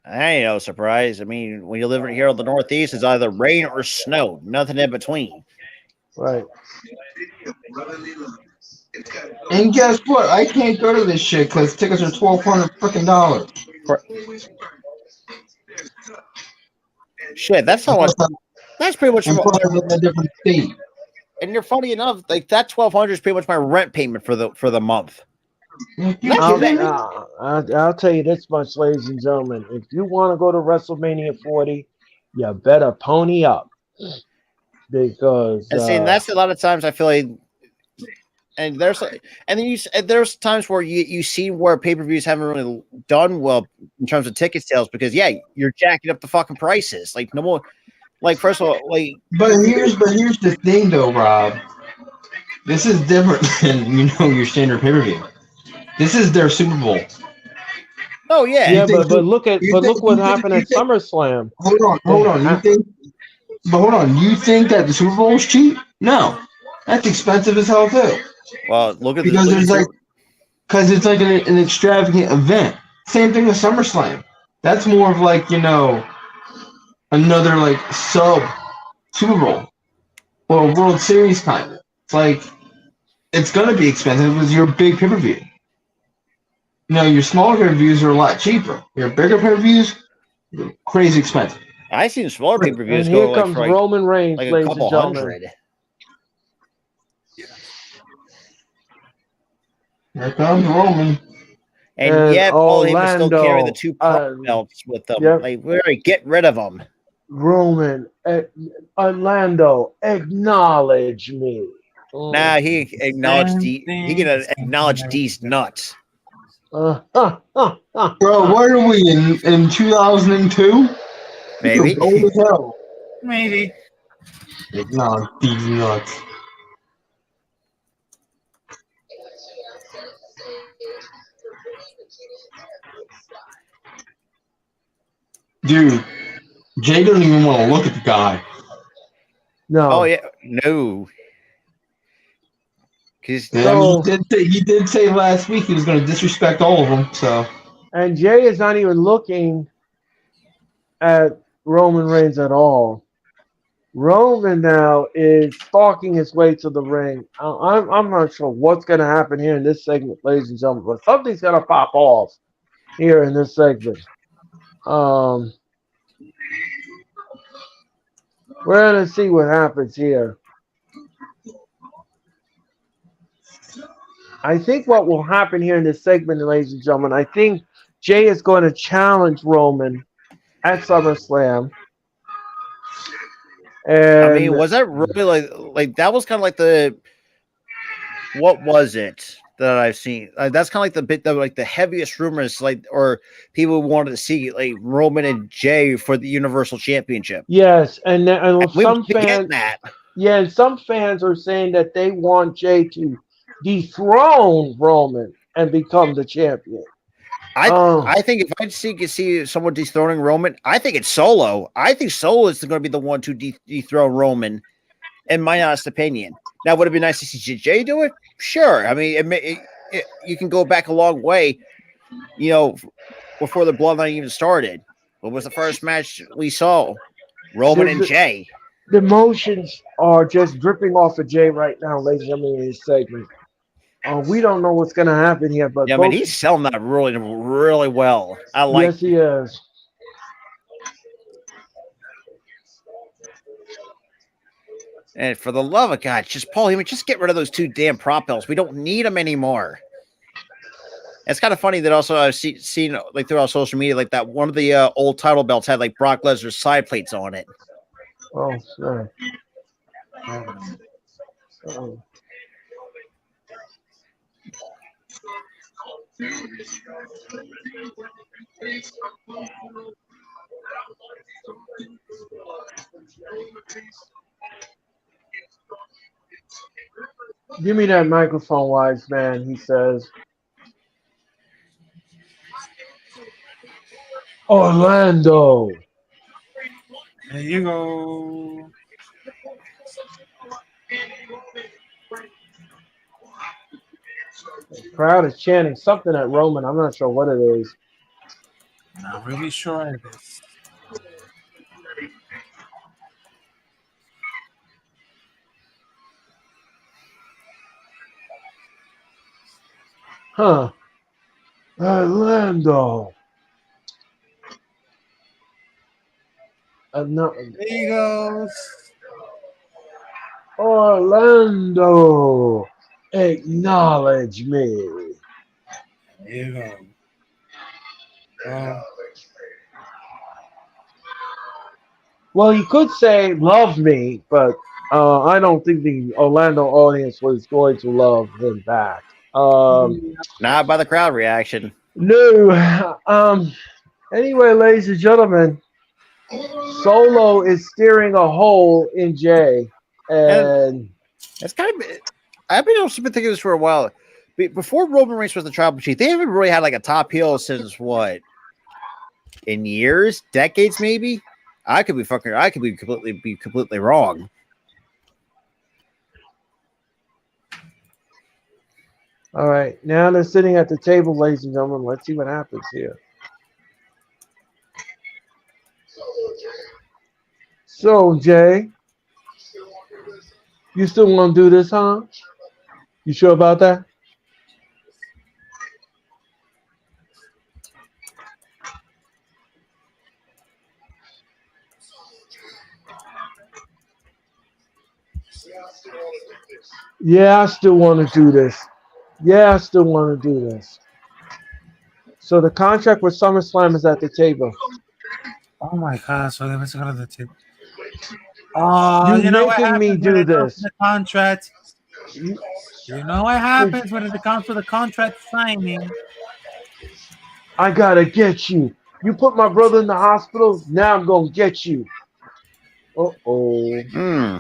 I ain't no surprise. I mean, when you live here in the Northeast, it's either rain or snow, nothing in between. Right. And guess what? I can't go to this shit because tickets are $1,200 freaking dollars. Shit, that's how much. That's pretty much. And plus, I'm in a different state. And you're funny enough, like that 1,200 is pretty much my rent payment for the month. I'll tell you this much, ladies and gentlemen. If you want to go to WrestleMania 40, you better pony up. Because And see, that's a lot of times I feel like, and there's there's times where you see where pay-per-views haven't really done well in terms of ticket sales because you're jacking up the fucking prices. Like no more, like first of all, like. But here's the thing though, Rob. This is different than your standard pay-per-view. This is their Super Bowl. Oh yeah. Yeah, but look what happened at SummerSlam. Hold on. You think that the Super Bowl is cheap? No, that's expensive as hell too. Well, look at because it's like an extravagant event. Same thing with SummerSlam. That's more of like another like sub Super Bowl or a World Series kind of. It's like it's gonna be expensive because your big pay-per-view. Your smaller pay-per-views are a lot cheaper. Your bigger pay-per-views, crazy expensive. I've seen smaller pay-per-views and go here comes like Roman Reigns, like a ladies couple and gentlemen. hundred. Here comes Roman. And yet, Paul Heyman still carry the Orlando, two belts with them. yep. Like, we already get rid of them. Roman, Orlando, acknowledge me. Nah, he acknowledged he can acknowledge these nuts. Bro, what are we in 2002? Maybe. Old as hell. Maybe. Acknowledge these nuts. Dude, Jay doesn't even want to look at the guy. No. Oh yeah, no. Because he did say last week he was going to disrespect all of them. So. And Jay is not even looking at Roman Reigns at all. Roman now is stalking his way to the ring. I'm not sure what's going to happen here in this segment, ladies and gentlemen, but something's going to pop off here in this segment. We're going to see what happens here. I think what will happen here in this segment, ladies and gentlemen, I think Jay is going to challenge Roman at SummerSlam. And I mean, was that really like that was kind of like what was it that I've seen? That's kind of like the heaviest rumors, like, or people wanted to see like Roman and Jay for the Universal Championship. Yes, and some fans, and some fans are saying that they want Jay to dethrone Roman and become the champion. I think if I see someone dethroning Roman, I think it's Solo. I think Solo is going to be the one to dethrone Roman, in my honest opinion. Now, would it be nice to see Jay do it? Sure. I mean, you can go back a long way, before the Bloodline even started. What was the first match we saw? Roman and Jay. The emotions are just dripping off of Jay right now, ladies and gentlemen, in this segment. We don't know what's going to happen here, but I mean, he's selling that really, really well. I like. Yes, he is. And for the love of God, just Paul Heyman, just get rid of those two damn prop belts. We don't need them anymore. It's kind of funny that also I've seen like throughout social media, like that one of the old title belts had like Brock Lesnar's side plates on it. Oh, sorry. Oh. Give me that microphone, wise man, he says. Orlando. There you go. The crowd is chanting something at Roman. I'm not sure what it is. Not really sure of this. Huh. Orlando. No. There he goes. Orlando. Acknowledge me. There you go. Oh, Well, he could say love me, but I don't think the Orlando audience was going to love him back. Not by the crowd reaction. No. Anyway, ladies and gentlemen, Solo is steering a hole in Jay, and It's kind of. I've been thinking this for a while. Before Roman Reigns was the tribal chief, they haven't really had like a top heel since what? In years, decades, maybe. I could be completely wrong. all right, now they're sitting at the table, ladies and gentlemen. Let's see what happens here. So, Jay, you still want to do this, huh? You sure about that? Yeah, I still want to do this. Yeah, I still want to do this. So the contract with SummerSlam is at the table. oh my God! So let's go to the tip. Oh, You're you know what making me happens when do it comes to this. the contract? You- You know what happens when it comes to the contract signing? I gotta get you. You put my brother in the hospital. Now I'm gonna get you. Uh-oh. Hmm.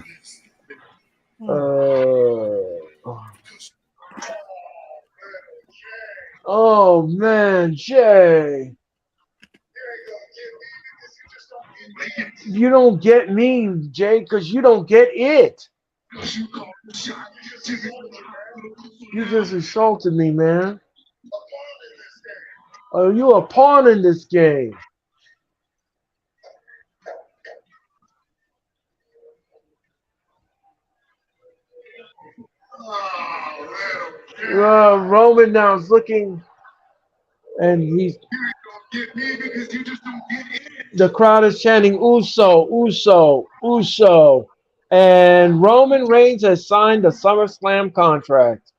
Oh man, Jay. You don't get me, Jay, because you don't get it. You just insulted me, man. Oh, you a pawn in this game. Roman now is looking, and he's. The crowd is chanting Uso, Uso, Uso. And Roman Reigns has signed a SummerSlam contract.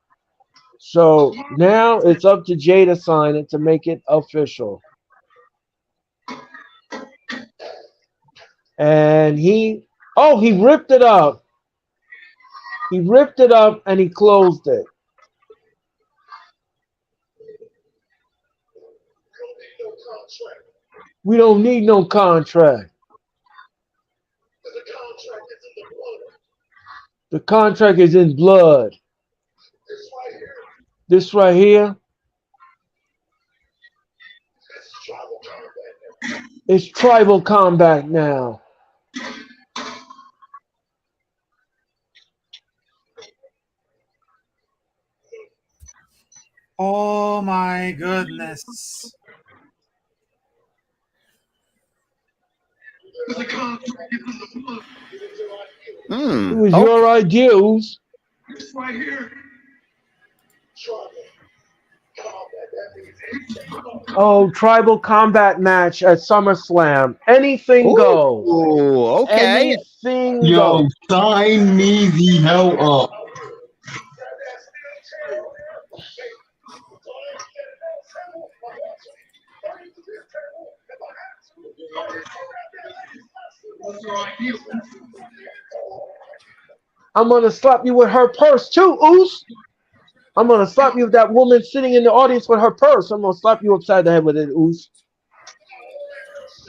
So now it's up to Jay to sign it to make it official. And he ripped it up. He ripped it up and he closed it. We don't need no contract. The contract is in blood. This right here. It's tribal combat now. Oh my goodness! It was your ideas. Oh, tribal combat match at SummerSlam. Anything goes. Oh, okay. Anything Yo, goes. sign me the hell up. I'm gonna slap you with her purse too, Oos. I'm gonna slap you with that woman sitting in the audience with her purse. I'm gonna slap you upside the head with it, Oos.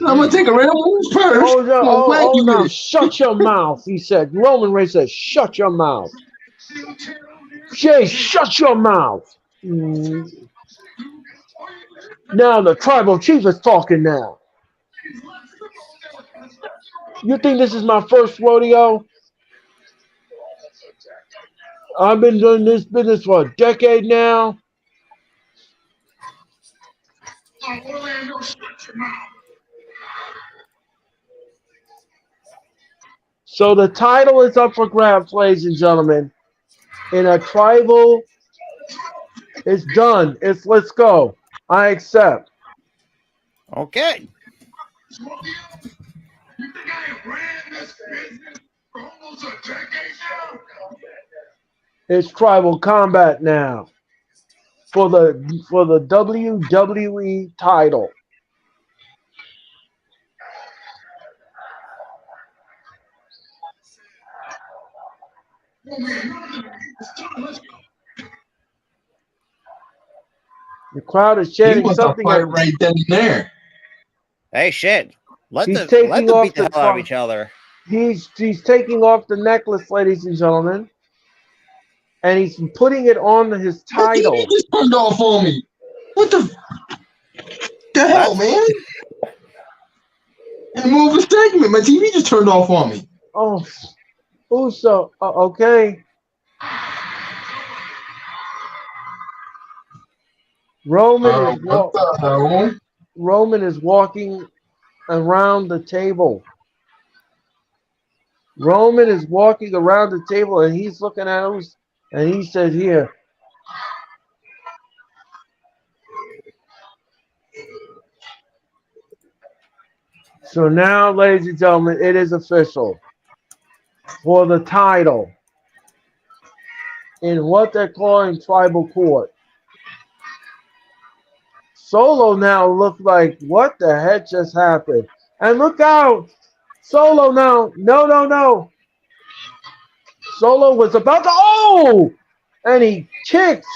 I'm gonna take a real move first. Oh, no, I'm gonna whack you no, with it. shut your mouth, he said. Roman Reigns said, shut your mouth. Jay, shut your mouth. Now the tribal chief is talking now. You think this is my first rodeo? I've been doing this business for a decade now. So the title is up for grabs, ladies and gentlemen. In a tribal, it's done. It's let's go. I accept. Okay. It's tribal combat now for the WWE title. The crowd is He chanting wants to something. fight right then and there. Hey, shit. Let He's them taking off beat the the hell out of each other. He's taking off the necklace, ladies and gentlemen, and he's putting it on his My TV title. just turned off on me. What the hell, man? In the middle of a segment, my TV just turned off on me. Oh, Uso. Okay. Roman What the hell? Roman is walking around the table. Roman is walking around the table, and he's looking at us, and he said, "Here." So now, ladies and gentlemen, it is official for the title in what they're calling tribal court. Solo now looks like, what the heck just happened? And look out! Solo now, no. Solo was about to, oh! And he kicked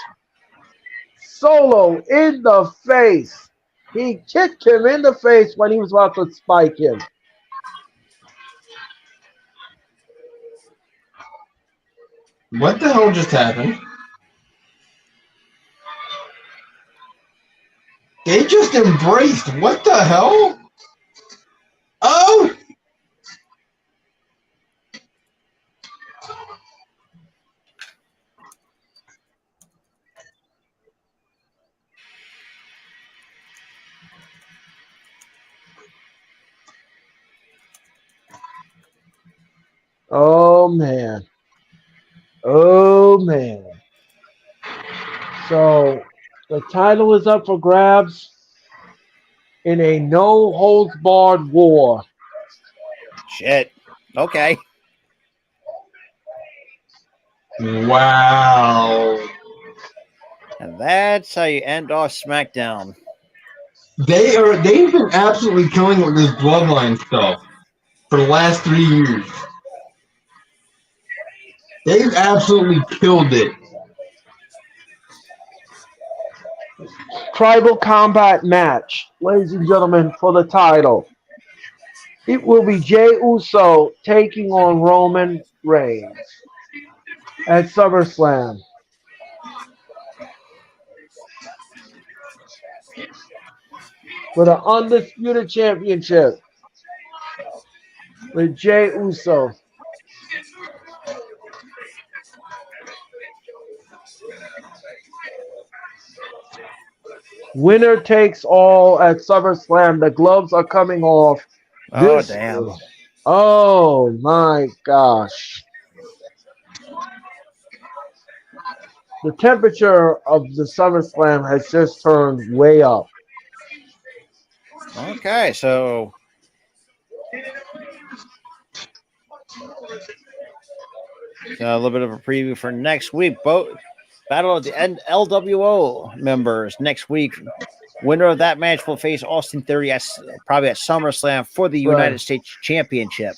Solo in the face. He kicked him in the face when he was about to spike him. What the hell just happened? They just embraced. What the hell? Oh! Oh, man. Oh, man. So the title is up for grabs in a no-holds-barred war. Shit. Okay. Wow. And that's how you end off SmackDown. They've been absolutely killing it with this bloodline stuff for the last 3 years. They've absolutely killed it. Tribal combat match, ladies and gentlemen, for the title. It will be Jey Uso taking on Roman Reigns at SummerSlam. For the Undisputed Championship with Jey Uso. Winner takes all at SummerSlam. The gloves are coming off. Oh, damn. Oh, my gosh. The temperature of the SummerSlam has just turned way up. Okay, so a little bit of a preview for next week. Both Battle of the LWO members next week Winner of that match will face Austin Theory probably at SummerSlam for the United Right. States Championship.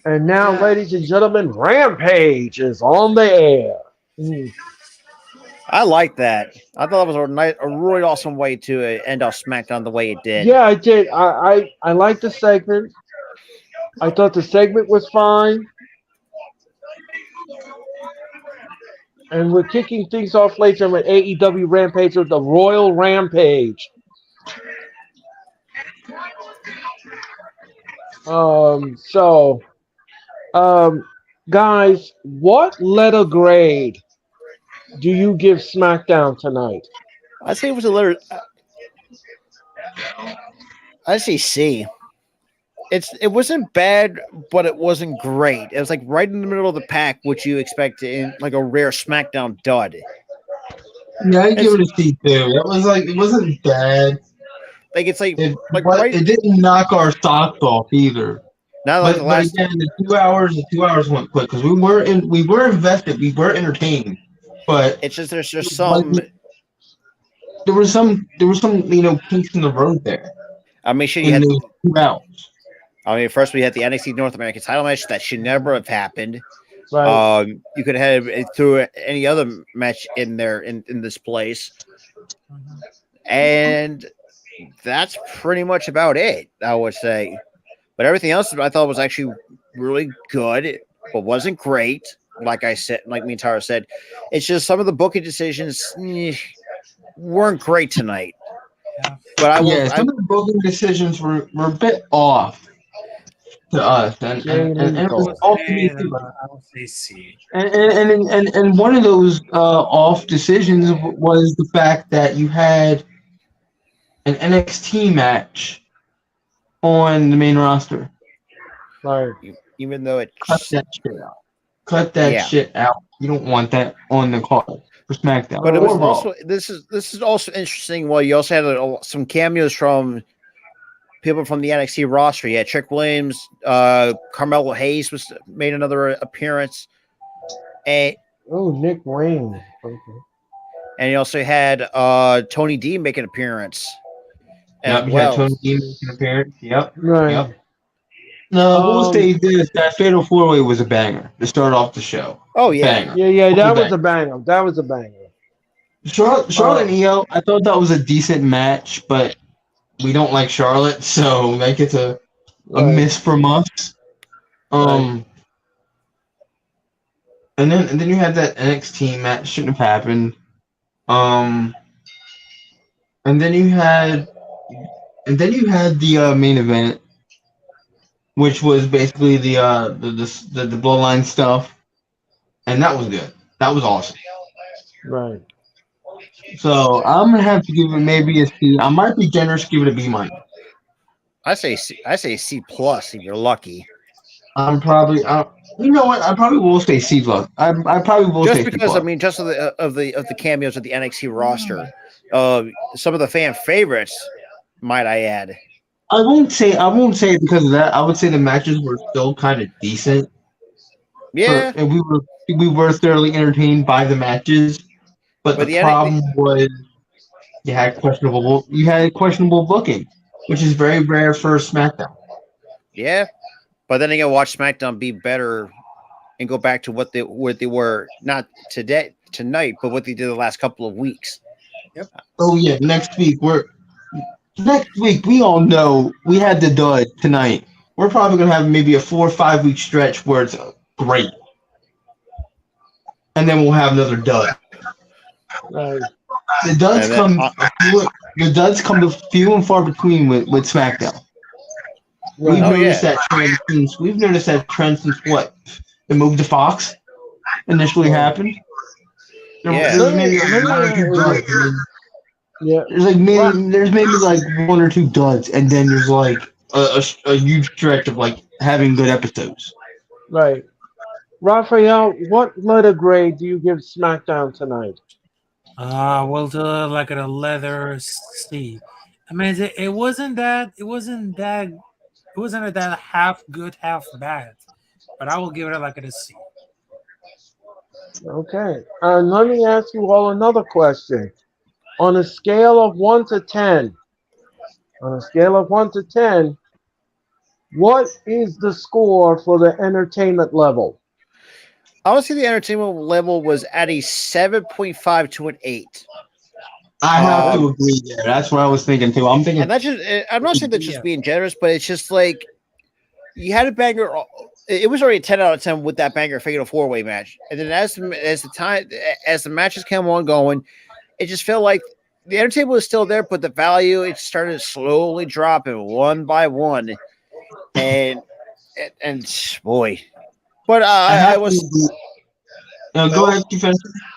And now, ladies and gentlemen, Rampage is on the air. I like that. I thought it was a really awesome way to end off SmackDown the way it did. Yeah, I did. I liked the segment. I thought the segment was fine. And we're kicking things off later with AEW Rampage with the Royal Rampage. Guys, what letter grade do you give SmackDown tonight? I'd say it was a letter. I'd say C. It wasn't bad, but it wasn't great. It was like right in the middle of the pack, which you expect in like a rare SmackDown dud. Yeah, I give it a C too. It was like it wasn't bad. Like it's like But it didn't knock our socks off either. Not like the But last. again, the 2 hours went quick because we were invested, we were entertained. But It's just there's just some. There was some kinks in the road there. I mean, sure you In had. those 2 hours. I mean, first we had the NXT North American title match that should never have happened. Right. You could have it through any other match in there in this place, and that's pretty much about it. I would say, but everything else I thought was actually really good, but wasn't great. Like I said, like me and Tara said, it's just some of the booking decisions weren't great tonight. But some of the booking decisions were a bit off to us, and it was off to me too. I would say C. And one of those off decisions was the fact that you had an NXT match on the main roster. Right. Even though it Cut that shit out. Cut that shit out. You don't want that on the card for SmackDown. But it was also this is also interesting. Well, you also had some cameos from people from the NXT roster. Yeah, Trick Williams, Carmelo Hayes made another appearance, and Nick Wayne. Okay. And you also had Tony D make an appearance. Yep, you had Tony D make an appearance. Yep. Right. Yep. No, we'll say this: that Fatal 4-Way was a banger to start off the show. Oh yeah, banger. Yeah. That was a banger. That was a banger. Charlotte and Io, I thought that was a decent match, but we don't like Charlotte, so that gets a miss from us. And then you had that NXT match, shouldn't have happened. And then you had the main event, which was basically the bloodline stuff, and that was good. That was awesome. Right. So I'm gonna have to give it maybe a C. I might be generous, give it a B minus. I say C plus if you're lucky. I'm probably, you know what? I probably will say C plus. I probably will just say because C plus. I mean, just of the cameos of the NXT roster, some of the fan favorites, might I add. I won't say it because of that. I would say the matches were still kind of decent. Yeah, and we were thoroughly entertained by the matches. But the problem was you had questionable booking, which is very rare for SmackDown. Yeah, but then again, watch SmackDown be better and go back to what they were not tonight, but what they did the last couple of weeks. Yep. Oh yeah, next week we all know we had the dud tonight. We're probably gonna have maybe a 4 or 5 week stretch where it's great, and then we'll have another dud. Right. The duds come few and far between with SmackDown. We've noticed that trend since what? The move to Fox initially happened. There's maybe like 1 or 2 duds. Yeah. There's maybe like 1 or 2 duds, and then there's like a huge stretch of like having good episodes. Right. Raphael, what letter grade do you give SmackDown tonight? We'll do like a letter C. I mean, it wasn't that half good, half bad, but I will give it like a C. Okay. Let me ask you all another question. on a scale of 1 to 10, on a scale of 1 to 10, what is the score for the entertainment level? I would say the entertainment level was at a 7.5 to an 8. I have to agree there. That's what I was thinking too. I'm thinking, And that's just, I'm not saying that's just being generous, but it's just like you had a banger. It was already a 10 out of 10 with that banger fatal 4-way match. And then as the matches came on going, it just felt like the entertainment was still there, but the value, it started slowly dropping one by one. And boy, but I was. Go ahead, you finish.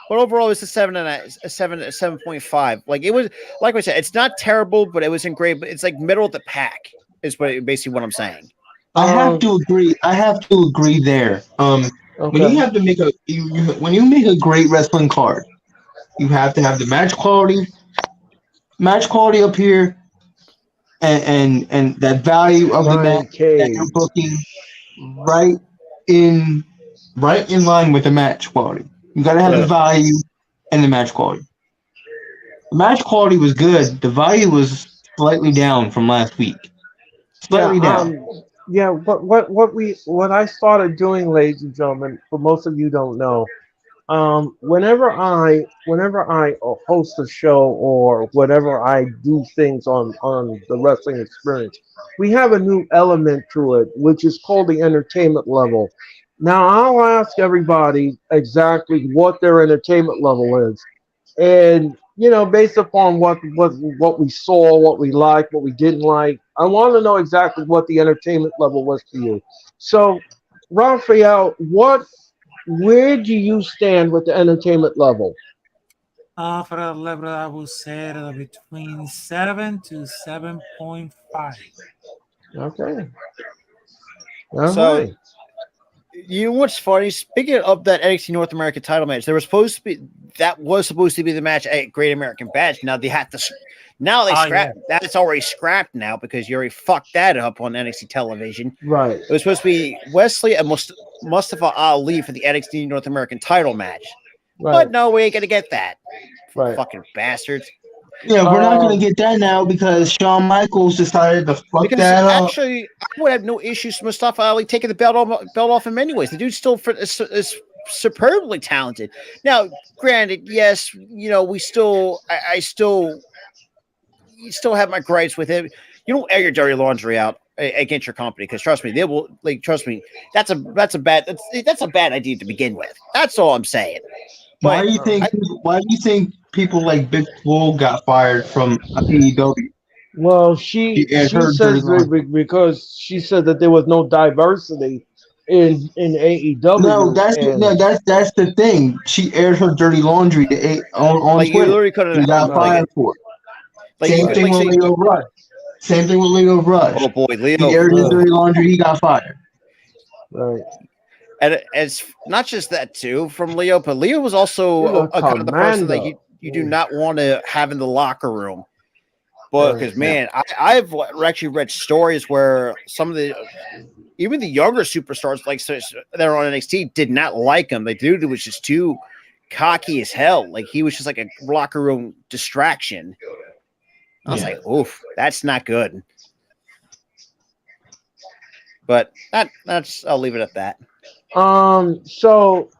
But overall, it's a 7.5. Like it was, like I said, it's not terrible, but it wasn't great. But it's like middle of the pack is basically what I'm saying. I have to agree. I have to agree there. When you have to make when you make a great wrestling card, you have to have the match quality up here, and that value of the match that you're booking right in line with the match quality. You gotta have the value and the match quality. The match quality was good. The value was slightly down from last week. Slightly down. Yeah, what I started doing, ladies and gentlemen, for most of you don't know, whenever I host a show or whenever I do things on the wrestling experience, we have a new element to it, which is called the entertainment level. Now I'll ask everybody exactly what their entertainment level is, and based upon what we saw, what we liked, what we didn't like, I want to know exactly what the entertainment level was for you. So, Raphael, where do you stand with the entertainment level? For the level, I would say between 7 to 7.5. Okay. So, you know what's funny? Speaking of that NXT North American title match, was supposed to be the match at Great American Bash. Now they have to. Now they scrapped. Yeah. That's already scrapped now because you already fucked that up on NXT television. Right. It was supposed to be Wesley and Mustafa Ali for the NXT North American title match. Right. But no, we ain't gonna get that. Right. Fucking bastards. Yeah, we're not going to get that now because Shawn Michaels decided to fuck that up. Actually, I would have no issues with Mustafa Ali taking the belt off him anyways. The dude's still is superbly talented. Now, granted, yes, I still have my gripes with him. You don't air your dirty laundry out against your company because trust me, they will. Like, trust me, that's a bad idea to begin with. That's all I'm saying. Why do you think people like Big Swole got fired from AEW? Well, she says because she said that there was no diversity in AEW. No, that's the thing. She aired her dirty laundry on like Twitter. You got fired for it. Same thing with Leo Rush. Same thing with Leo Rush. Oh boy, Leo. He aired his dirty laundry. He got fired. Right. And it's not just that too from Leo, but Leo was also a kind of the person that you do not want to have in the locker room. But because man, I've actually read stories where some of even the younger superstars like that are on NXT did not like him. The dude was just too cocky as hell. Like he was just like a locker room distraction. I was like, oof, that's not good. But that's I'll leave it at that. So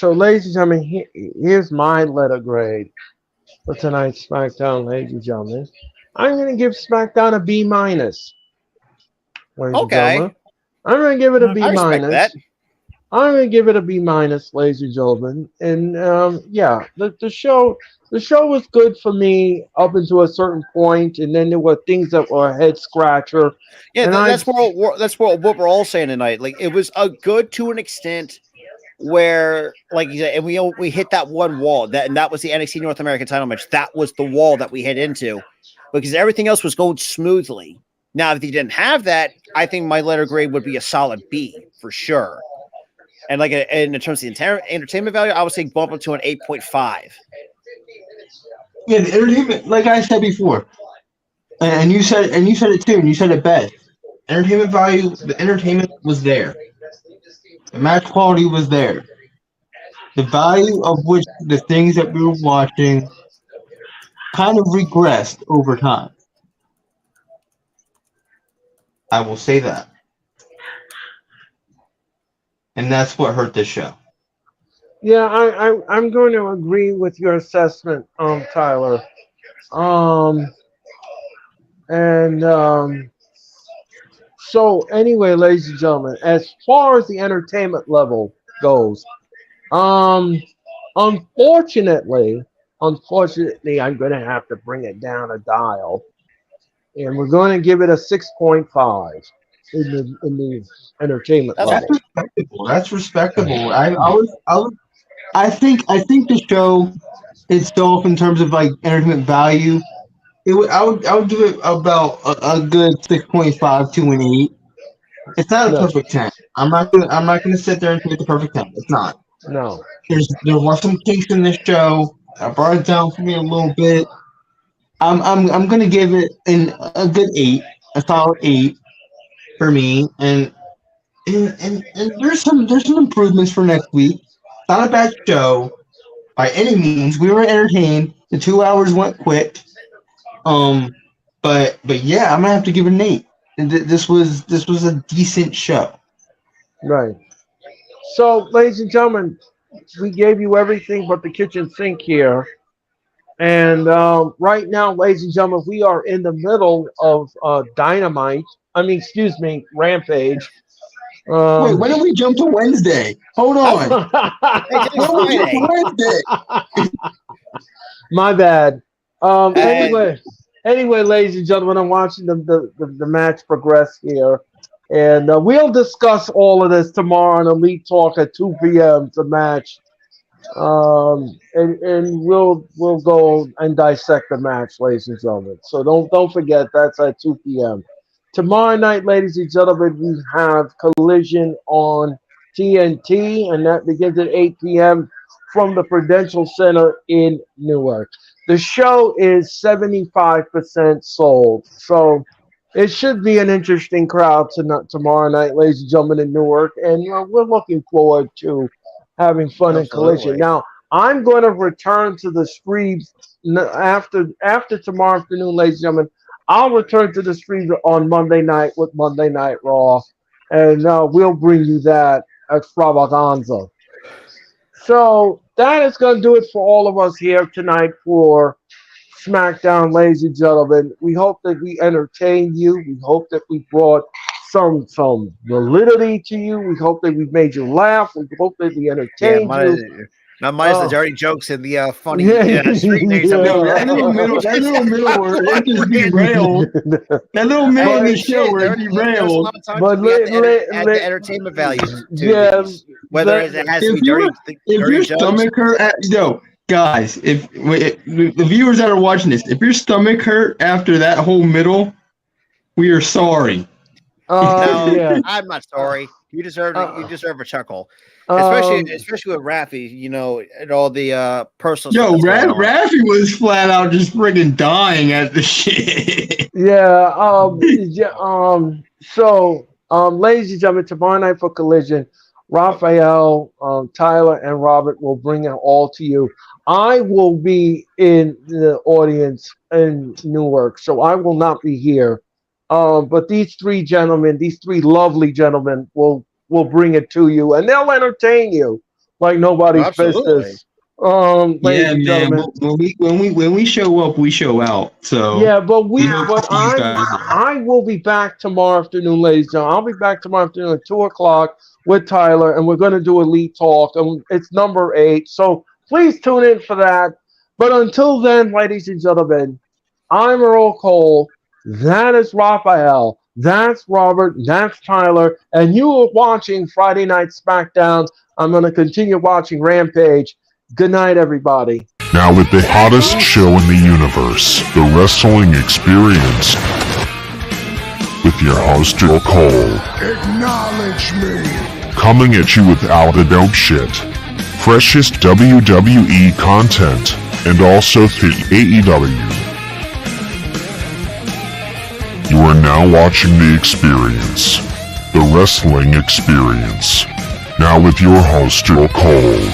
ladies and gentlemen, here's my letter grade for tonight's SmackDown, ladies and gentlemen. I'm gonna give SmackDown a B minus. Okay. I'm gonna give it a B minus. That. I'm gonna give it a B minus, ladies and gentlemen. And the show was good for me up until a certain point, and then there were things that were a head scratcher. Yeah, that's what we're all saying tonight. Like it was a good to an extent where, like you said, and we hit that one wall and that was the NXT North American title match. That was the wall that we hit into because everything else was going smoothly. Now, if you didn't have that, I think my letter grade would be a solid B for sure. And like in terms of the entertainment value, I would say bump it to an 8.5. Yeah, the entertainment, like I said before, and you said it too, and you said it best. Entertainment value, the entertainment was there. The match quality was there. The value of which the things that we were watching kind of regressed over time. I will say that. And that's what hurt this show. Yeah, I'm going to agree with your assessment, Tyler. And so anyway, ladies and gentlemen, as far as the entertainment level goes, unfortunately, I'm going to have to bring it down a dial, and we're going to give it a 6.5 in the entertainment level. That's respectable. I think the show itself, in terms of like entertainment value, I would give it about a good 6.5 to an 8. It's not a perfect 10. I'm not gonna sit there and say it's a perfect 10. It's not. No. There was some kinks in this show. That brought it down for me a little bit. I'm gonna give it a good 8, a solid 8 for me, and there's some improvements for next week. Not a bad show by any means. We were entertained. The 2 hours went quick. But yeah, I'm gonna have to give it an 8. This was a decent show. Right. So, ladies and gentlemen, we gave you everything but the kitchen sink here. And right now, ladies and gentlemen, we are in the middle of Rampage. Wait, when did we jump to Wednesday? Hold on. When did we jump to Wednesday? My bad. Anyway, ladies and gentlemen, I'm watching the match progress here. And we'll discuss all of this tomorrow on Elite Talk at 2 p.m. The match. And we'll go and dissect the match, ladies and gentlemen. So don't forget, that's at 2 p.m. Tomorrow night, ladies and gentlemen, we have Collision on TNT, and that begins at 8 p.m. from the Prudential Center in Newark. The show is 75% sold, so it should be an interesting crowd tomorrow night, ladies and gentlemen, in Newark, and we're looking forward to having fun in Collision. Now, I'm going to return to the streams after tomorrow afternoon, ladies and gentlemen. I'll return to the streams on Monday night with Monday Night Raw, and we'll bring you that extravaganza. So that is going to do it for all of us here tonight for SmackDown, ladies and gentlemen. We hope that we entertained you. We hope that we brought some validity to you. We hope that we made you laugh. We hope that we entertained you. Not minus the dirty jokes and the funny street names. That little middle word, it just derailed. That little middle of the show where it derailed. But add the entertainment value to whether it has to be dirty. If your stomach hurt, guys, if the viewers that are watching this, if your stomach hurt after that whole middle, we are sorry. No, I'm not sorry. You deserve you deserve a chuckle, especially with Rafi. And all the personal. Yo, Rafi was flat out just friggin' dying at the shit. So, ladies and gentlemen, tomorrow night for Collision, Raphael, Tyler, and Robert will bring it all to you. I will be in the audience in Newark, so I will not be here. But these three lovely gentlemen, will bring it to you, and they'll entertain you like nobody's business. Yeah, man. When we show up, we show out. So yeah, but I will be back tomorrow afternoon, ladies and gentlemen. I'll be back tomorrow afternoon at 2:00 with Tyler, and we're going to do Elite Talk, and it's number 8. So please tune in for that. But until then, ladies and gentlemen, I'm Earl Cole. That is Raphael. That's Robert. That's Tyler. And you are watching Friday Night SmackDown. I'm going to continue watching Rampage. Good night, everybody. Now with the hottest show in the universe, The Wrestling Experience, with your host, Joe Cole. Acknowledge me. Coming at you with all the dope shit, freshest WWE content, and also the AEW. You are now watching The Experience, The Wrestling Experience. Now with your host, Joe Cole.